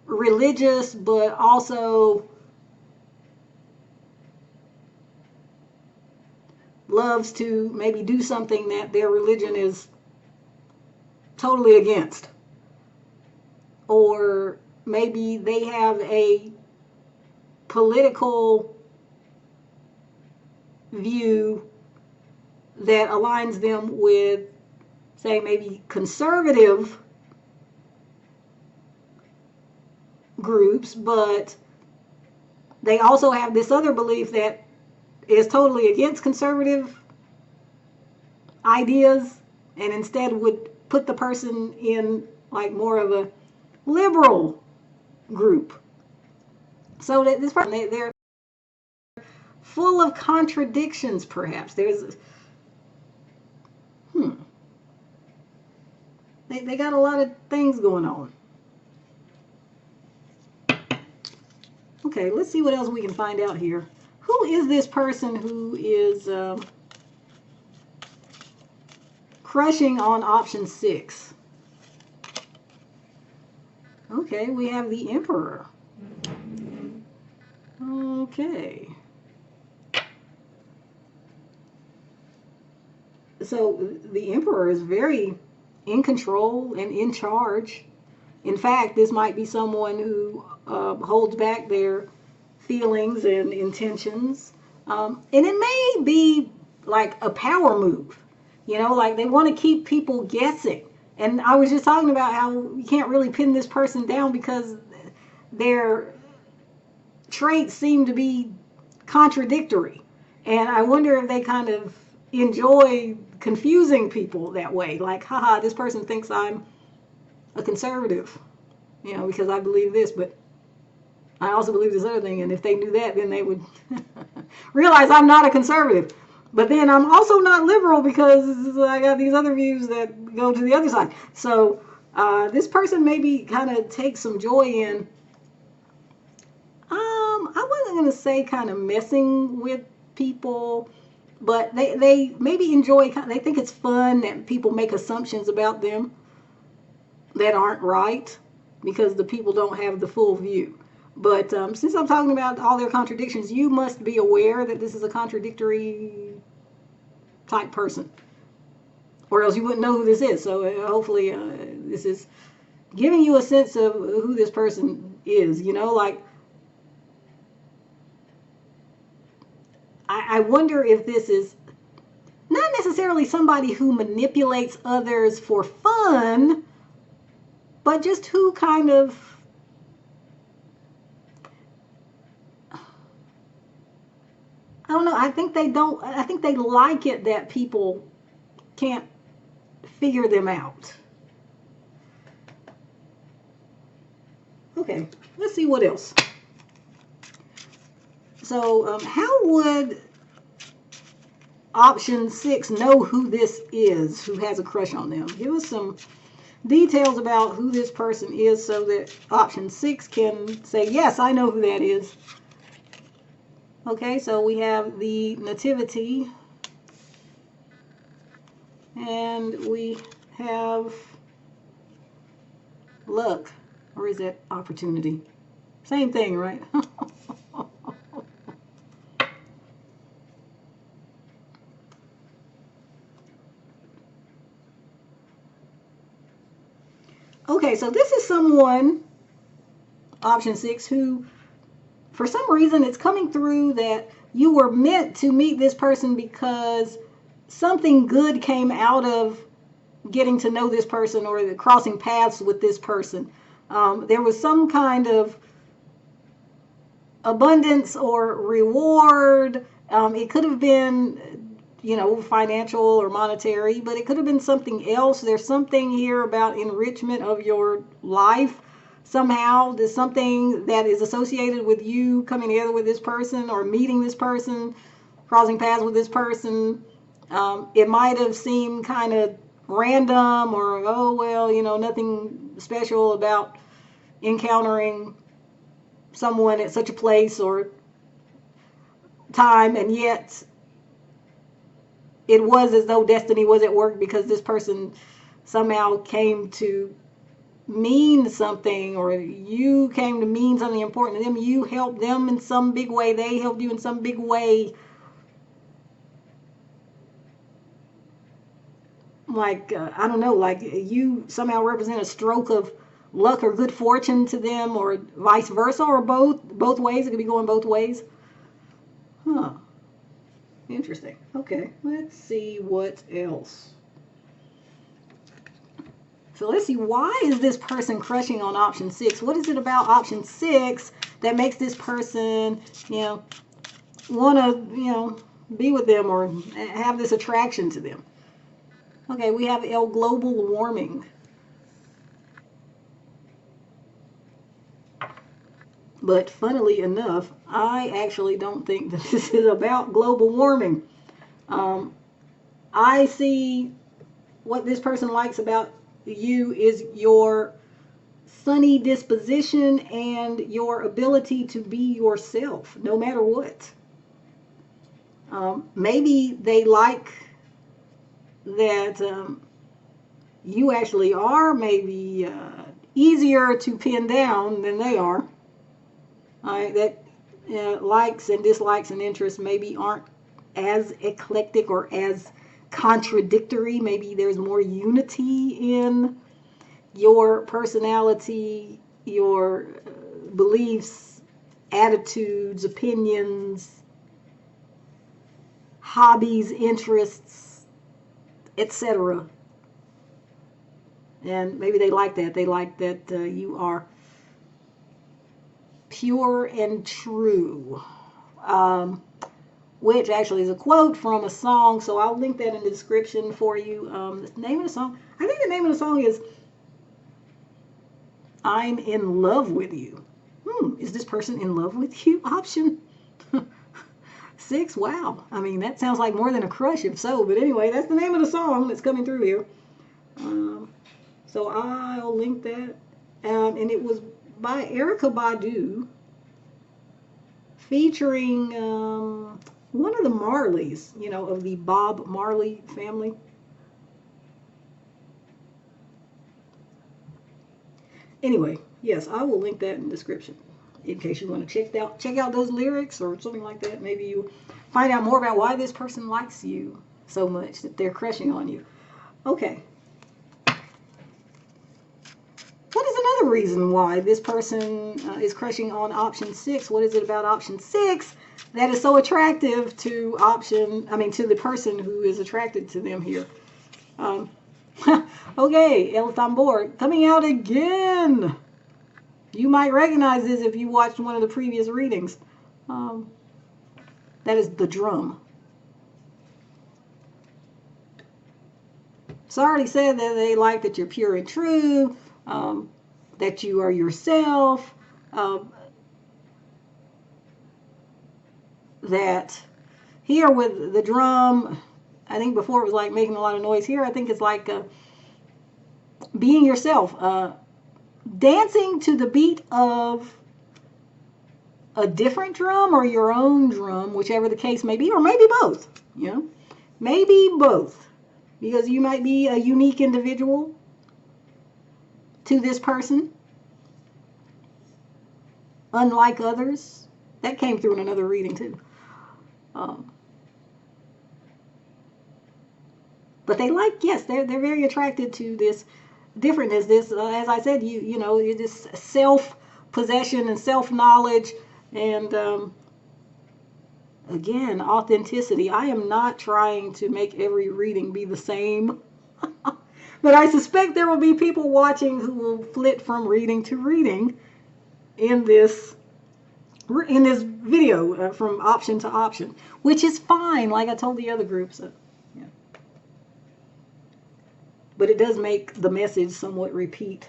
religious, but also loves to maybe do something that their religion is totally against. Or maybe they have a political view that aligns them with, say, maybe conservative groups, but they also have this other belief that is totally against conservative ideas, and instead would put the person in like more of a liberal group. So that this person, they're full of contradictions, perhaps. There's they got a lot of things going on. Okay, let's see what else we can find out here. Who is this person who is crushing on option 6? Okay, we have the Emperor. Okay. So the Emperor is very in control and in charge. In fact, this might be someone who holds back their feelings and intentions. And it may be like a power move. You know, like they want to keep people guessing. And I was just talking about how you can't really pin this person down because their traits seem to be contradictory. And I wonder if they kind of enjoy confusing people that way. Like, haha, this person thinks I'm a conservative, you know, because I believe this, but I also believe this other thing. And if they knew that, then they would realize I'm not a conservative. But then I'm also not liberal because I got these other views that go to the other side. So this person maybe kind of takes some joy in, I wasn't going to say kind of messing with people, but they maybe enjoy, they think it's fun that people make assumptions about them that aren't right because the people don't have the full view. But since I'm talking about all their contradictions, you must be aware that this is a contradictory type person, or else you wouldn't know who this is. So hopefully this is giving you a sense of who this person is. You know, like I wonder if this is not necessarily somebody who manipulates others for fun, but just who kind of I don't know. I think they like it that people can't figure them out. Okay, let's see what else. So, how would option 6 know who this is, who has a crush on them? Give us some details about who this person is so that option 6 can say, yes, I know who that is. Okay, so we have the nativity, and we have luck, or is that opportunity? Same thing, right? Okay, so this is someone, option 6, who for some reason it's coming through that you were meant to meet this person because something good came out of getting to know this person or crossing paths with this person. There was some kind of abundance or reward. It could have been, you know, financial or monetary, but it could have been something else. There's something here about enrichment of your life. Somehow there's something that is associated with you coming together with this person or meeting this person. crossing paths with this person. It might have seemed kind of random, or, oh, well, nothing special about encountering someone at such a place or time, and yet it was as though destiny was at work, because this person somehow came to mean something, or you came to mean something important to them. You helped them in some big way. They helped you in some big way. Like, I don't know, like you somehow represent a stroke of luck or good fortune to them, or vice versa, or both ways. It could be going both ways. Huh. Interesting. Okay, let's see what else. So let's see, why is this person crushing on option 6? What is it about option 6 that makes this person, want to, be with them or have this attraction to them? Okay, we have global warming. But funnily enough, I actually don't think that this is about global warming. I see what this person likes about you is your sunny disposition and your ability to be yourself, no matter what. Maybe they like that you actually are maybe easier to pin down than they are. That likes and dislikes and interests maybe aren't as eclectic or as contradictory. Maybe there's more unity in your personality, your beliefs, attitudes, opinions, hobbies, interests, etc. And maybe they like that. They like that you are pure and true. Which actually is a quote from a song, so I'll link that in the description for you. The name of the song, I think the name of the song is I'm in Love with You. Is this person in love with you? Option 6. Wow. I mean, that sounds like more than a crush, if so. But anyway, that's the name of the song that's coming through here. So I'll link that. And it was by Erykah Badu, featuring one of the Marleys, of the Bob Marley family. Anyway, yes, I will link that in the description in case you want to check out those lyrics or something like that. Maybe you find out more about why this person likes you so much that they're crushing on you. Okay. What is another reason why this person is crushing on option 6? What is it about option 6 that is so attractive to the person who is attracted to them here? Okay, El Tambor coming out again. You might recognize this if you watched one of the previous readings. That is the drum. So I already said that they like that you're pure and true, that you are yourself, that here with the drum, I think before it was like making a lot of noise. Here I think it's like being yourself, dancing to the beat of a different drum or your own drum, whichever the case may be, or maybe both, maybe both, because you might be a unique individual to this person, unlike others. That came through in another reading too. But they they're very attracted to this differentness. This, as I said, you're this self-possession and self-knowledge, and again, authenticity. I am not trying to make every reading be the same, but I suspect there will be people watching who will flit from reading to reading in this video, from option to option, which is fine, like I told the other groups. Yeah. But it does make the message somewhat repeat,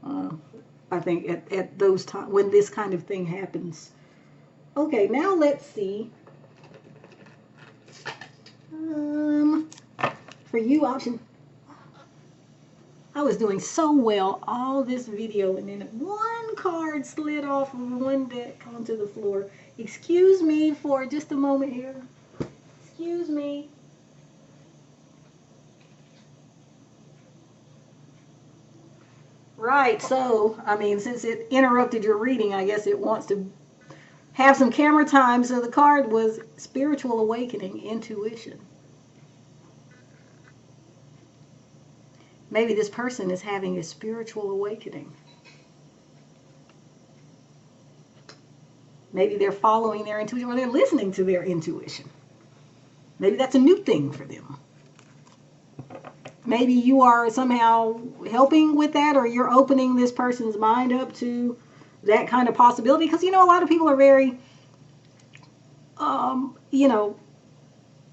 I think, at those times when this kind of thing happens. Okay, now let's see For you, option. I was doing so well all this video, and then one card slid off of one deck onto the floor. Excuse me for just a moment here. Excuse me. Right, so, I mean, since it interrupted your reading, I guess it wants to have some camera time. So the card was Spiritual Awakening, Intuition. Maybe this person is having a spiritual awakening. Maybe they're following their intuition, or they're listening to their intuition. Maybe that's a new thing for them. Maybe you are somehow helping with that, or you're opening this person's mind up to that kind of possibility. Because, you know, a lot of people are very, you know,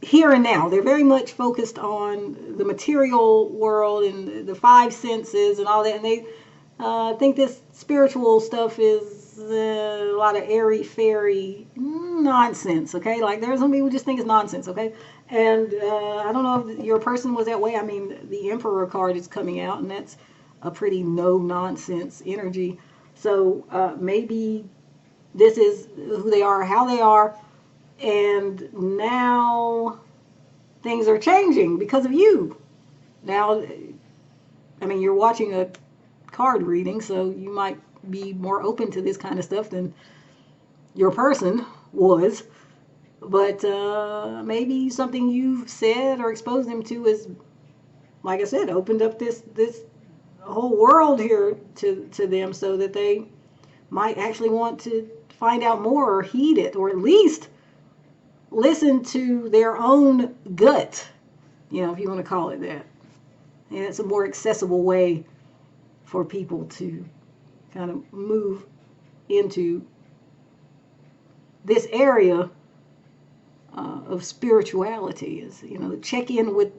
here and now. They're very much focused on the material world and the five senses and all that. And they think this spiritual stuff is a lot of airy fairy nonsense, okay? Like, there's some people who just think it's nonsense, okay? And I don't know if your person was that way. I mean, the Emperor card is coming out, and that's a pretty no-nonsense energy. So maybe this is who they are, how they are, and now things are changing because of you. Now, I mean, you're watching a card reading, so you might be more open to this kind of stuff than your person was. But maybe something you've said or exposed them to is, like I said, opened up this whole world here to them, so that they might actually want to find out more or heed it, or at least listen to their own gut, you know, if you want to call it that. And it's a more accessible way for people to kind of move into this area of spirituality, is, you know, check in with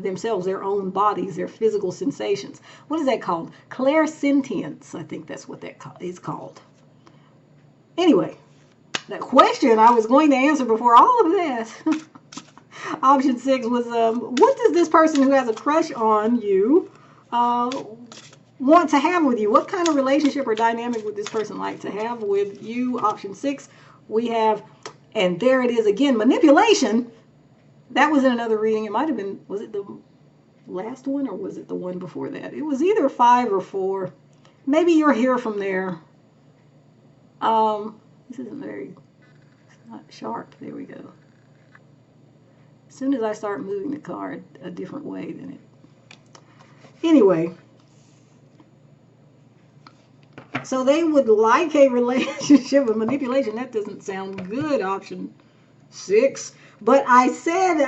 themselves, their own bodies, their physical sensations. What is that called? Clairsentience, I think that's what that is called. Anyway, that question I was going to answer before all of that. Option 6 was, what does this person who has a crush on you want to have with you? What kind of relationship or dynamic would this person like to have with you? Option 6, we have, and there it is again, manipulation. That was in another reading. It might have been, was it the last one, or was it the one before that? It was either 5 or 4. Maybe you're here from there. This isn't very, it's not sharp. There we go. As soon as I start moving the card a different way, then it... Anyway. So they would like a relationship with manipulation. That doesn't sound good, option 6. But I said,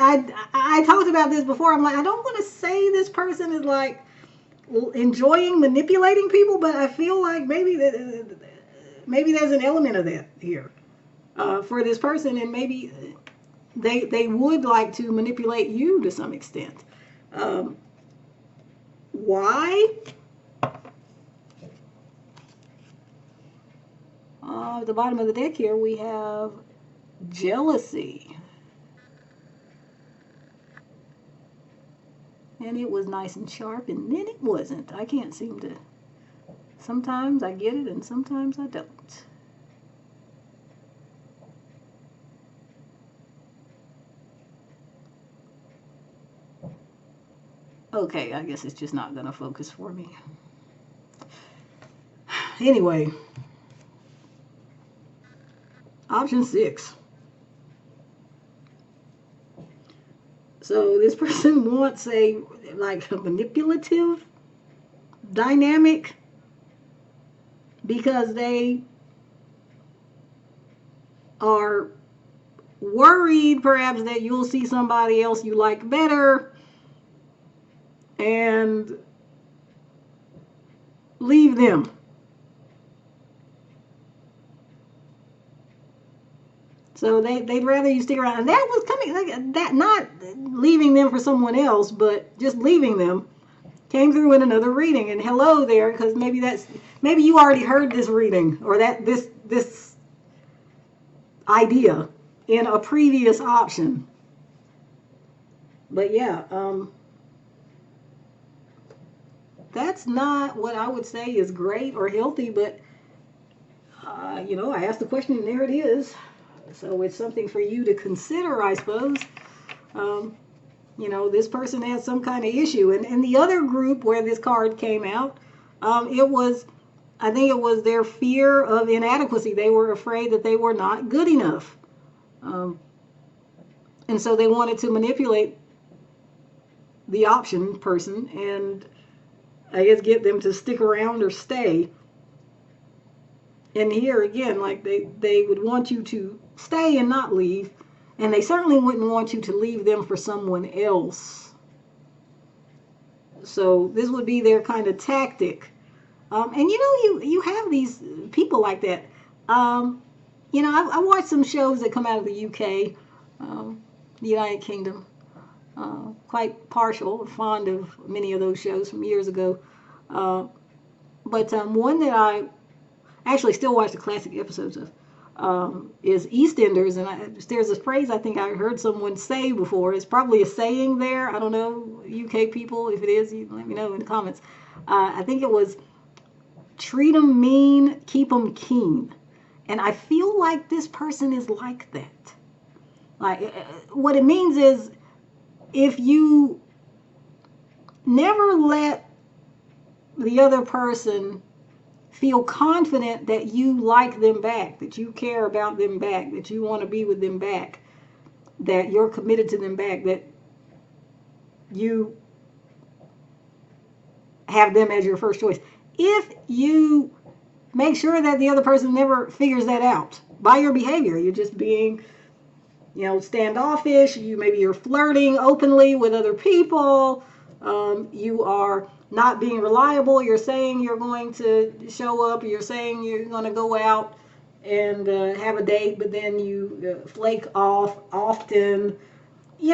I talked about this before. I'm like, I don't want to say this person is like enjoying manipulating people, but I feel like maybe there's an element of that here for this person, and maybe they would like to manipulate you to some extent. Why? At the bottom of the deck here, we have jealousy. And it was nice and sharp, and then it wasn't. I can't seem to... Sometimes I get it, and sometimes I don't. Okay, I guess it's just not going to focus for me. Anyway. Option 6. So this person wants a manipulative dynamic because they are worried perhaps that you'll see somebody else you like better and leave them. So they'd rather you stick around. And that was coming, like that, not leaving them for someone else, but just leaving them, came through in another reading. And hello there, because maybe you already heard this reading, or this idea in a previous option. But yeah, that's not what I would say is great or healthy. But I asked the question, and there it is. So it's something for you to consider, I suppose. Um, this person has some kind of issue. And in the other group where this card came out, it was, I think it was their fear of inadequacy. They were afraid that they were not good enough. Um, and so they wanted to manipulate the option person and I guess get them to stick around or stay. And here again, like they would want you to stay and not leave. And they certainly wouldn't want you to leave them for someone else. So this would be their kind of tactic. And you have these people like that. I watched some shows that come out of the UK, the United Kingdom. Quite partial, fond of many of those shows from years ago. But one that I actually still watch the classic episodes of is EastEnders, and there's a phrase I think I heard someone say before. It's probably a saying there. I don't know, UK people. If it is, you let me know in the comments. I think it was treat 'em mean, keep 'em keen. And I feel like this person is like that. Like, what it means is if you never let the other person feel confident that you like them back, that you care about them back, that you want to be with them back, that you're committed to them back, that you have them as your first choice. If you make sure that the other person never figures that out by your behavior, you're just being, standoffish, maybe you're flirting openly with other people, you are not being reliable, you're saying you're going to show up, you're saying you're going to go out and have a date, but then you flake off often,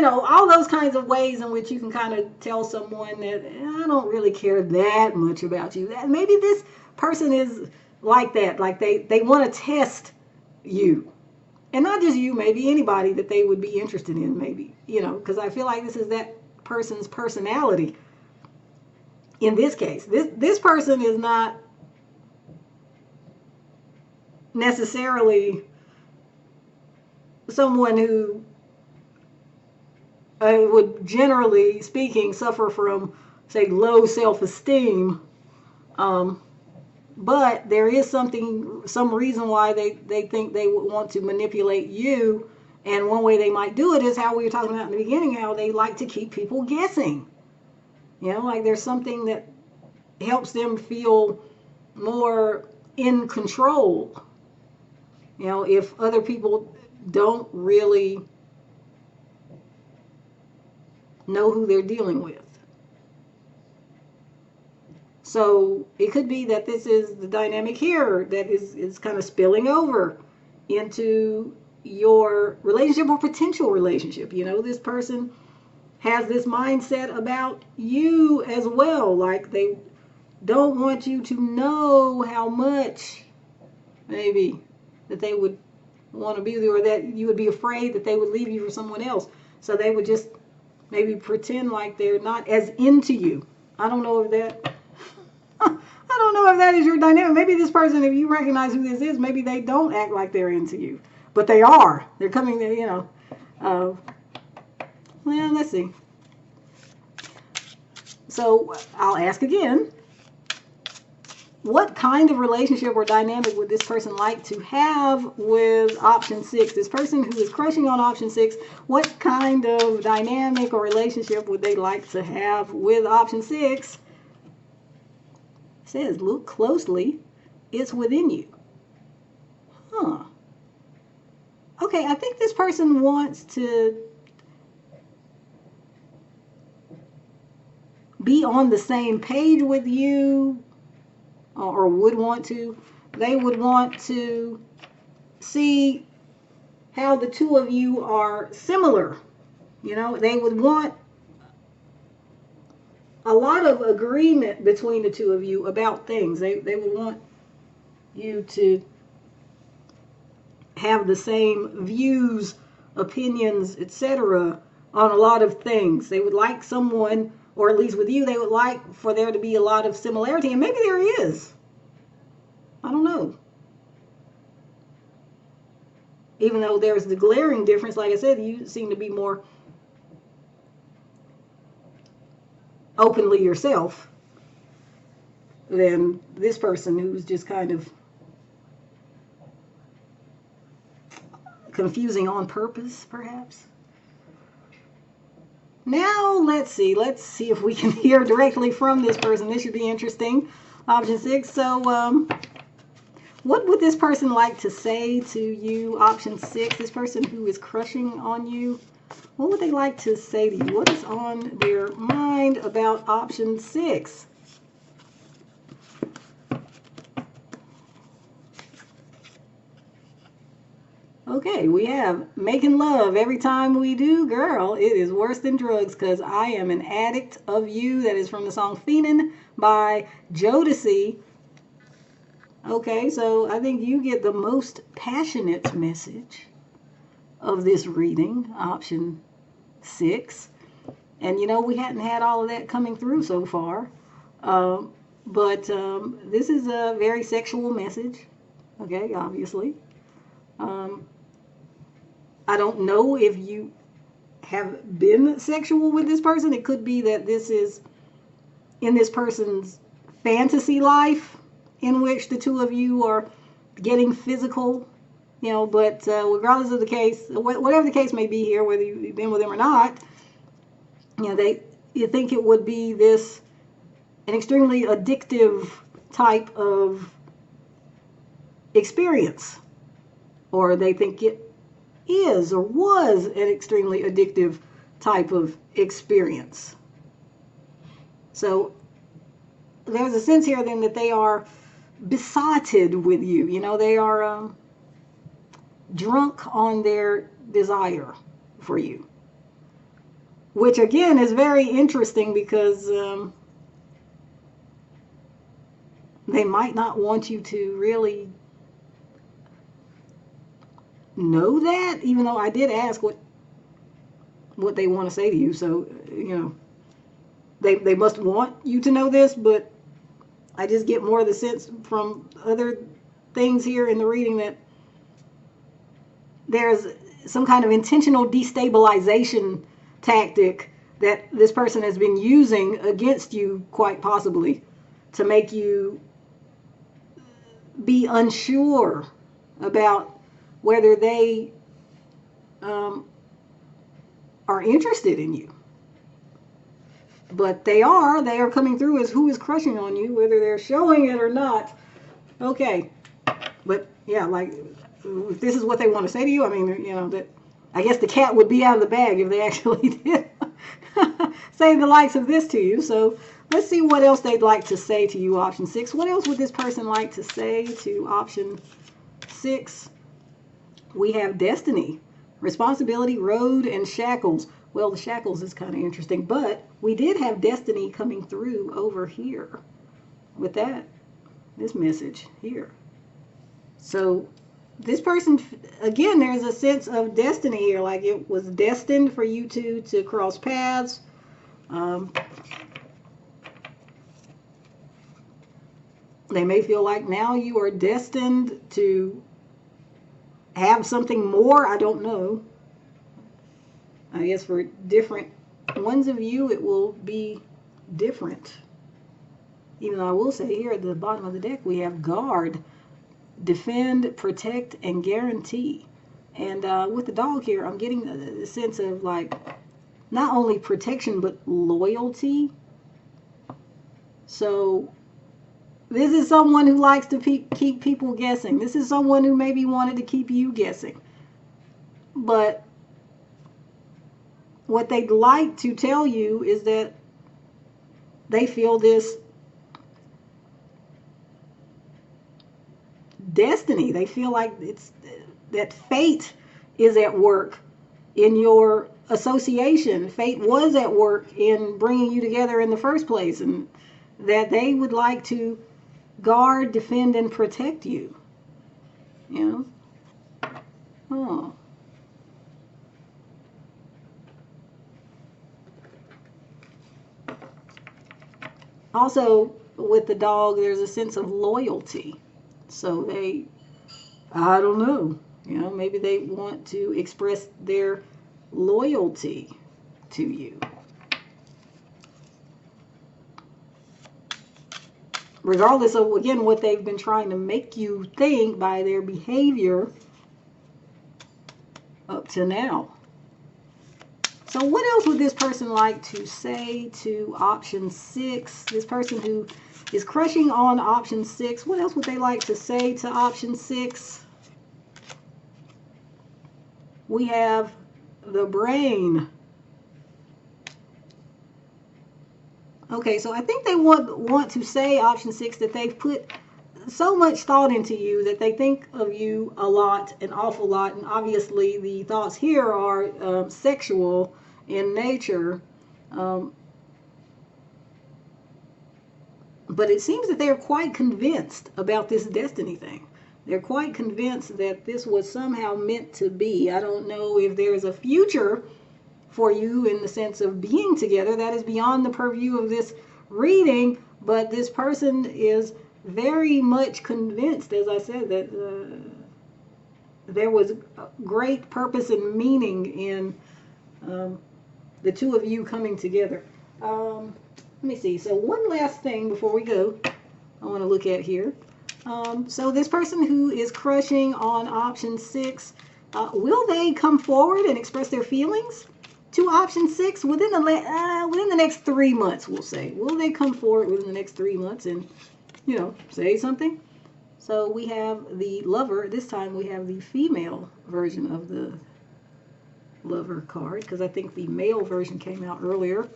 all those kinds of ways in which you can kind of tell someone that I don't really care that much about you. That maybe this person is like that, like they want to test you. And not just you, maybe anybody that they would be interested in, maybe, because I feel like this is that person's personality. In this case, this person is not necessarily someone who would, generally speaking, suffer from, say, low self-esteem. But there is some reason why they think they would want to manipulate you. And one way they might do it is how we were talking about in the beginning, how they like to keep people guessing. Like there's something that helps them feel more in control. If other people don't really know who they're dealing with. So it could be that this is the dynamic here that is kind of spilling over into your relationship or potential relationship. This person has this mindset about you as well. Like they don't want you to know how much maybe that they would want to be with you, or that you would be afraid that they would leave you for someone else. So they would just maybe pretend like they're not as into you. I don't know if that is your dynamic. Maybe this person, if you recognize who this is, maybe they don't act like they're into you, but they are. They're coming there, well, let's see. So I'll ask again. What kind of relationship or dynamic would this person like to have with option 6? This person who is crushing on option 6, what kind of dynamic or relationship would they like to have with option 6? It says, look closely. It's within you. Huh. Okay, I think this person wants to be on the same page with you, or would want to. They would want to see how the two of you are similar. They would want a lot of agreement between the two of you about things. They would want you to have the same views, opinions, etc. on a lot of things. They would like someone, or at least with you, they would like for there to be a lot of similarity, and maybe there is. I don't know. Even though there's the glaring difference, like I said, you seem to be more openly yourself than this person who's just kind of confusing on purpose, perhaps. Now, let's see. Let's see if we can hear directly from this person. This should be interesting. Option 6. So, what would this person like to say to you? Option 6. This person who is crushing on you. What would they like to say to you? What is on their mind about option 6? Okay, we have making love every time we do. Girl, it is worse than drugs because I am an addict of you. That is from the song Feenin by Jodeci. Okay, so I think you get the most passionate message of this reading, option 6. And you know, we hadn't had all of that coming through so far. But this is a very sexual message. Okay, obviously. I don't know if you have been sexual with this person. It could be that this is in this person's fantasy life in which the two of you are getting physical, you know, but regardless of the case, whatever the case may be here, whether you've been with them or not, you know, you think it would be an extremely addictive type of experience, or they think it is or was an extremely addictive type of experience. So there's a sense here then that they are besotted with you. You know, they are drunk on their desire for you. Which again is very interesting because they might not want you to really know that, even though I did ask what they want to say to you. So, you know, they must want you to know this, but I just get more of the sense from other things here in the reading that there's some kind of intentional destabilization tactic that this person has been using against you, quite possibly, to make you be unsure about whether they are interested in you. But they are coming through as who is crushing on you, whether they're showing it or not. Okay. But yeah, like, if this is what they want to say to you, I mean, you know, that I guess the cat would be out of the bag if they actually did say the likes of this to you. So let's see what else they'd like to say to you, option 6. What else would this person like to say to option 6? We have destiny, responsibility, road, and shackles. Well, the shackles is kind of interesting, but we did have destiny coming through over here with this message here. So this person, again, there's a sense of destiny here, like it was destined for you two to cross paths. They may feel like now you are destined to have something more. I don't know. I guess for different ones of you, it will be different. Even though I will say here at the bottom of the deck, we have guard, defend, protect, and guarantee. And with the dog here, I'm getting the sense of like not only protection, but loyalty. So this is someone who likes to keep people guessing. This is someone who maybe wanted to keep you guessing. But what they'd like to tell you is that they feel this destiny. They feel like it's that fate is at work in your association. Fate was at work in bringing you together in the first place, and that they would like to guard, defend, and protect you. You know? Oh. Also, with the dog, there's a sense of loyalty. So I don't know, maybe they want to express their loyalty to you. Regardless of, again, what they've been trying to make you think by their behavior up to now. So what else would this person like to say to option 6? This person who is crushing on option 6, what else would they like to say to option 6? We have the brain. Okay, so I think they want to say, option 6, that they've put so much thought into you, that they think of you a lot, an awful lot, and obviously the thoughts here are sexual in nature. But it seems that they're quite convinced about this destiny thing. They're quite convinced that this was somehow meant to be. I don't know if there's a future for you in the sense of being together. That is beyond the purview of this reading, but this person is very much convinced, as I said, that there was great purpose and meaning in the two of you coming together. Let me see. So one last thing before we go, I want to look at here. So this person who is crushing on option 6, will they come forward and express their feelings to option 6 within the next 3 months? We'll say, will they come forward within the next 3 months and say something? So we have the lover. This time we have the female version of the lover card, because I think the male version came out earlier.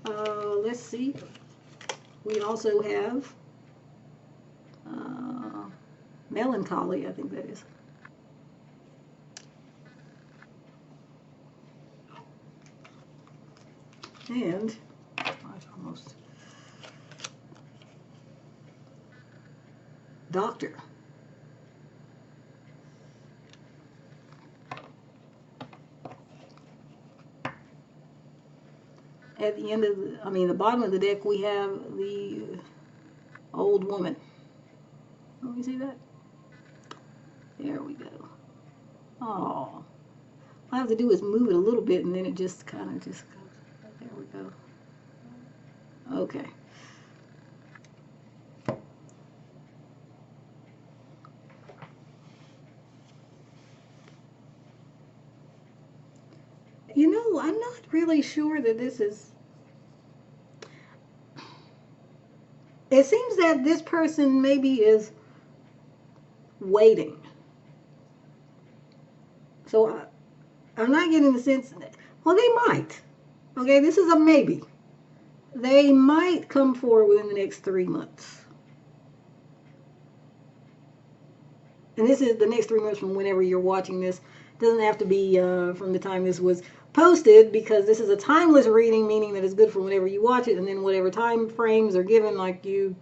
Let's see. We also have melancholy, I think that is. And almost doctor. At the end of the bottom of the deck, we have the old woman. Let me see that. There we go. Oh, all I have to do is move it a little bit, and then it just kind of just goes. There we go. Okay. I'm not really sure that this is... It seems that this person maybe is waiting. So I'm not getting the sense that, well, they might. Okay, this is a maybe. They might come forward within the next 3 months. And this is the next 3 months from whenever you're watching this. It doesn't have to be from the time this was posted, because this is a timeless reading, meaning that it's good for whenever you watch it, and then whatever time frames are given, like you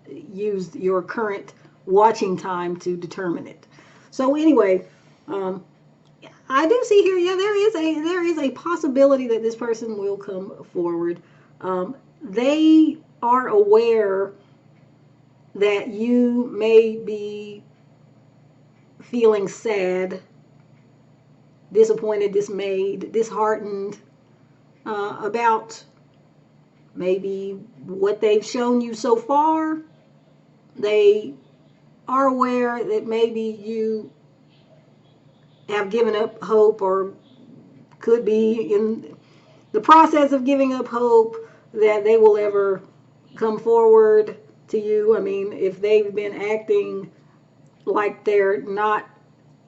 used your current watching time to determine it. So anyway, I do see here, yeah, there is a possibility that this person will come forward. They are aware that you may be feeling sad, disappointed, dismayed, disheartened about maybe what they've shown you so far. They are aware that maybe you have given up hope, or could be in the process of giving up hope that they will ever come forward to you. If they've been acting like they're not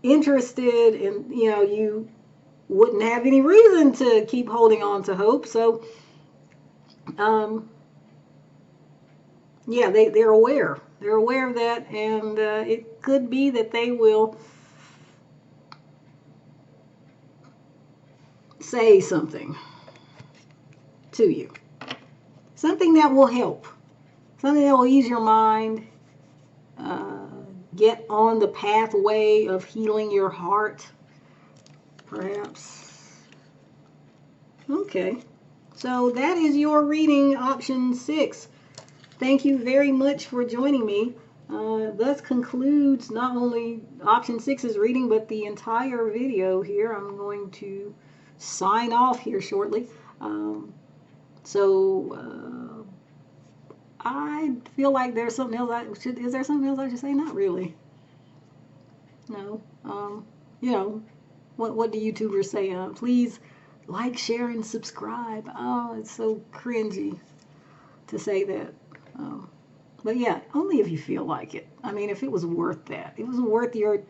interested, and you wouldn't have any reason to keep holding on to hope. So yeah, they're aware of that, and it could be that they will say something to you, something that will help, something that will ease your mind, get on the pathway of healing your heart, perhaps. Okay. So that is your reading, option 6. Thank you very much for joining me. Thus concludes not only option 6's reading, but the entire video here. I'm going to sign off here shortly. I feel like there's something else is there something else I should say? Not really. No. You know, what do YouTubers say? Please like, share, and subscribe. Oh, it's so cringy to say that. But yeah, only if you feel like it. I mean, if it was worth that, it was worth your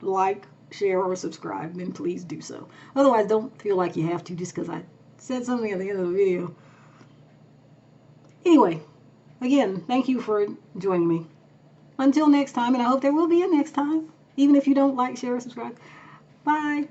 like, share, or subscribe, then please do so. Otherwise, don't feel like you have to just because I said something at the end of the video. Anyway, again, thank you for joining me. Until next time, and I hope there will be a next time, even if you don't like, share, or subscribe. Bye.